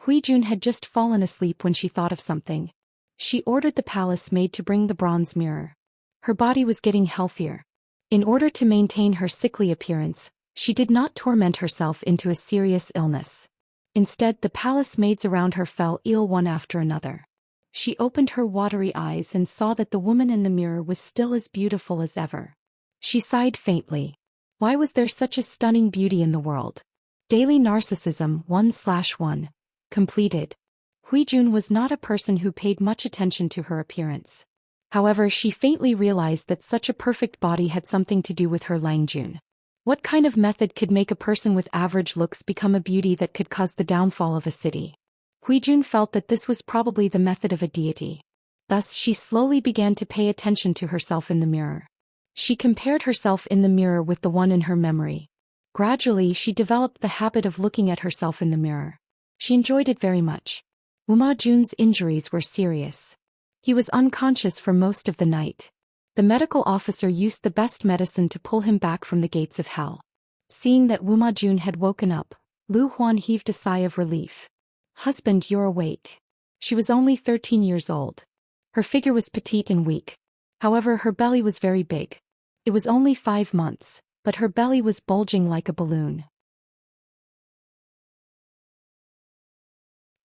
Huijun had just fallen asleep when she thought of something. She ordered the palace maid to bring the bronze mirror. Her body was getting healthier. In order to maintain her sickly appearance, she did not torment herself into a serious illness. Instead, the palace maids around her fell ill one after another. She opened her watery eyes and saw that the woman in the mirror was still as beautiful as ever. She sighed faintly. Why was there such a stunning beauty in the world? Daily Narcissism 1/1. Completed. Huijun was not a person who paid much attention to her appearance. However, she faintly realized that such a perfect body had something to do with her Langjun. What kind of method could make a person with average looks become a beauty that could cause the downfall of a city? Huijun felt that this was probably the method of a deity. Thus she slowly began to pay attention to herself in the mirror. She compared herself in the mirror with the one in her memory. Gradually she developed the habit of looking at herself in the mirror. She enjoyed it very much. Wuma Jun's injuries were serious. He was unconscious for most of the night. The medical officer used the best medicine to pull him back from the gates of hell. Seeing that Wuma Jun had woken up, Lu Huan heaved a sigh of relief. "Husband, you're awake." She was only 13 years old. Her figure was petite and weak. However, her belly was very big. It was only 5 months, but her belly was bulging like a balloon.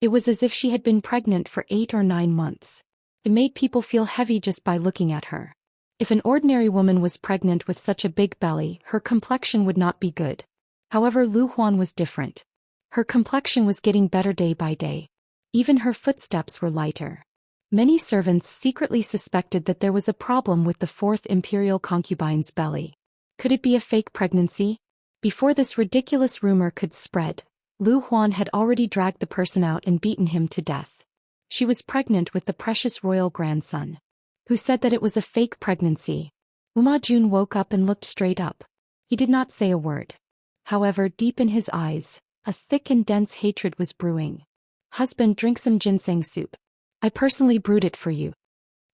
It was as if she had been pregnant for 8 or 9 months. It made people feel heavy just by looking at her. If an ordinary woman was pregnant with such a big belly, her complexion would not be good. However, Lu Huan was different. Her complexion was getting better day by day. Even her footsteps were lighter. Many servants secretly suspected that there was a problem with the 4th imperial concubine's belly. Could it be a fake pregnancy? Before this ridiculous rumor could spread, Lu Huan had already dragged the person out and beaten him to death. She was pregnant with the precious royal grandson. Who said that it was a fake pregnancy? Wuma Jun woke up and looked straight up. He did not say a word. However, deep in his eyes, a thick and dense hatred was brewing. "Husband, drink some ginseng soup. I personally brewed it for you."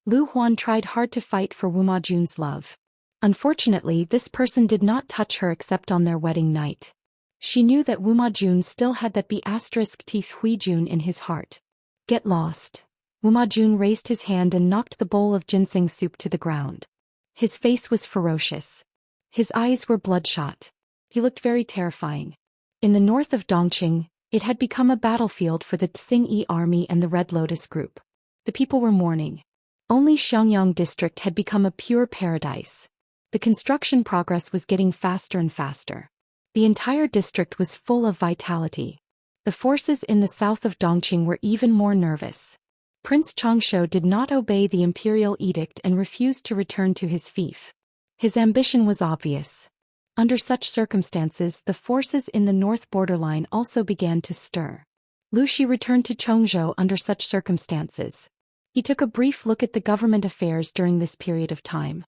Lu Huan tried hard to fight for Wuma Jun's love. Unfortunately, this person did not touch her except on their wedding night. She knew that Wuma Jun still had that B*teeth Huijun in his heart. "Get lost." Wuma Jun raised his hand and knocked the bowl of ginseng soup to the ground. His face was ferocious. His eyes were bloodshot. He looked very terrifying. In the north of Dongqing, it had become a battlefield for the Tsing-Yi army and the Red Lotus group. The people were mourning. Only Xiangyang district had become a pure paradise. The construction progress was getting faster and faster. The entire district was full of vitality. The forces in the south of Dongqing were even more nervous. Prince Changsho did not obey the imperial edict and refused to return to his fief. His ambition was obvious. Under such circumstances, the forces in the north borderline also began to stir. Lu Shi returned to Chongzhou under such circumstances. He took a brief look at the government affairs during this period of time.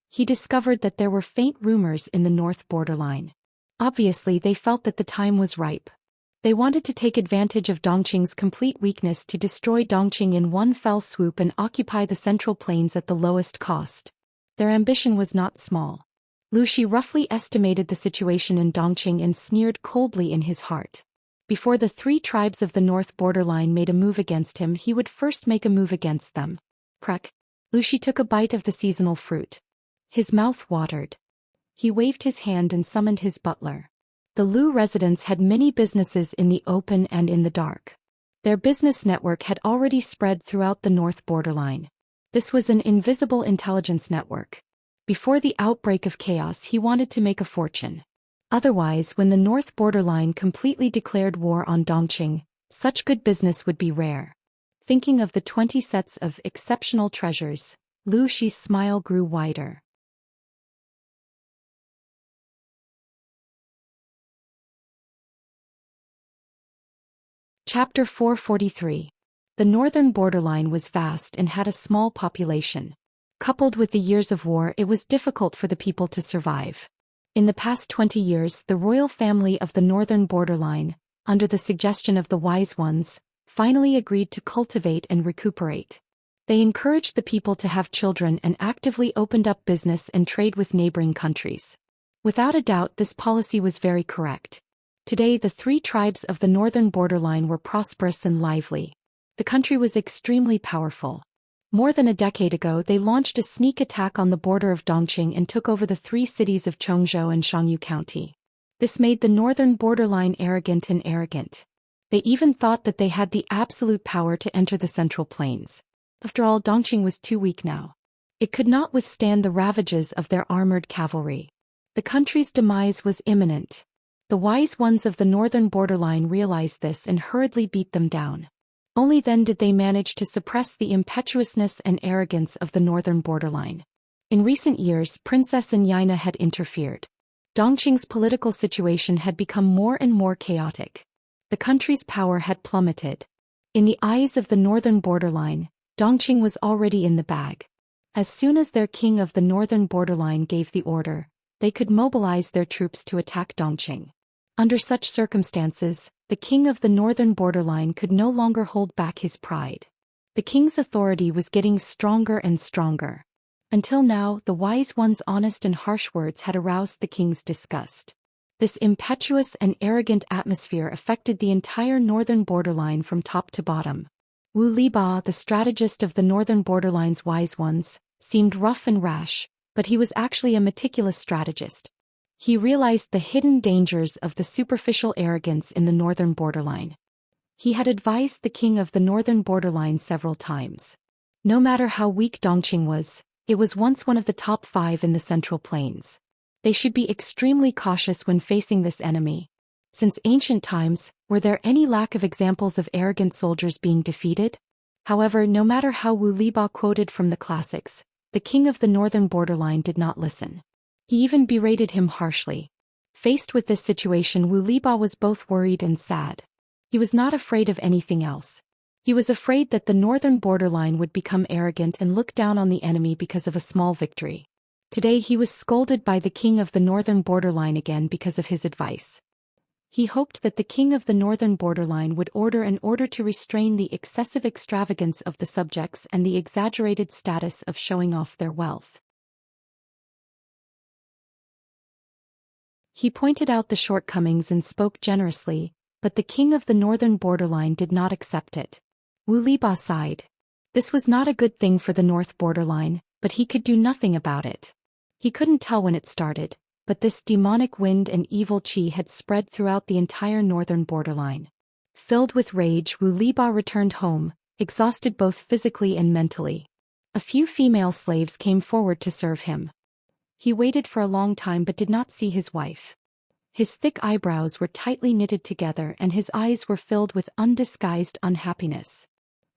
He discovered that there were faint rumors in the north borderline. Obviously, they felt that the time was ripe. They wanted to take advantage of Dongqing's complete weakness to destroy Dongqing in one fell swoop and occupy the central plains at the lowest cost. Their ambition was not small. Lu Shi roughly estimated the situation in Dongqing and sneered coldly in his heart. Before the 3 tribes of the north borderline made a move against him, he would first make a move against them. Crack. Lu Shi took a bite of the seasonal fruit. His mouth watered. He waved his hand and summoned his butler. The Lu residents had many businesses in the open and in the dark. Their business network had already spread throughout the north borderline. This was an invisible intelligence network. Before the outbreak of chaos, he wanted to make a fortune. Otherwise, when the north borderline completely declared war on Dongqing, such good business would be rare. Thinking of the 20 sets of exceptional treasures, Lu Shi's smile grew wider. Chapter 443. The northern borderline was vast and had a small population. Coupled with the years of war, it was difficult for the people to survive. In the past 20 years, the royal family of the northern borderline, under the suggestion of the wise ones, finally agreed to cultivate and recuperate. They encouraged the people to have children and actively opened up business and trade with neighboring countries. Without a doubt, this policy was very correct. Today, the 3 tribes of the northern borderline were prosperous and lively. The country was extremely powerful. More than a decade ago, they launched a sneak attack on the border of Dongqing and took over the 3 cities of Chongzhou and Shangyu County. This made the northern borderline arrogant. They even thought that they had the absolute power to enter the Central Plains. After all, Dongqing was too weak now. It could not withstand the ravages of their armored cavalry. The country's demise was imminent. The wise ones of the northern borderline realized this and hurriedly beat them down. Only then did they manage to suppress the impetuousness and arrogance of the northern borderline. In recent years, Princess Xianxia had interfered. Dongqing's political situation had become more and more chaotic. The country's power had plummeted. In the eyes of the northern borderline, Dongqing was already in the bag. As soon as their king of the northern borderline gave the order, they could mobilize their troops to attack Dongqing. Under such circumstances, the king of the northern borderline could no longer hold back his pride. The king's authority was getting stronger and stronger. Until now, the wise one's honest and harsh words had aroused the king's disgust. This impetuous and arrogant atmosphere affected the entire northern borderline from top to bottom. Wu Liba, the strategist of the northern borderline's wise ones, seemed rough and rash, but he was actually a meticulous strategist. He realized the hidden dangers of the superficial arrogance in the northern borderline. He had advised the king of the northern borderline several times. No matter how weak Dongqing was, it was once one of the top 5 in the Central Plains. They should be extremely cautious when facing this enemy. Since ancient times, were there any lack of examples of arrogant soldiers being defeated? However, no matter how Wu Liba quoted from the classics, the king of the northern borderline did not listen. He even berated him harshly. Faced with this situation, Wu Liba was both worried and sad. He was not afraid of anything else. He was afraid that the northern borderline would become arrogant and look down on the enemy because of a small victory. Today he was scolded by the king of the northern borderline again because of his advice. He hoped that the king of the northern borderline would order an order to restrain the excessive extravagance of the subjects and the exaggerated status of showing off their wealth. He pointed out the shortcomings and spoke generously, but the king of the northern borderline did not accept it. Wu Liba sighed. This was not a good thing for the north borderline, but he could do nothing about it. He couldn't tell when it started, but this demonic wind and evil qi had spread throughout the entire northern borderline. Filled with rage, Wu Liba returned home, exhausted both physically and mentally. A few female slaves came forward to serve him. He waited for a long time but did not see his wife. His thick eyebrows were tightly knitted together and his eyes were filled with undisguised unhappiness.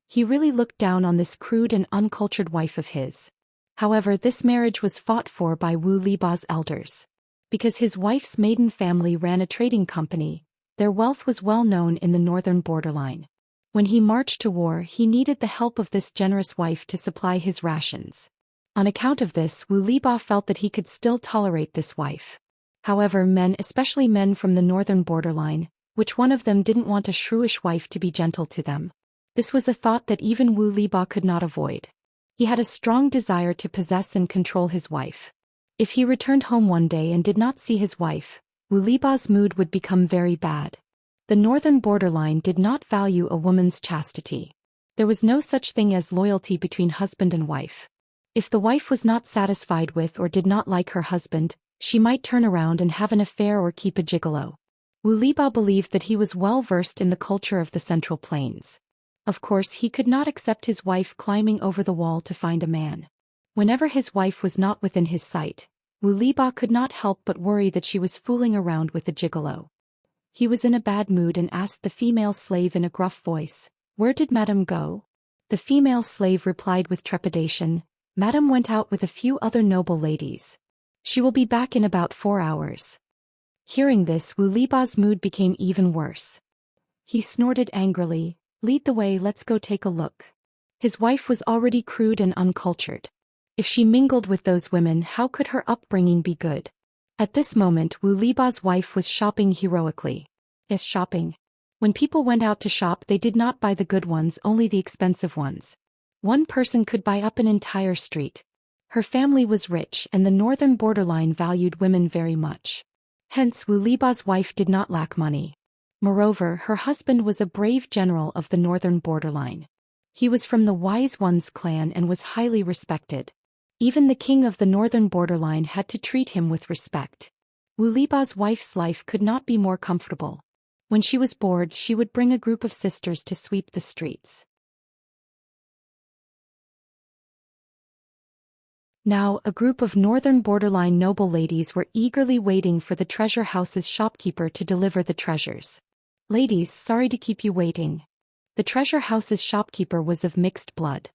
He really looked down on this crude and uncultured wife of his. However, this marriage was fought for by Wu Liba's elders. Because his wife's maiden family ran a trading company, their wealth was well known in the northern borderline. When he marched to war, he needed the help of this generous wife to supply his rations. On account of this, Wu Liba felt that he could still tolerate this wife. However, men, especially men from the northern borderline, which one of them didn't want a shrewish wife to be gentle to them? This was a thought that even Wu Liba could not avoid. He had a strong desire to possess and control his wife. If he returned home one day and did not see his wife, Wu Liba's mood would become very bad. The northern borderline did not value a woman's chastity. There was no such thing as loyalty between husband and wife. If the wife was not satisfied with or did not like her husband, she might turn around and have an affair or keep a gigolo. Wu Liba believed that he was well versed in the culture of the Central Plains. Of course, he could not accept his wife climbing over the wall to find a man. Whenever his wife was not within his sight, Wu Liba could not help but worry that she was fooling around with a gigolo. He was in a bad mood and asked the female slave in a gruff voice, "Where did Madame go?" The female slave replied with trepidation, "Madame went out with a few other noble ladies. She will be back in about 4 hours." Hearing this, Wu Liba's mood became even worse. He snorted angrily, "Lead the way, let's go take a look." His wife was already crude and uncultured. If she mingled with those women, how could her upbringing be good? At this moment, Wu Liba's wife was shopping heroically. Yes, shopping. When people went out to shop, they did not buy the good ones, only the expensive ones. One person could buy up an entire street. Her family was rich and the northern borderline valued women very much. Hence, Wu Liba's wife did not lack money. Moreover, her husband was a brave general of the northern borderline. He was from the Wise One's clan and was highly respected. Even the king of the northern borderline had to treat him with respect. Wu Liba's wife's life could not be more comfortable. When she was bored, she would bring a group of sisters to sweep the streets. Now, a group of northern borderline noble ladies were eagerly waiting for the treasure house's shopkeeper to deliver the treasures. Ladies, sorry to keep you waiting. The treasure house's shopkeeper was of mixed blood.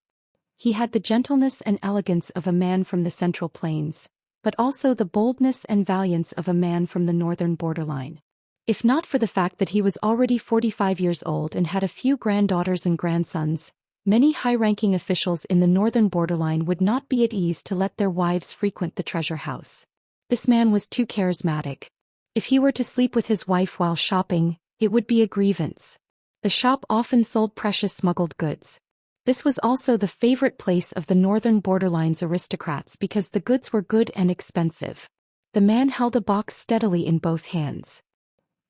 He had the gentleness and elegance of a man from the Central Plains, but also the boldness and valiance of a man from the northern borderline. If not for the fact that he was already 45 years old and had a few granddaughters and grandsons, many high-ranking officials in the northern borderline would not be at ease to let their wives frequent the treasure house. This man was too charismatic. If he were to sleep with his wife while shopping, it would be a grievance. The shop often sold precious smuggled goods. This was also the favorite place of the northern borderline's aristocrats because the goods were good and expensive. The man held a box steadily in both hands.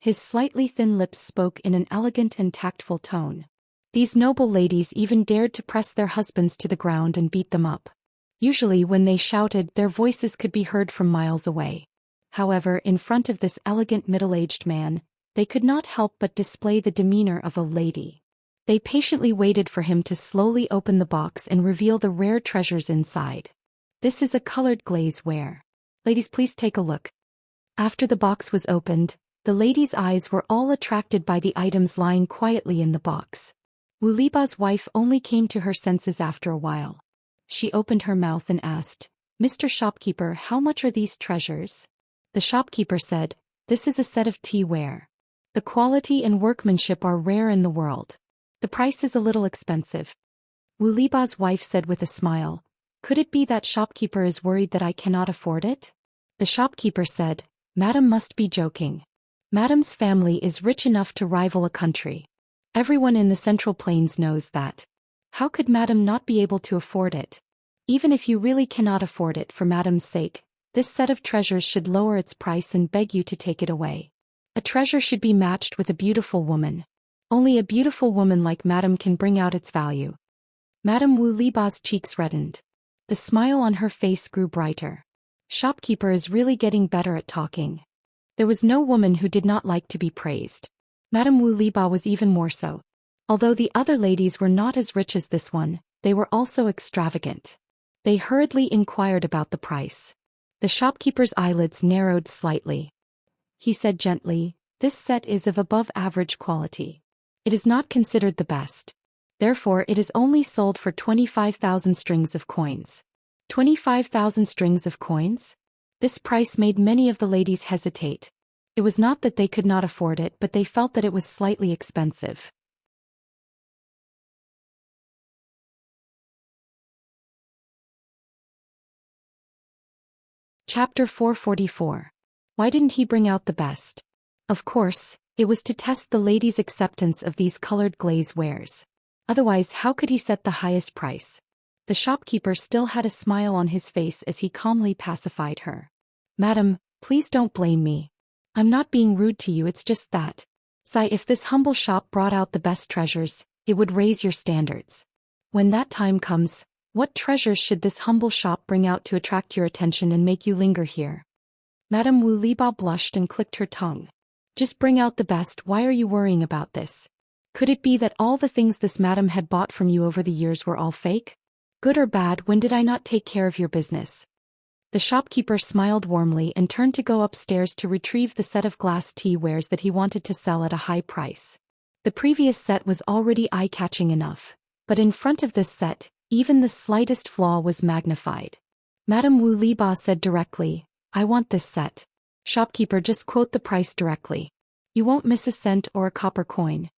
His slightly thin lips spoke in an elegant and tactful tone. These noble ladies even dared to press their husbands to the ground and beat them up. Usually when they shouted, their voices could be heard from miles away. However, in front of this elegant middle-aged man, they could not help but display the demeanor of a lady. They patiently waited for him to slowly open the box and reveal the rare treasures inside. This is a colored glaze ware. Ladies, please take a look. After the box was opened, the ladies' eyes were all attracted by the items lying quietly in the box. Wu Liba's wife only came to her senses after a while. She opened her mouth and asked, "Mr. Shopkeeper, how much are these treasures?" The shopkeeper said, "This is a set of tea ware. The quality and workmanship are rare in the world. The price is a little expensive." Wu Liba's wife said with a smile, "Could it be that shopkeeper is worried that I cannot afford it?" The shopkeeper said, "Madam must be joking. Madam's family is rich enough to rival a country. Everyone in the Central Plains knows that. How could Madam not be able to afford it? Even if you really cannot afford it for Madam's sake, this set of treasures should lower its price and beg you to take it away. A treasure should be matched with a beautiful woman. Only a beautiful woman like Madam can bring out its value." Madam Wu Liba's cheeks reddened. The smile on her face grew brighter. Shopkeeper is really getting better at talking. There was no woman who did not like to be praised. Madame Wu Liba was even more so. Although the other ladies were not as rich as this one, they were also extravagant. They hurriedly inquired about the price. The shopkeeper's eyelids narrowed slightly. He said gently, "This set is of above-average quality. It is not considered the best. Therefore it is only sold for 25,000 strings of coins." 25,000 strings of coins? This price made many of the ladies hesitate. It was not that they could not afford it, but they felt that it was slightly expensive. Chapter 444. Why didn't he bring out the best? Of course, it was to test the ladies' acceptance of these colored glaze wares. Otherwise, how could he set the highest price? The shopkeeper still had a smile on his face as he calmly pacified her. "Madam, please don't blame me. I'm not being rude to you, it's just that. If this humble shop brought out the best treasures, it would raise your standards. When that time comes, what treasures should this humble shop bring out to attract your attention and make you linger here?" Madame Wu Liba blushed and clicked her tongue. "Just bring out the best, why are you worrying about this? Could it be that all the things this madam had bought from you over the years were all fake? Good or bad, when did I not take care of your business?" The shopkeeper smiled warmly and turned to go upstairs to retrieve the set of glass tea wares that he wanted to sell at a high price. The previous set was already eye-catching enough, but in front of this set, even the slightest flaw was magnified. Madame Wu Liba said directly, "I want this set." Shopkeeper, just quote the price directly. You won't miss a cent or a copper coin.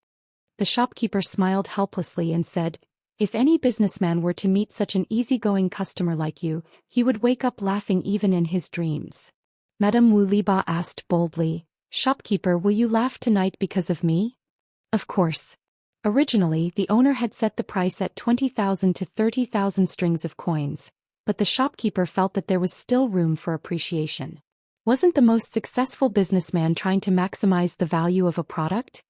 The shopkeeper smiled helplessly and said, "If any businessman were to meet such an easygoing customer like you, he would wake up laughing even in his dreams." Madame Wu Liba asked boldly, "Shopkeeper, will you laugh tonight because of me?" Of course. Originally, the owner had set the price at 20,000 to 30,000 strings of coins, but the shopkeeper felt that there was still room for appreciation. Wasn't the most successful businessman trying to maximize the value of a product?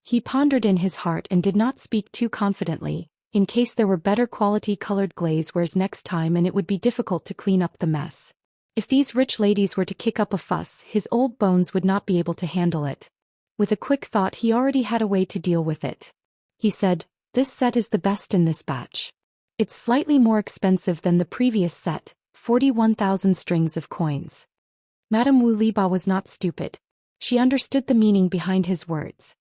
He pondered in his heart and did not speak too confidently, in case there were better quality colored glaze wares next time and it would be difficult to clean up the mess. If these rich ladies were to kick up a fuss, his old bones would not be able to handle it. With a quick thought, he already had a way to deal with it. He said, "This set is the best in this batch. It's slightly more expensive than the previous set, 41,000 strings of coins. Madame Wu Liba was not stupid. She understood the meaning behind his words.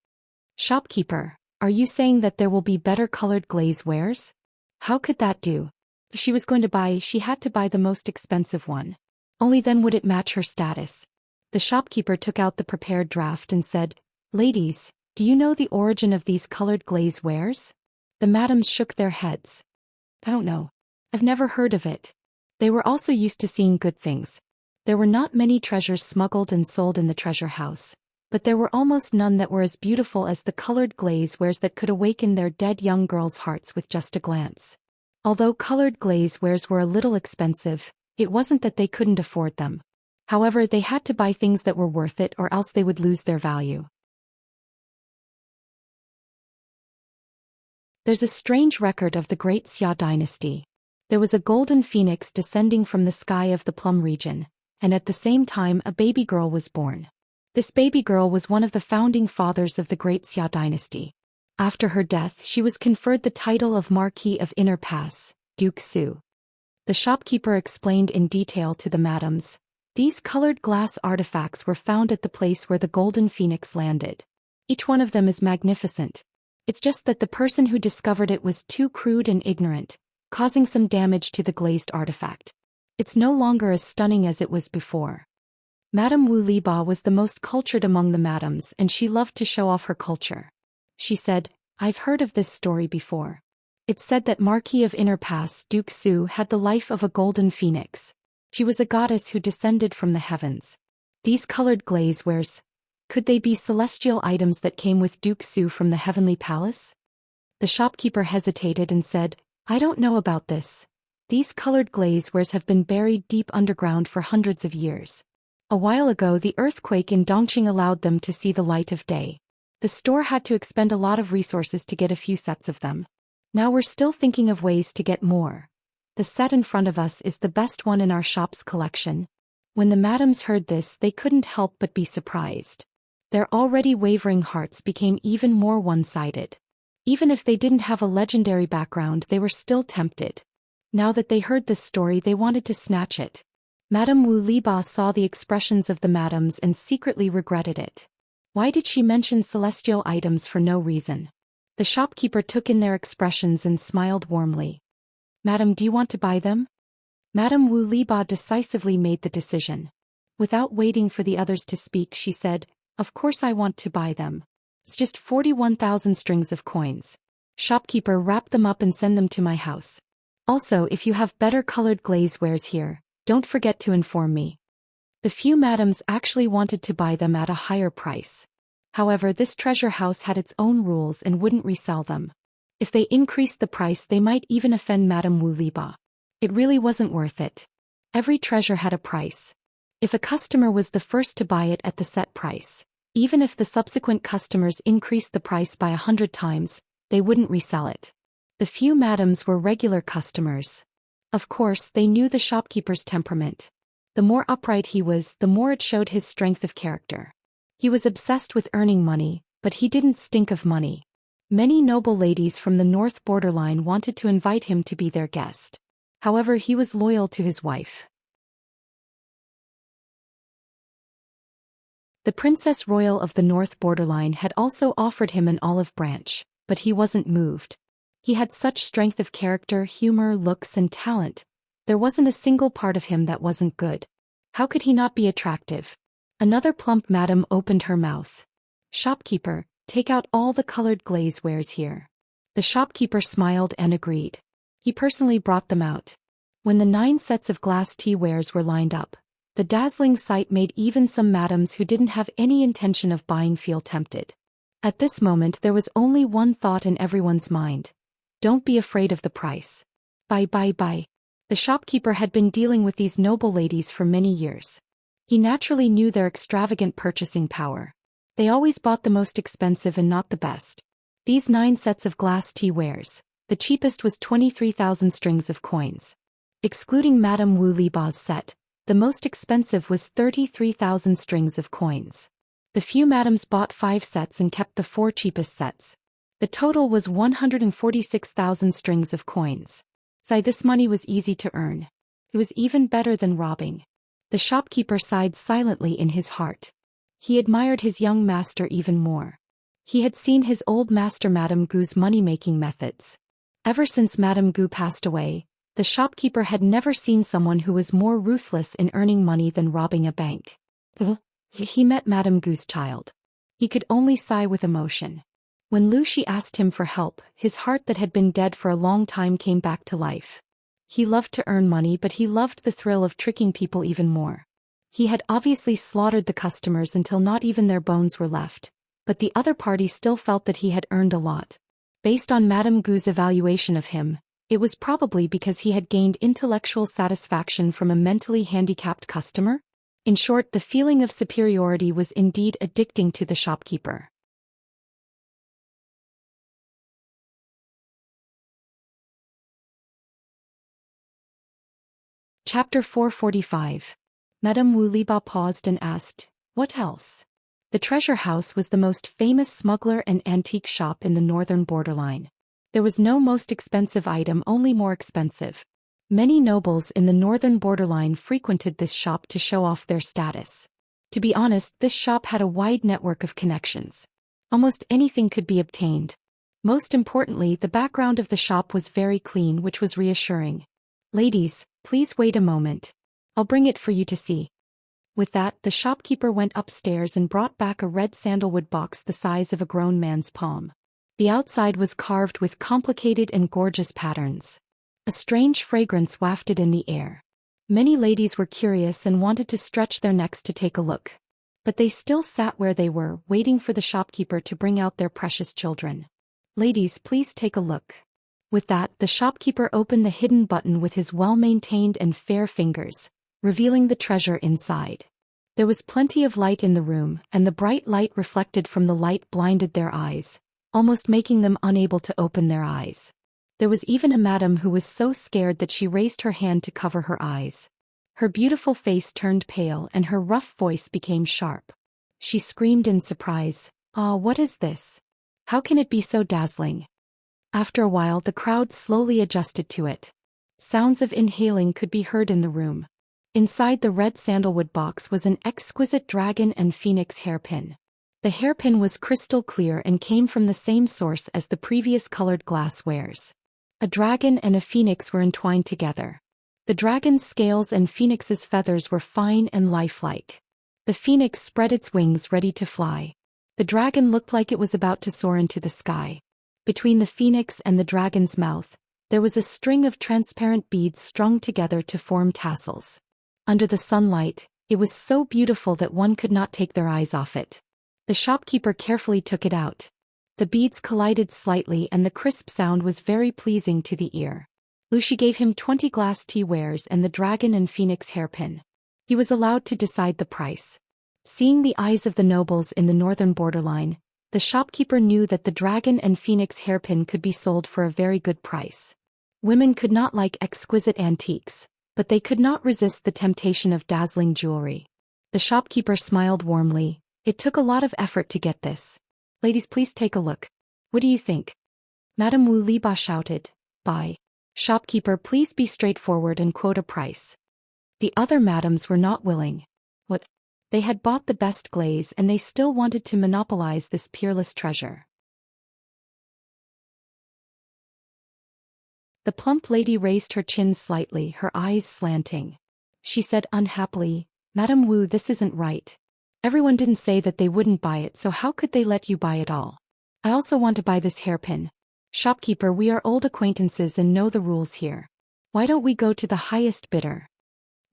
Shopkeeper, are you saying that there will be better colored glaze wares? How could that do? If she was going to buy, she had to buy the most expensive one. Only then would it match her status. The shopkeeper took out the prepared draft and said, Ladies, do you know the origin of these colored glaze wares? The madams shook their heads. I don't know. I've never heard of it. They were also used to seeing good things. There were not many treasures smuggled and sold in the treasure house, but there were almost none that were as beautiful as the colored glaze wares that could awaken their dead young girls' hearts with just a glance. Although colored glaze wares were a little expensive, it wasn't that they couldn't afford them. However, they had to buy things that were worth it or else they would lose their value. There's a strange record of the Great Xia dynasty. There was a golden phoenix descending from the sky of the Plum region, and at the same time a baby girl was born. This baby girl was one of the founding fathers of the Great Xia dynasty. After her death, she was conferred the title of Marquis of Inner Pass, Duke Su. The shopkeeper explained in detail to the madams. These colored glass artifacts were found at the place where the golden phoenix landed. Each one of them is magnificent. It's just that the person who discovered it was too crude and ignorant, causing some damage to the glazed artifact. It's no longer as stunning as it was before. Madame Wu Liba was the most cultured among the madams and she loved to show off her culture. She said, I've heard of this story before. It's said that Marquis of Inner Pass Duke Su had the life of a golden phoenix. She was a goddess who descended from the heavens. These colored glaze wares, could they be celestial items that came with Duke Su from the heavenly palace? The shopkeeper hesitated and said, I don't know about this. These colored glaze wares have been buried deep underground for hundreds of years. A while ago the earthquake in Dongqing allowed them to see the light of day. The store had to expend a lot of resources to get a few sets of them. Now we're still thinking of ways to get more. The set in front of us is the best one in our shop's collection. When the madams heard this, they couldn't help but be surprised. Their already wavering hearts became even more one-sided. Even if they didn't have a legendary background, they were still tempted. Now that they heard this story, they wanted to snatch it. Madame Wu Liba saw the expressions of the madams and secretly regretted it. Why did she mention celestial items for no reason? The shopkeeper took in their expressions and smiled warmly. Madam, do you want to buy them? Madame Wu Liba decisively made the decision. Without waiting for the others to speak, she said, Of course I want to buy them. It's just 41,000 strings of coins. Shopkeeper, wrap them up and send them to my house. Also, if you have better colored glaze wares here, don't forget to inform me. The few madams actually wanted to buy them at a higher price. However, this treasure house had its own rules and wouldn't resell them. If they increased the price, they might even offend Madame Wu Liba. It really wasn't worth it. Every treasure had a price. If a customer was the first to buy it at the set price, even if the subsequent customers increased the price by 100 times, they wouldn't resell it. The few madams were regular customers. Of course, they knew the shopkeeper's temperament. The more upright he was, the more it showed his strength of character. He was obsessed with earning money, but he didn't stink of money. Many noble ladies from the north borderline wanted to invite him to be their guest. However, he was loyal to his wife. The Princess Royal of the North Borderline had also offered him an olive branch, but he wasn't moved. He had such strength of character, humor, looks, and talent. There wasn't a single part of him that wasn't good. How could he not be attractive? Another plump madam opened her mouth. Shopkeeper, take out all the colored glaze wares here. The shopkeeper smiled and agreed. He personally brought them out. When the 9 sets of glass tea wares were lined up, the dazzling sight made even some madams who didn't have any intention of buying feel tempted. At this moment there was only one thought in everyone's mind. Don't be afraid of the price. Buy. The shopkeeper had been dealing with these noble ladies for many years. He naturally knew their extravagant purchasing power. They always bought the most expensive and not the best. These 9 sets of glass tea wares, the cheapest was 23,000 strings of coins. Excluding Madame Wu Liba's set, the most expensive was 33,000 strings of coins. The few madams bought 5 sets and kept the 4 cheapest sets. The total was 146,000 strings of coins. This money was easy to earn. It was even better than robbing. The shopkeeper sighed silently in his heart. He admired his young master even more. He had seen his old master Madame Gu's money-making methods. Ever since Madame Gu passed away, the shopkeeper had never seen someone who was more ruthless in earning money than robbing a bank. He met Madame Gu's child. He could only sigh with emotion. When Lu Shi asked him for help, his heart that had been dead for a long time came back to life. He loved to earn money, but he loved the thrill of tricking people even more. He had obviously slaughtered the customers until not even their bones were left, but the other party still felt that he had earned a lot. Based on Madame Gu's evaluation of him, it was probably because he had gained intellectual satisfaction from a mentally handicapped customer. In short, the feeling of superiority was indeed addicting to the shopkeeper. Chapter 445. Madame Wu Liba paused and asked, "What else?" The treasure house was the most famous smuggler and antique shop in the northern borderline. There was no most expensive item, only more expensive. Many nobles in the northern borderline frequented this shop to show off their status. To be honest, this shop had a wide network of connections. Almost anything could be obtained. Most importantly, the background of the shop was very clean, which was reassuring. "Ladies, please wait a moment. I'll bring it for you to see." With that, the shopkeeper went upstairs and brought back a red sandalwood box the size of a grown man's palm. The outside was carved with complicated and gorgeous patterns. A strange fragrance wafted in the air. Many ladies were curious and wanted to stretch their necks to take a look. But they still sat where they were, waiting for the shopkeeper to bring out their precious children. "Ladies, please take a look." With that, the shopkeeper opened the hidden button with his well-maintained and fair fingers, revealing the treasure inside. There was plenty of light in the room, and the bright light reflected from the light blinded their eyes, almost making them unable to open their eyes. There was even a madam who was so scared that she raised her hand to cover her eyes. Her beautiful face turned pale and her rough voice became sharp. She screamed in surprise, "Ah, what is this? How can it be so dazzling?" After a while, the crowd slowly adjusted to it. Sounds of inhaling could be heard in the room. Inside the red sandalwood box was an exquisite dragon and phoenix hairpin. The hairpin was crystal clear and came from the same source as the previous colored glasswares. A dragon and a phoenix were entwined together. The dragon's scales and phoenix's feathers were fine and lifelike. The phoenix spread its wings ready to fly. The dragon looked like it was about to soar into the sky. Between the phoenix and the dragon's mouth, there was a string of transparent beads strung together to form tassels. Under the sunlight, it was so beautiful that one could not take their eyes off it. The shopkeeper carefully took it out. The beads collided slightly and the crisp sound was very pleasing to the ear. Lu Shi gave him 20 glass tea wares and the dragon and phoenix hairpin. He was allowed to decide the price. Seeing the eyes of the nobles in the northern borderline, the shopkeeper knew that the dragon and phoenix hairpin could be sold for a very good price. Women could not like exquisite antiques, but they could not resist the temptation of dazzling jewelry. The shopkeeper smiled warmly. "It took a lot of effort to get this. Ladies, please take a look. What do you think?" Madame Wu Liba shouted, "Buy." "Shopkeeper, please be straightforward and quote a price." The other madams were not willing. What? They had bought the best glaze and they still wanted to monopolize this peerless treasure. The plump lady raised her chin slightly, her eyes slanting. She said unhappily, "Madame Wu, this isn't right. Everyone didn't say that they wouldn't buy it, so how could they let you buy it all? I also want to buy this hairpin. Shopkeeper, we are old acquaintances and know the rules here. Why don't we go to the highest bidder?"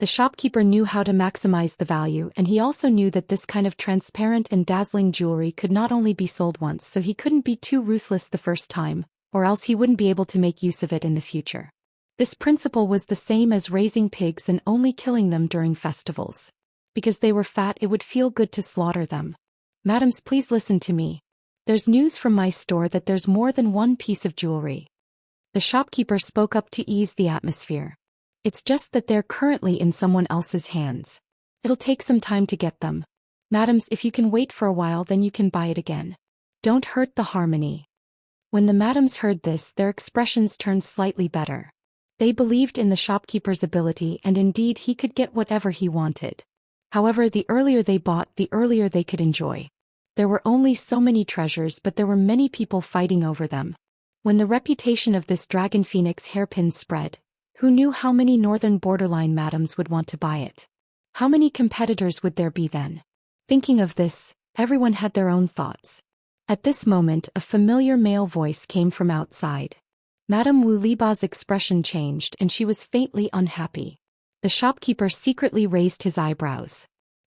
The shopkeeper knew how to maximize the value, and he also knew that this kind of transparent and dazzling jewelry could not only be sold once, so he couldn't be too ruthless the first time, or else he wouldn't be able to make use of it in the future. This principle was the same as raising pigs and only killing them during festivals. Because they were fat, it would feel good to slaughter them. "Madams, please listen to me. There's news from my store that there's more than one piece of jewelry." The shopkeeper spoke up to ease the atmosphere. "It's just that they're currently in someone else's hands. It'll take some time to get them. Madams, if you can wait for a while, then you can buy it again. Don't hurt the harmony." When the madams heard this, their expressions turned slightly better. They believed in the shopkeeper's ability, and indeed he could get whatever he wanted. However, the earlier they bought, the earlier they could enjoy. There were only so many treasures, but there were many people fighting over them. When the reputation of this dragon phoenix hairpin spread, who knew how many northern borderline madams would want to buy it? How many competitors would there be then? Thinking of this, everyone had their own thoughts. At this moment, a familiar male voice came from outside. Madame Wu Liba's expression changed and she was faintly unhappy. The shopkeeper secretly raised his eyebrows.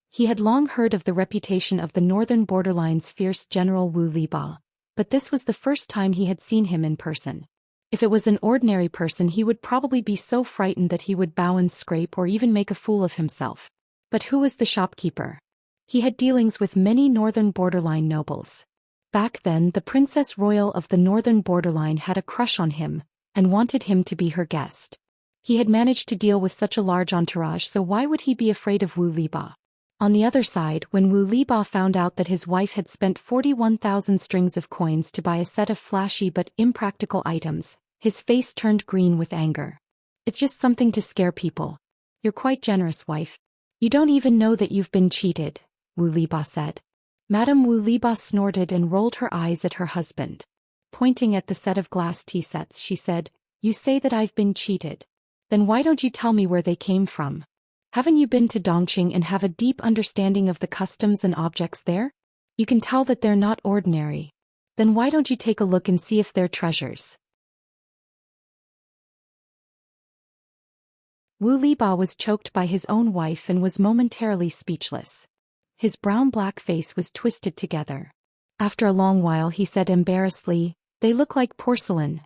He had long heard of the reputation of the northern borderline's fierce General Wu Liba, but this was the first time he had seen him in person. If it was an ordinary person, he would probably be so frightened that he would bow and scrape or even make a fool of himself. But who was the shopkeeper? He had dealings with many northern borderline nobles. Back then, the Princess Royal of the northern borderline had a crush on him and wanted him to be her guest. He had managed to deal with such a large entourage, so why would he be afraid of Wu Liba? On the other side, when Wu Liba found out that his wife had spent 41,000 strings of coins to buy a set of flashy but impractical items, his face turned green with anger. It's just something to scare people. You're quite generous, wife. You don't even know that you've been cheated, Wu Liba said. Madame Wu Liba snorted and rolled her eyes at her husband. Pointing at the set of glass tea sets, she said, "You say that I've been cheated. Then why don't you tell me where they came from? Haven't you been to Dongqing and have a deep understanding of the customs and objects there? You can tell that they're not ordinary. Then why don't you take a look and see if they're treasures?" Wu Liba was choked by his own wife and was momentarily speechless. His brown-black face was twisted together. After a long while he said embarrassedly, "They look like porcelain."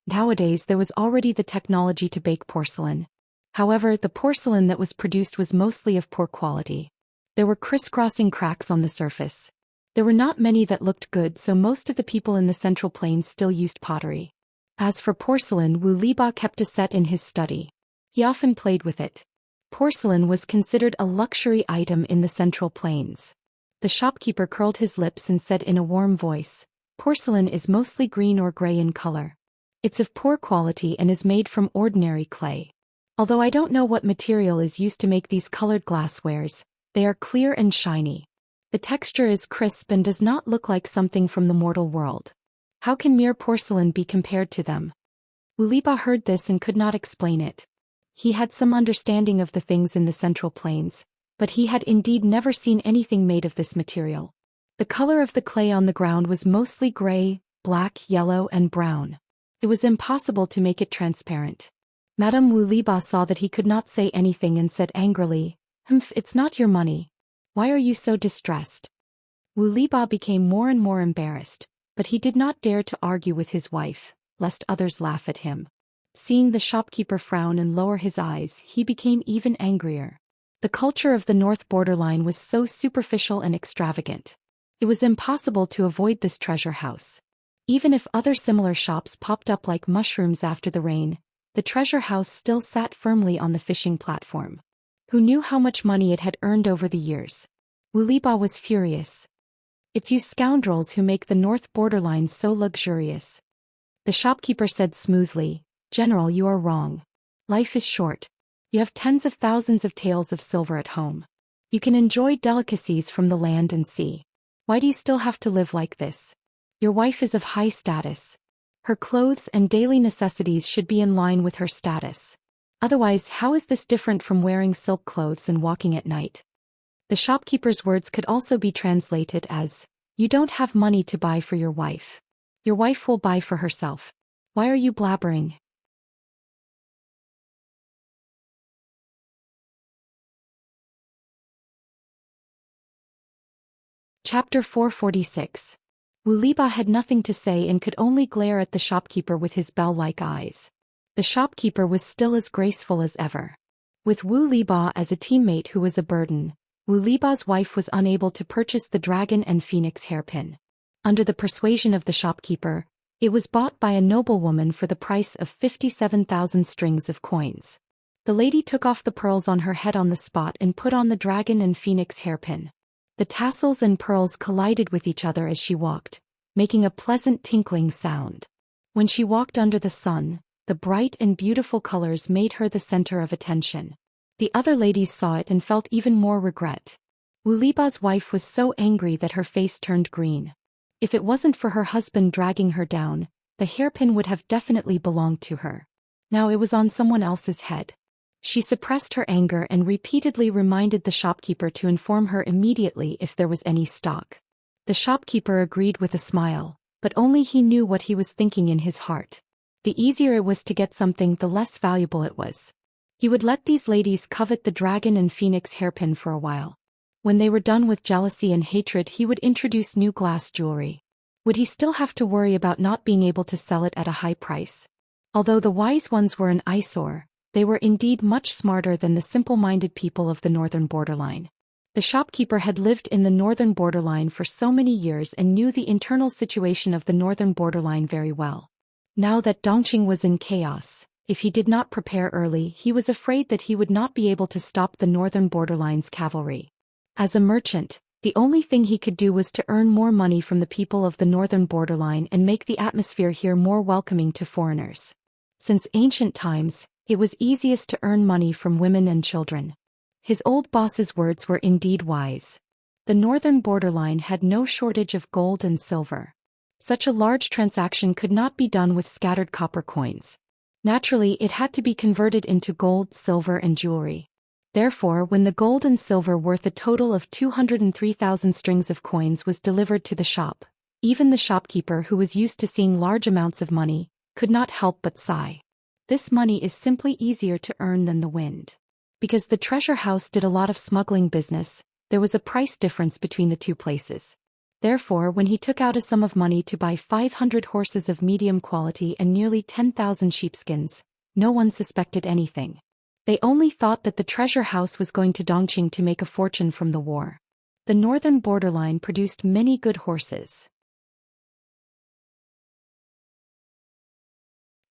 Nowadays there was already the technology to bake porcelain. However, the porcelain that was produced was mostly of poor quality. There were crisscrossing cracks on the surface. There were not many that looked good, so most of the people in the Central Plains still used pottery. As for porcelain, Wu Liba kept a set in his study. He often played with it. Porcelain was considered a luxury item in the Central Plains. The shopkeeper curled his lips and said in a warm voice, "Porcelain is mostly green or gray in color. It's of poor quality and is made from ordinary clay. Although I don't know what material is used to make these colored glasswares, they are clear and shiny. The texture is crisp and does not look like something from the mortal world. How can mere porcelain be compared to them?" Wu Liba heard this and could not explain it. He had some understanding of the things in the Central Plains, but he had indeed never seen anything made of this material. The color of the clay on the ground was mostly gray, black, yellow, and brown. It was impossible to make it transparent. Madame Wu Liba saw that he could not say anything and said angrily, "Humph, it's not your money. Why are you so distressed?" Wu Liba became more and more embarrassed, but he did not dare to argue with his wife, lest others laugh at him. Seeing the shopkeeper frown and lower his eyes, he became even angrier. The culture of the North Borderline was so superficial and extravagant. It was impossible to avoid this treasure house. Even if other similar shops popped up like mushrooms after the rain, the treasure house still sat firmly on the fishing platform. Who knew how much money it had earned over the years? Wu Liba was furious. "It's you scoundrels who make the North Borderline so luxurious." The shopkeeper said smoothly, "General, you are wrong. Life is short. You have tens of thousands of taels of silver at home. You can enjoy delicacies from the land and sea. Why do you still have to live like this? Your wife is of high status. Her clothes and daily necessities should be in line with her status. Otherwise, how is this different from wearing silk clothes and walking at night?" The shopkeeper's words could also be translated as, "You don't have money to buy for your wife. Your wife will buy for herself. Why are you blabbering?" Chapter 446. Wu Liba had nothing to say and could only glare at the shopkeeper with his bell-like eyes. The shopkeeper was still as graceful as ever. With Wu Liba as a teammate who was a burden, Wu Liba's wife was unable to purchase the dragon and phoenix hairpin. Under the persuasion of the shopkeeper, it was bought by a noblewoman for the price of 57,000 strings of coins. The lady took off the pearls on her head on the spot and put on the dragon and phoenix hairpin. The tassels and pearls collided with each other as she walked, making a pleasant tinkling sound. When she walked under the sun, The bright and beautiful colors made her the center of attention. The other ladies saw it and felt even more regret. Wu Liba's wife was so angry that her face turned green. If it wasn't for her husband dragging her down, the hairpin would have definitely belonged to her. Now it was on someone else's head. She suppressed her anger and repeatedly reminded the shopkeeper to inform her immediately if there was any stock. The shopkeeper agreed with a smile, but only he knew what he was thinking in his heart. The easier it was to get something, the less valuable it was. He would let these ladies covet the dragon and phoenix hairpin for a while. When they were done with jealousy and hatred, he would introduce new glass jewelry. Would he still have to worry about not being able to sell it at a high price? Although the wise ones were an eyesore, they were indeed much smarter than the simple-minded people of the northern borderline. The shopkeeper had lived in the northern borderline for so many years and knew the internal situation of the northern borderline very well. Now that Dongqing was in chaos, if he did not prepare early, he was afraid that he would not be able to stop the northern borderline's cavalry. As a merchant, the only thing he could do was to earn more money from the people of the northern borderline and make the atmosphere here more welcoming to foreigners. Since ancient times, it was easiest to earn money from women and children. His old boss's words were indeed wise. The northern borderline had no shortage of gold and silver. Such a large transaction could not be done with scattered copper coins. Naturally, it had to be converted into gold, silver, and jewelry. Therefore, when the gold and silver worth a total of 203,000 strings of coins was delivered to the shop, even the shopkeeper, who was used to seeing large amounts of money, could not help but sigh. This money is simply easier to earn than the wind. Because the treasure house did a lot of smuggling business, there was a price difference between the two places. Therefore, when he took out a sum of money to buy 500 horses of medium quality and nearly 10,000 sheepskins, no one suspected anything. They only thought that the treasure house was going to Dongqing to make a fortune from the war. The northern borderline produced many good horses.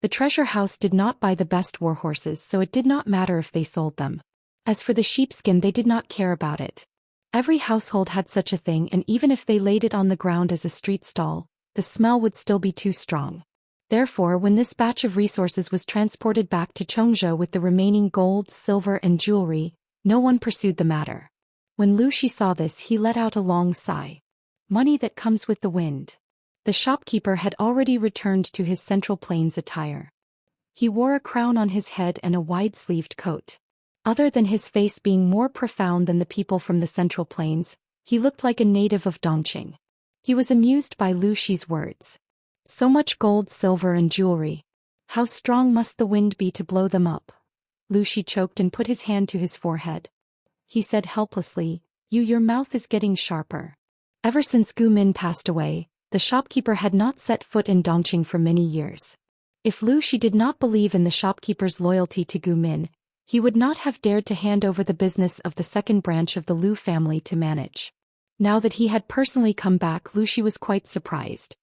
The treasure house did not buy the best war horses, so it did not matter if they sold them. As for the sheepskin, they did not care about it. Every household had such a thing, and even if they laid it on the ground as a street stall, the smell would still be too strong. Therefore, when this batch of resources was transported back to Chongzhou with the remaining gold, silver, and jewelry, no one pursued the matter. When Lu Shi saw this, he let out a long sigh. Money that comes with the wind. The shopkeeper had already returned to his Central Plains attire. He wore a crown on his head and a wide-sleeved coat. Other than his face being more profound than the people from the Central Plains, he looked like a native of Dongqing. He was amused by Lu Shi's words. So much gold, silver, and jewelry. How strong must the wind be to blow them up? Lu Shi choked and put his hand to his forehead. He said helplessly, Your mouth is getting sharper. Ever since Gu Min passed away, the shopkeeper had not set foot in Dongqing for many years. If Lu Shi did not believe in the shopkeeper's loyalty to Gu Min, he would not have dared to hand over the business of the second branch of the Lu family to manage. Now that he had personally come back, Lu Shi was quite surprised.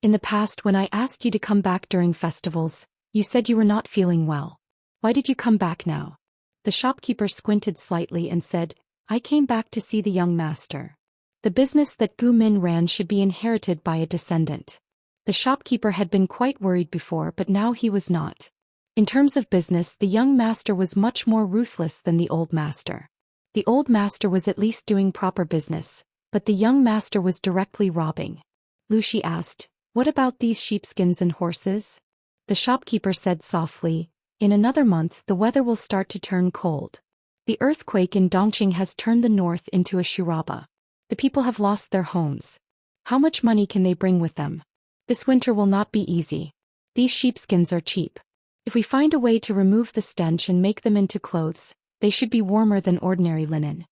In the past, when I asked you to come back during festivals, you said you were not feeling well. Why did you come back now? The shopkeeper squinted slightly and said, I came back to see the young master. The business that Gu Min ran should be inherited by a descendant. The shopkeeper had been quite worried before, but now he was not. In terms of business, the young master was much more ruthless than the old master. The old master was at least doing proper business, but the young master was directly robbing. Lu Shi asked, What about these sheepskins and horses? The shopkeeper said softly, In another month the weather will start to turn cold. The earthquake in Dongqing has turned the north into a shuraba. The people have lost their homes. How much money can they bring with them? This winter will not be easy. These sheepskins are cheap. If we find a way to remove the stench and make them into clothes, they should be warmer than ordinary linen.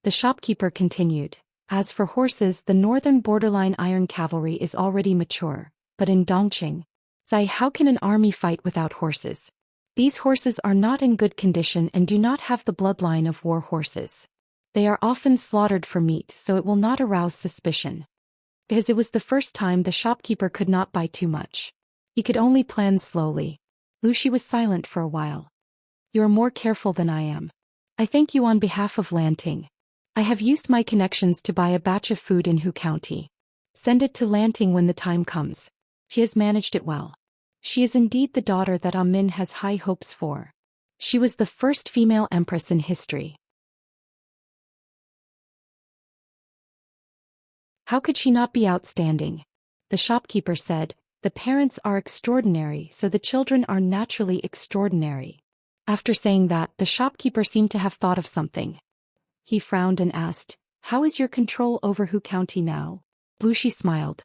The shopkeeper continued, As for horses, the northern borderline iron cavalry is already mature, but in Dongqing, how can an army fight without horses? These horses are not in good condition and do not have the bloodline of war horses. They are often slaughtered for meat, so it will not arouse suspicion. Because it was the first time, the shopkeeper could not buy too much. He could only plan slowly. Lu Shi was silent for a while. You are more careful than I am. I thank you on behalf of Lanting. I have used my connections to buy a batch of food in Hu County. Send it to Lanting when the time comes. She has managed it well. She is indeed the daughter that Amin has high hopes for. She was the first female empress in history. How could she not be outstanding? The shopkeeper said, the parents are extraordinary, so the children are naturally extraordinary. After saying that, the shopkeeper seemed to have thought of something. He frowned and asked, how is your control over Hu County now? Wuxia smiled.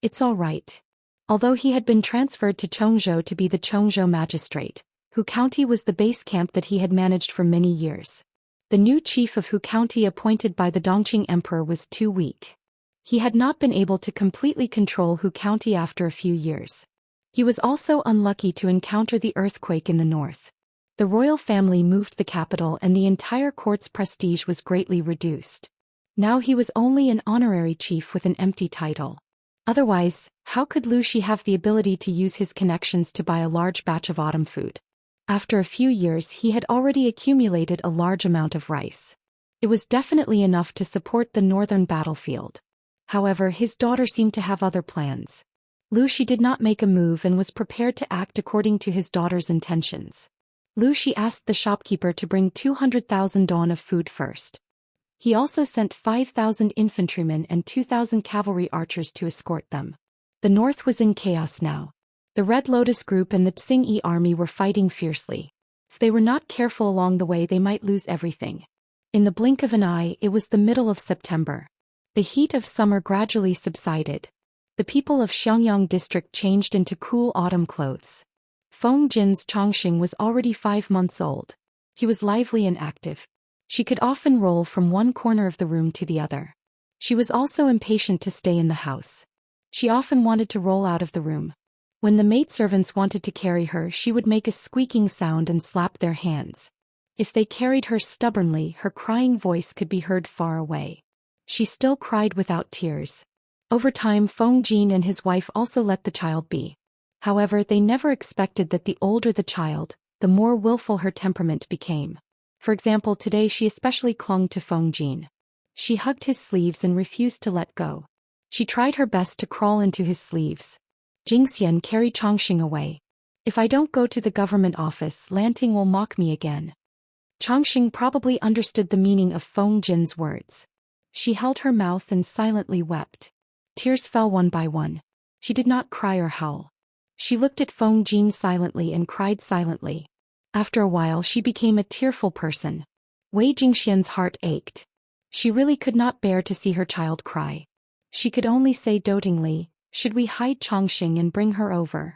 It's all right. Although he had been transferred to Chongzhou to be the Chongzhou magistrate, Hu County was the base camp that he had managed for many years. The new chief of Hu County appointed by the Dongqing Emperor was too weak. He had not been able to completely control Hu County after a few years. He was also unlucky to encounter the earthquake in the north. The royal family moved the capital and the entire court's prestige was greatly reduced. Now he was only an honorary chief with an empty title. Otherwise, how could Lu Shi have the ability to use his connections to buy a large batch of autumn food? After a few years he had already accumulated a large amount of rice. It was definitely enough to support the northern battlefield. However, his daughter seemed to have other plans. Lu Shi did not make a move and was prepared to act according to his daughter's intentions. Lu Shi asked the shopkeeper to bring 200,000 dawn of food first. He also sent 5,000 infantrymen and 2,000 cavalry archers to escort them. The north was in chaos now. The Red Lotus Group and the Tsing-Yi army were fighting fiercely. If they were not careful along the way, they might lose everything. In the blink of an eye, it was the middle of September. The heat of summer gradually subsided. The people of Xiangyang district changed into cool autumn clothes. Feng Jin's Chongqing was already 5 months old. He was lively and active. She could often roll from one corner of the room to the other. She was also impatient to stay in the house. She often wanted to roll out of the room. When the maidservants wanted to carry her, she would make a squeaking sound and slap their hands. If they carried her stubbornly, her crying voice could be heard far away. She still cried without tears. Over time, Feng Jin and his wife also let the child be. However, they never expected that the older the child, the more willful her temperament became. For example, today she especially clung to Feng Jin. She hugged his sleeves and refused to let go. She tried her best to crawl into his sleeves. Jingxian, carry Chongqing away. If I don't go to the government office, Lanting will mock me again. Chongqing probably understood the meaning of Feng Jin's words. She held her mouth and silently wept. Tears fell one by one. She did not cry or howl. She looked at Feng Jin silently and cried silently. After a while she became a tearful person. Wei Jingxian's heart ached. She really could not bear to see her child cry. She could only say dotingly, should we hide Chongqing and bring her over?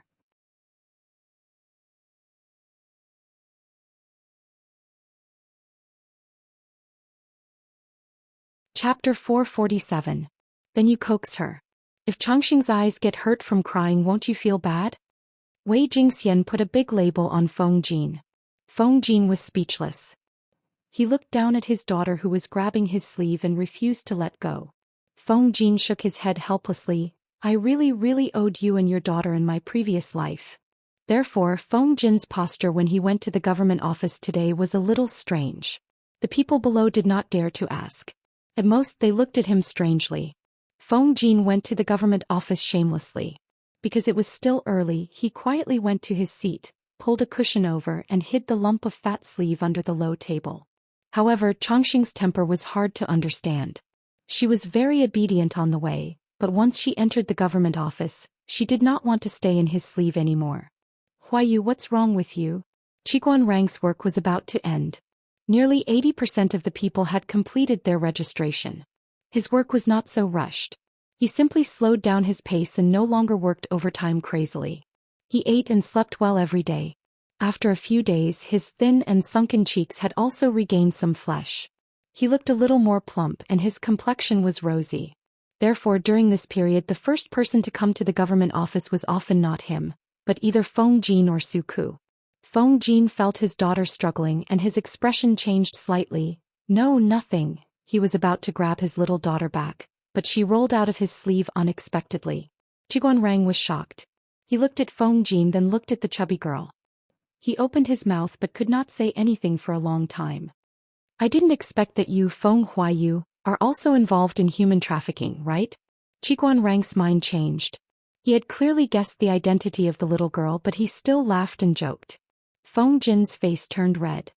Chapter 447. Then you coax her. If Chongqing's eyes get hurt from crying, won't you feel bad? Wei Jingxian put a big label on Feng Jin. Feng Jin was speechless. He looked down at his daughter who was grabbing his sleeve and refused to let go. Feng Jin shook his head helplessly. I really owed you and your daughter in my previous life. Therefore, Feng Jin's posture when he went to the government office today was a little strange. The people below did not dare to ask. At most they looked at him strangely. Feng Jin went to the government office shamelessly. Because it was still early, he quietly went to his seat, pulled a cushion over and hid the lump of fat sleeve under the low table. However, Chongqing's temper was hard to understand. She was very obedient on the way, but once she entered the government office, she did not want to stay in his sleeve anymore. Huayu, what's wrong with you? Qiguan Rang's work was about to end. Nearly 80% of the people had completed their registration. His work was not so rushed. He simply slowed down his pace and no longer worked overtime crazily. He ate and slept well every day. After a few days, his thin and sunken cheeks had also regained some flesh. He looked a little more plump and his complexion was rosy. Therefore, during this period, the first person to come to the government office was often not him, but either Feng Jin or Su Ku. Feng Jin felt his daughter struggling and his expression changed slightly. No, nothing. He was about to grab his little daughter back, but she rolled out of his sleeve unexpectedly. Qiguan Rang was shocked. He looked at Feng Jin, then looked at the chubby girl. He opened his mouth but could not say anything for a long time. I didn't expect that you, Feng Huayu, are also involved in human trafficking, right? Qiguan Rang's mind changed. He had clearly guessed the identity of the little girl, but he still laughed and joked. Feng Jin's face turned red.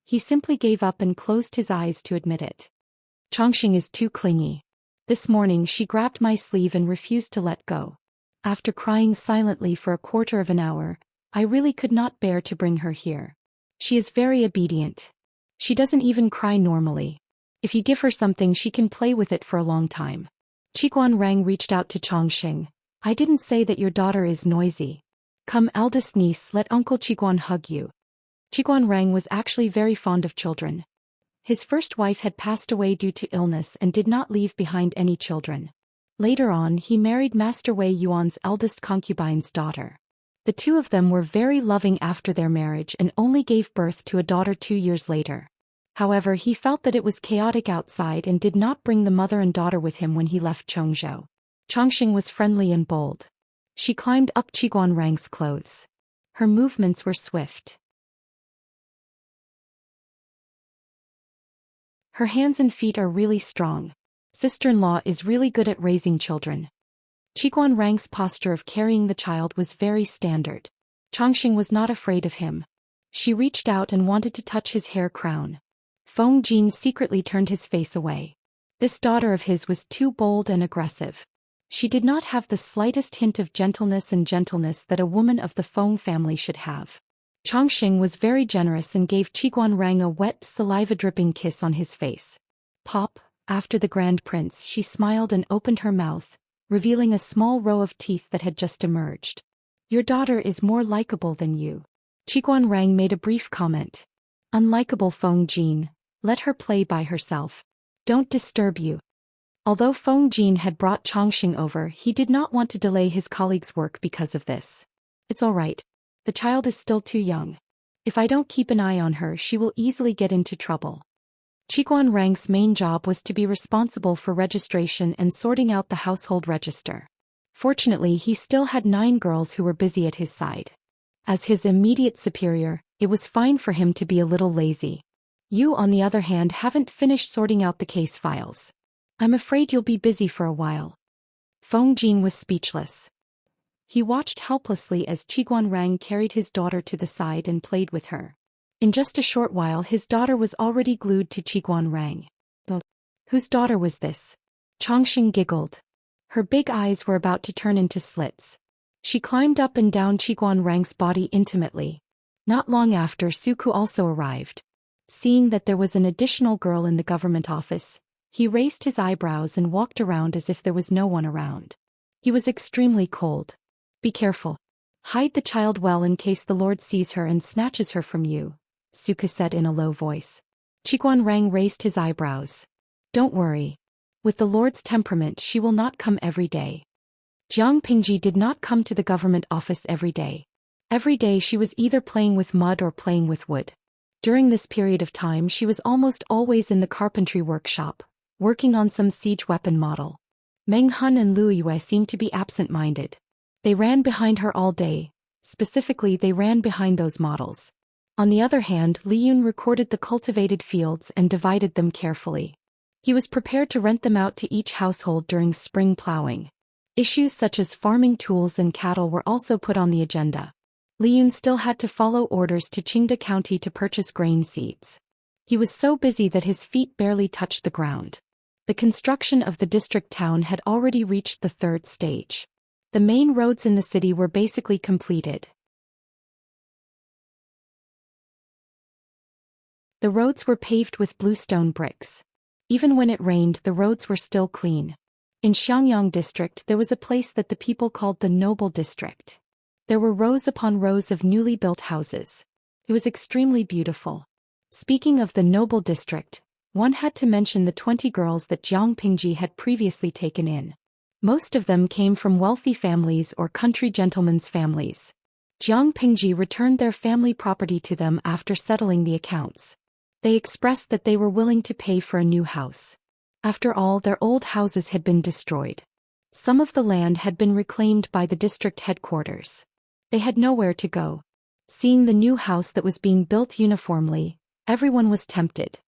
He simply gave up and closed his eyes to admit it. Chongqing is too clingy. This morning she grabbed my sleeve and refused to let go. After crying silently for a quarter of an hour, I really could not bear to bring her here. She is very obedient. She doesn't even cry normally. If you give her something, she can play with it for a long time. Qiguan Rang reached out to Chongqing. I didn't say that your daughter is noisy. Come, eldest niece, let Uncle Qiguan hug you. Qiguan Rang was actually very fond of children. His first wife had passed away due to illness and did not leave behind any children. Later on, he married Master Wei Yuan's eldest concubine's daughter. The two of them were very loving after their marriage and only gave birth to a daughter 2 years later. However, he felt that it was chaotic outside and did not bring the mother and daughter with him when he left Chongzhou. Chongqing was friendly and bold. She climbed up Qiguan Rang's clothes. Her movements were swift. Her hands and feet are really strong. Sister-in-law is really good at raising children. Qiguan Rang's posture of carrying the child was very standard. Chongqing was not afraid of him. She reached out and wanted to touch his hair crown. Feng Jin secretly turned his face away. This daughter of his was too bold and aggressive. She did not have the slightest hint of gentleness that a woman of the Feng family should have. Chongqing was very generous and gave Qiguan Rang a wet, saliva-dripping kiss on his face. Pop, after the Grand Prince, she smiled and opened her mouth, revealing a small row of teeth that had just emerged. Your daughter is more likable than you. Qiguan Rang made a brief comment. Unlikable Feng Jin, let her play by herself. Don't disturb you. Although Feng Jin had brought Chongqing over, he did not want to delay his colleague's work because of this. It's all right. The child is still too young. If I don't keep an eye on her, she will easily get into trouble. Qiguan Rang's main job was to be responsible for registration and sorting out the household register. Fortunately, he still had 9 girls who were busy at his side. As his immediate superior, it was fine for him to be a little lazy. You, on the other hand, haven't finished sorting out the case files. I'm afraid you'll be busy for a while. Feng Jin was speechless. He watched helplessly as Qiguan Rang carried his daughter to the side and played with her. In just a short while, his daughter was already glued to Qiguan Rang. Whose daughter was this? Chongqing giggled. Her big eyes were about to turn into slits. She climbed up and down Qiguan Rang's body intimately. Not long after, Suku also arrived. Seeing that there was an additional girl in the government office, he raised his eyebrows and walked around as if there was no one around. He was extremely cold. Be careful. Hide the child well in case the Lord sees her and snatches her from you, Suku said in a low voice. Qiguan Rang raised his eyebrows. Don't worry. With the Lord's temperament, she will not come every day. Jiang Pingji did not come to the government office every day. Every day she was either playing with mud or playing with wood. During this period of time, she was almost always in the carpentry workshop, working on some siege weapon model. Meng Hun and Lu Yue seemed to be absent-minded. They ran behind her all day. Specifically, they ran behind those models. On the other hand, Li Yun recorded the cultivated fields and divided them carefully. He was prepared to rent them out to each household during spring plowing. Issues such as farming tools and cattle were also put on the agenda. Li Yun still had to follow orders to Qingda County to purchase grain seeds. He was so busy that his feet barely touched the ground. The construction of the district town had already reached the 3rd stage. The main roads in the city were basically completed. The roads were paved with bluestone bricks. Even when it rained, the roads were still clean. In Xiangyang district, there was a place that the people called the Noble District. There were rows upon rows of newly built houses. It was extremely beautiful. Speaking of the Noble District, one had to mention the 20 girls that Jiang Pingji had previously taken in. Most of them came from wealthy families or country gentlemen's families. Jiang Pingji returned their family property to them after settling the accounts. They expressed that they were willing to pay for a new house. After all, their old houses had been destroyed. Some of the land had been reclaimed by the district headquarters. They had nowhere to go. Seeing the new house that was being built uniformly, everyone was tempted.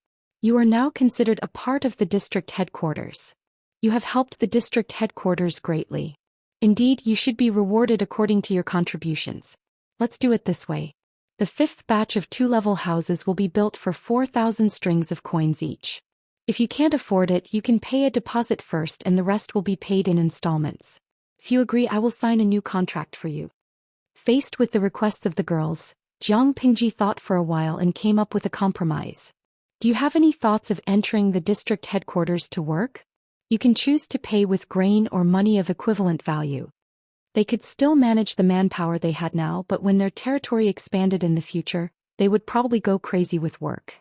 You are now considered a part of the district headquarters. You have helped the district headquarters greatly. Indeed, you should be rewarded according to your contributions. Let's do it this way. The 5th batch of 2-level houses will be built for 4,000 strings of coins each. If you can't afford it, you can pay a deposit first and the rest will be paid in installments. If you agree, I will sign a new contract for you. Faced with the requests of the girls, Jiang Pingji thought for a while and came up with a compromise. Do you have any thoughts of entering the district headquarters to work? You can choose to pay with grain or money of equivalent value. They could still manage the manpower they had now, but when their territory expanded in the future, they would probably go crazy with work.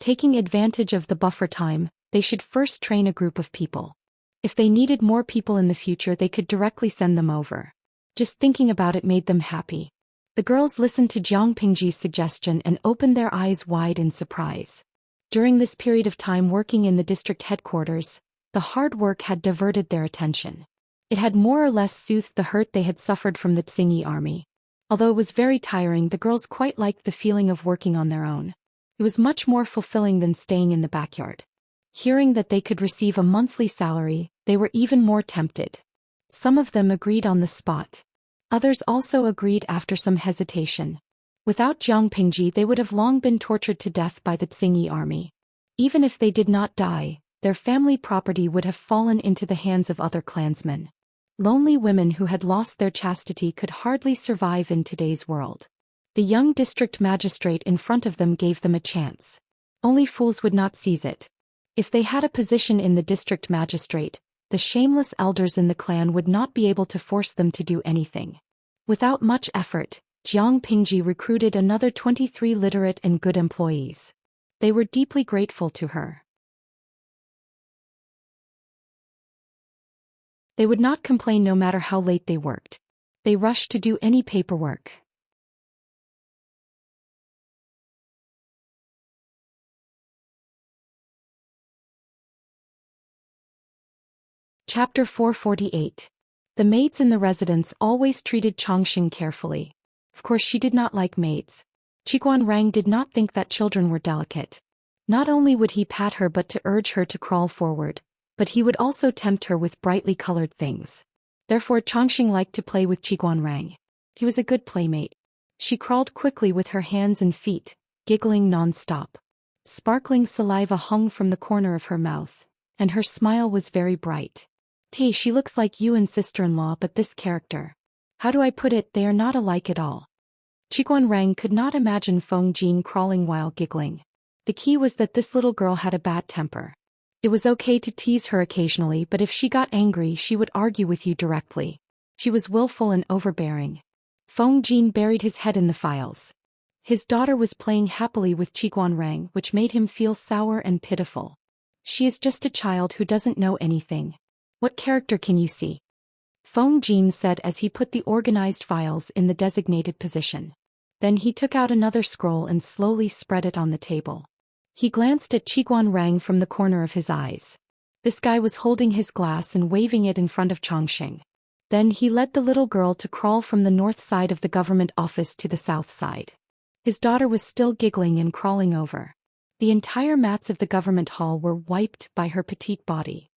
Taking advantage of the buffer time, they should first train a group of people. If they needed more people in the future, they could directly send them over. Just thinking about it made them happy. The girls listened to Jiang Pingji's suggestion and opened their eyes wide in surprise. During this period of time working in the district headquarters, the hard work had diverted their attention. It had more or less soothed the hurt they had suffered from the Xingyi army. Although it was very tiring, the girls quite liked the feeling of working on their own. It was much more fulfilling than staying in the backyard. Hearing that they could receive a monthly salary, they were even more tempted. Some of them agreed on the spot. Others also agreed after some hesitation. Without Jiang Pingji, they would have long been tortured to death by the Xingyi army. Even if they did not die, their family property would have fallen into the hands of other clansmen. Lonely women who had lost their chastity could hardly survive in today's world. The young district magistrate in front of them gave them a chance. Only fools would not seize it. If they had a position in the district magistrate, the shameless elders in the clan would not be able to force them to do anything. Without much effort, Jiang Pingji recruited another 23 literate and good employees. They were deeply grateful to her. They would not complain no matter how late they worked. They rushed to do any paperwork. Chapter 448. The maids in the residence always treated Changxing carefully. Of course, she did not like maids. Qiguan Rang did not think that children were delicate. Not only would he pat her but to urge her to crawl forward, but he would also tempt her with brightly colored things. Therefore Changxing liked to play with Qiguan Rang. He was a good playmate. She crawled quickly with her hands and feet, giggling non-stop. Sparkling saliva hung from the corner of her mouth, and her smile was very bright. She looks like you and sister-in-law, but this character. How do I put it, they are not alike at all. Qiguan Rang could not imagine Feng Jin crawling while giggling. The key was that this little girl had a bad temper. It was okay to tease her occasionally, but if she got angry she would argue with you directly. She was willful and overbearing. Feng Jin buried his head in the files. His daughter was playing happily with Qiguan Rang, which made him feel sour and pitiful. She is just a child who doesn't know anything. What character can you see? Feng Jin said as he put the organized files in the designated position. Then he took out another scroll and slowly spread it on the table. He glanced at Qiguan Rang from the corner of his eyes. This guy was holding his glass and waving it in front of Changxing. Then he led the little girl to crawl from the north side of the government office to the south side. His daughter was still giggling and crawling over. The entire mats of the government hall were wiped by her petite body.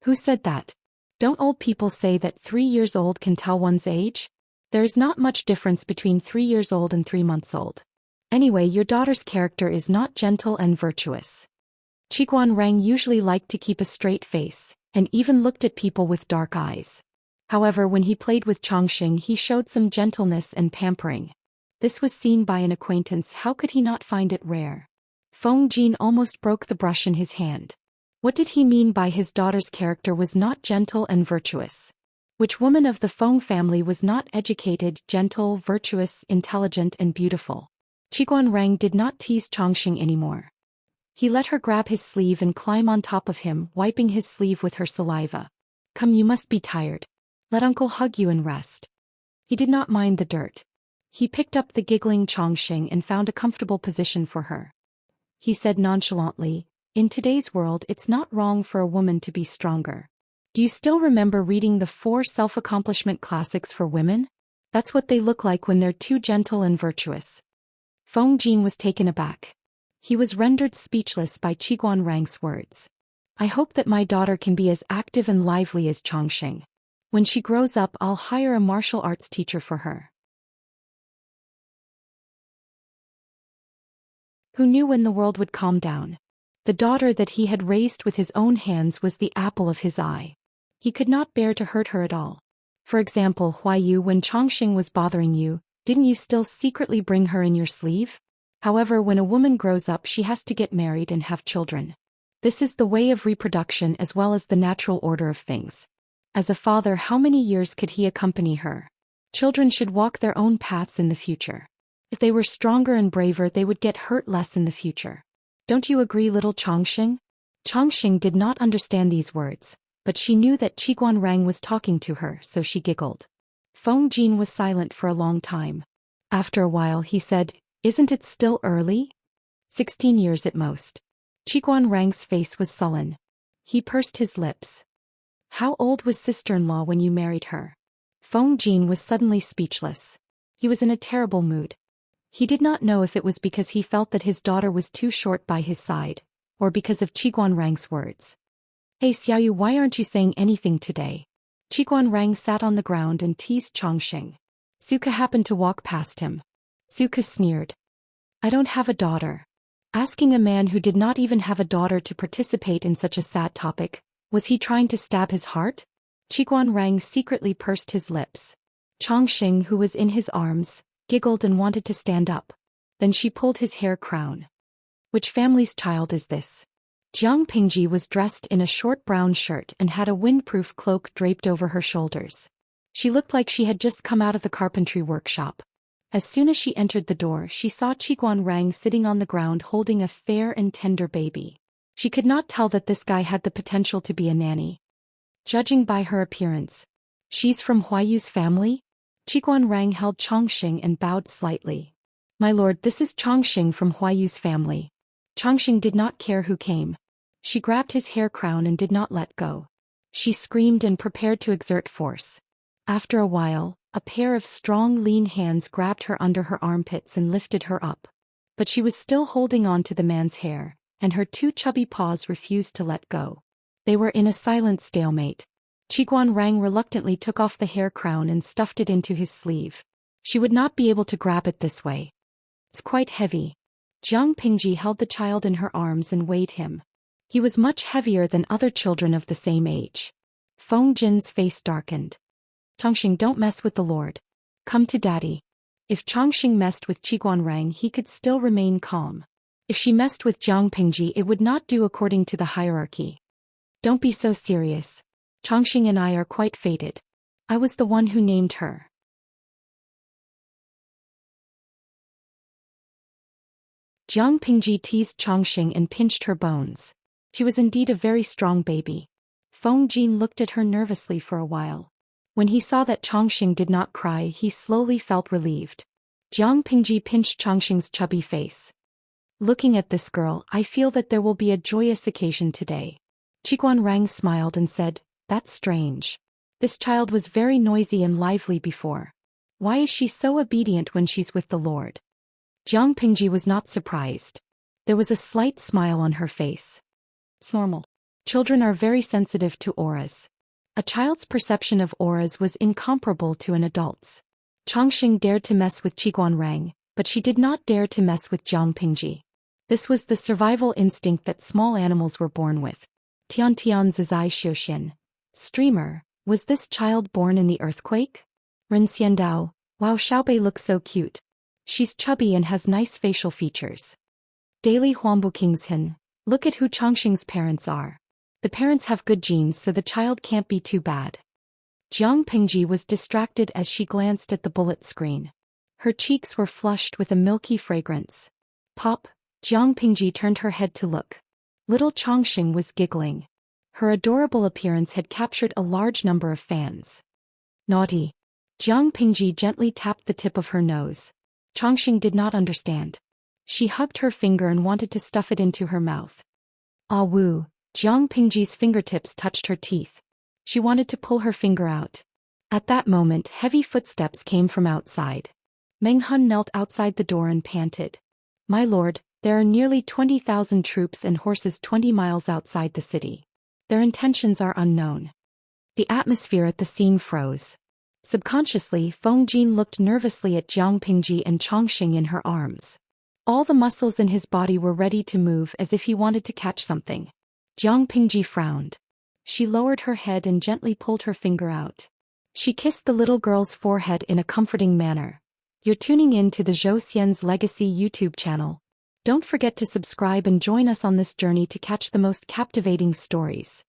Who said that? Don't old people say that 3 years old can tell one's age? There is not much difference between 3 years old and 3 months old. Anyway, your daughter's character is not gentle and virtuous. Qiguan Rang usually liked to keep a straight face, and even looked at people with dark eyes. However, when he played with Changxing, he showed some gentleness and pampering. This was seen by an acquaintance. How could he not find it rare? Feng Jin almost broke the brush in his hand. What did he mean by his daughter's character was not gentle and virtuous? Which woman of the Feng family was not educated, gentle, virtuous, intelligent and beautiful? Qiguan Rang did not tease Changxing anymore. He let her grab his sleeve and climb on top of him, wiping his sleeve with her saliva. Come, you must be tired. Let uncle hug you and rest. He did not mind the dirt. He picked up the giggling Changxing and found a comfortable position for her. He said nonchalantly, in today's world it's not wrong for a woman to be stronger. Do you still remember reading the 4 self-accomplishment classics for women? That's what they look like when they're too gentle and virtuous. Feng Jin was taken aback. He was rendered speechless by Qiguan Rang's words. I hope that my daughter can be as active and lively as Changxing. When she grows up, I'll hire a martial arts teacher for her. Who knew when the world would calm down? The daughter that he had raised with his own hands was the apple of his eye. He could not bear to hurt her at all. For example, Huaiyu, when Chongqing was bothering you, didn't you still secretly bring her in your sleeve? However, when a woman grows up, she has to get married and have children. This is the way of reproduction as well as the natural order of things. As a father, how many years could he accompany her? Children should walk their own paths in the future. If they were stronger and braver, they would get hurt less in the future. Don't you agree, little Chongqing? Chongqing did not understand these words, but she knew that Qiguan Rang was talking to her, so she giggled. Feng Jin was silent for a long time. After a while he said, "Isn't it still early?" 16 years at most. Qiguan Rang's face was sullen. He pursed his lips. How old was sister-in-law when you married her? Feng Jin was suddenly speechless. He was in a terrible mood. He did not know if it was because he felt that his daughter was too short by his side, or because of Qiguan Rang's words. "Hey Xiaoyu, why aren't you saying anything today?" Qiguan Rang sat on the ground and teased Chongqing. Suka happened to walk past him. Suka sneered. "I don't have a daughter." Asking a man who did not even have a daughter to participate in such a sad topic, was he trying to stab his heart? Qiguan Rang secretly pursed his lips. Chongqing, who was in his arms, giggled and wanted to stand up. Then she pulled his hair crown. "Which family's child is this?" Jiang Pingji was dressed in a short brown shirt and had a windproof cloak draped over her shoulders. She looked like she had just come out of the carpentry workshop. As soon as she entered the door, she saw Qiguan Rang sitting on the ground holding a fair and tender baby. She could not tell that this guy had the potential to be a nanny. Judging by her appearance, "She's from Huayu's family?" Qiguan Rang held Chongqing and bowed slightly. "My lord, this is Chongqing from Huayu's family." Chongqing did not care who came. She grabbed his hair crown and did not let go. She screamed and prepared to exert force. After a while, a pair of strong, lean hands grabbed her under her armpits and lifted her up. But she was still holding on to the man's hair, and her two chubby paws refused to let go. They were in a silent stalemate. Qiguan Rang reluctantly took off the hair crown and stuffed it into his sleeve. She would not be able to grab it this way. "It's quite heavy." Jiang Pingji held the child in her arms and weighed him. He was much heavier than other children of the same age. Feng Jin's face darkened. "Chongqing, don't mess with the lord. Come to daddy." If Chongqing messed with Qiguan Rang, he could still remain calm. If she messed with Jiang Pingji, it would not do according to the hierarchy. "Don't be so serious. Chongqing and I are quite fated. I was the one who named her." Jiang Pingji teased Chongqing and pinched her bones. She was indeed a very strong baby. Feng Jin looked at her nervously for a while. When he saw that Chongqing did not cry, he slowly felt relieved. Jiang Pingji pinched Chongqing's chubby face. "Looking at this girl, I feel that there will be a joyous occasion today." Qiguan Rang smiled and said, "That's strange. This child was very noisy and lively before. Why is she so obedient when she's with the Lord?" Jiang Pingji was not surprised. There was a slight smile on her face. "It's normal. Children are very sensitive to auras." A child's perception of auras was incomparable to an adult's. Chongqing dared to mess with Qiguan Rang, but she did not dare to mess with Jiang Pingji. This was the survival instinct that small animals were born with. Tian Zizai Zhou Xian. Streamer, was this child born in the earthquake? Ren Xiandao, wow, Xiaobei looks so cute. She's chubby and has nice facial features. Daily Huangbu Kingshan, look at who Chongqing's parents are. The parents have good genes, so the child can't be too bad. Jiang Pingji was distracted as she glanced at the bullet screen. Her cheeks were flushed with a milky fragrance. Pop, Jiang Pingji turned her head to look. Little Chongqing was giggling. Her adorable appearance had captured a large number of fans. Naughty. Jiang Pingji gently tapped the tip of her nose. Chongqing did not understand. She hugged her finger and wanted to stuff it into her mouth. Ah woo, Jiang Pingji's fingertips touched her teeth. She wanted to pull her finger out. At that moment, heavy footsteps came from outside. Meng Hun knelt outside the door and panted. "My lord, there are nearly 20,000 troops and horses 20 miles outside the city. Their intentions are unknown." The atmosphere at the scene froze. Subconsciously, Feng Jin looked nervously at Jiang Pingji and Chongqing in her arms. All the muscles in his body were ready to move as if he wanted to catch something. Jiang Pingji frowned. She lowered her head and gently pulled her finger out. She kissed the little girl's forehead in a comforting manner. You're tuning in to the Zhou Xian's Legacy YouTube channel. Don't forget to subscribe and join us on this journey to catch the most captivating stories.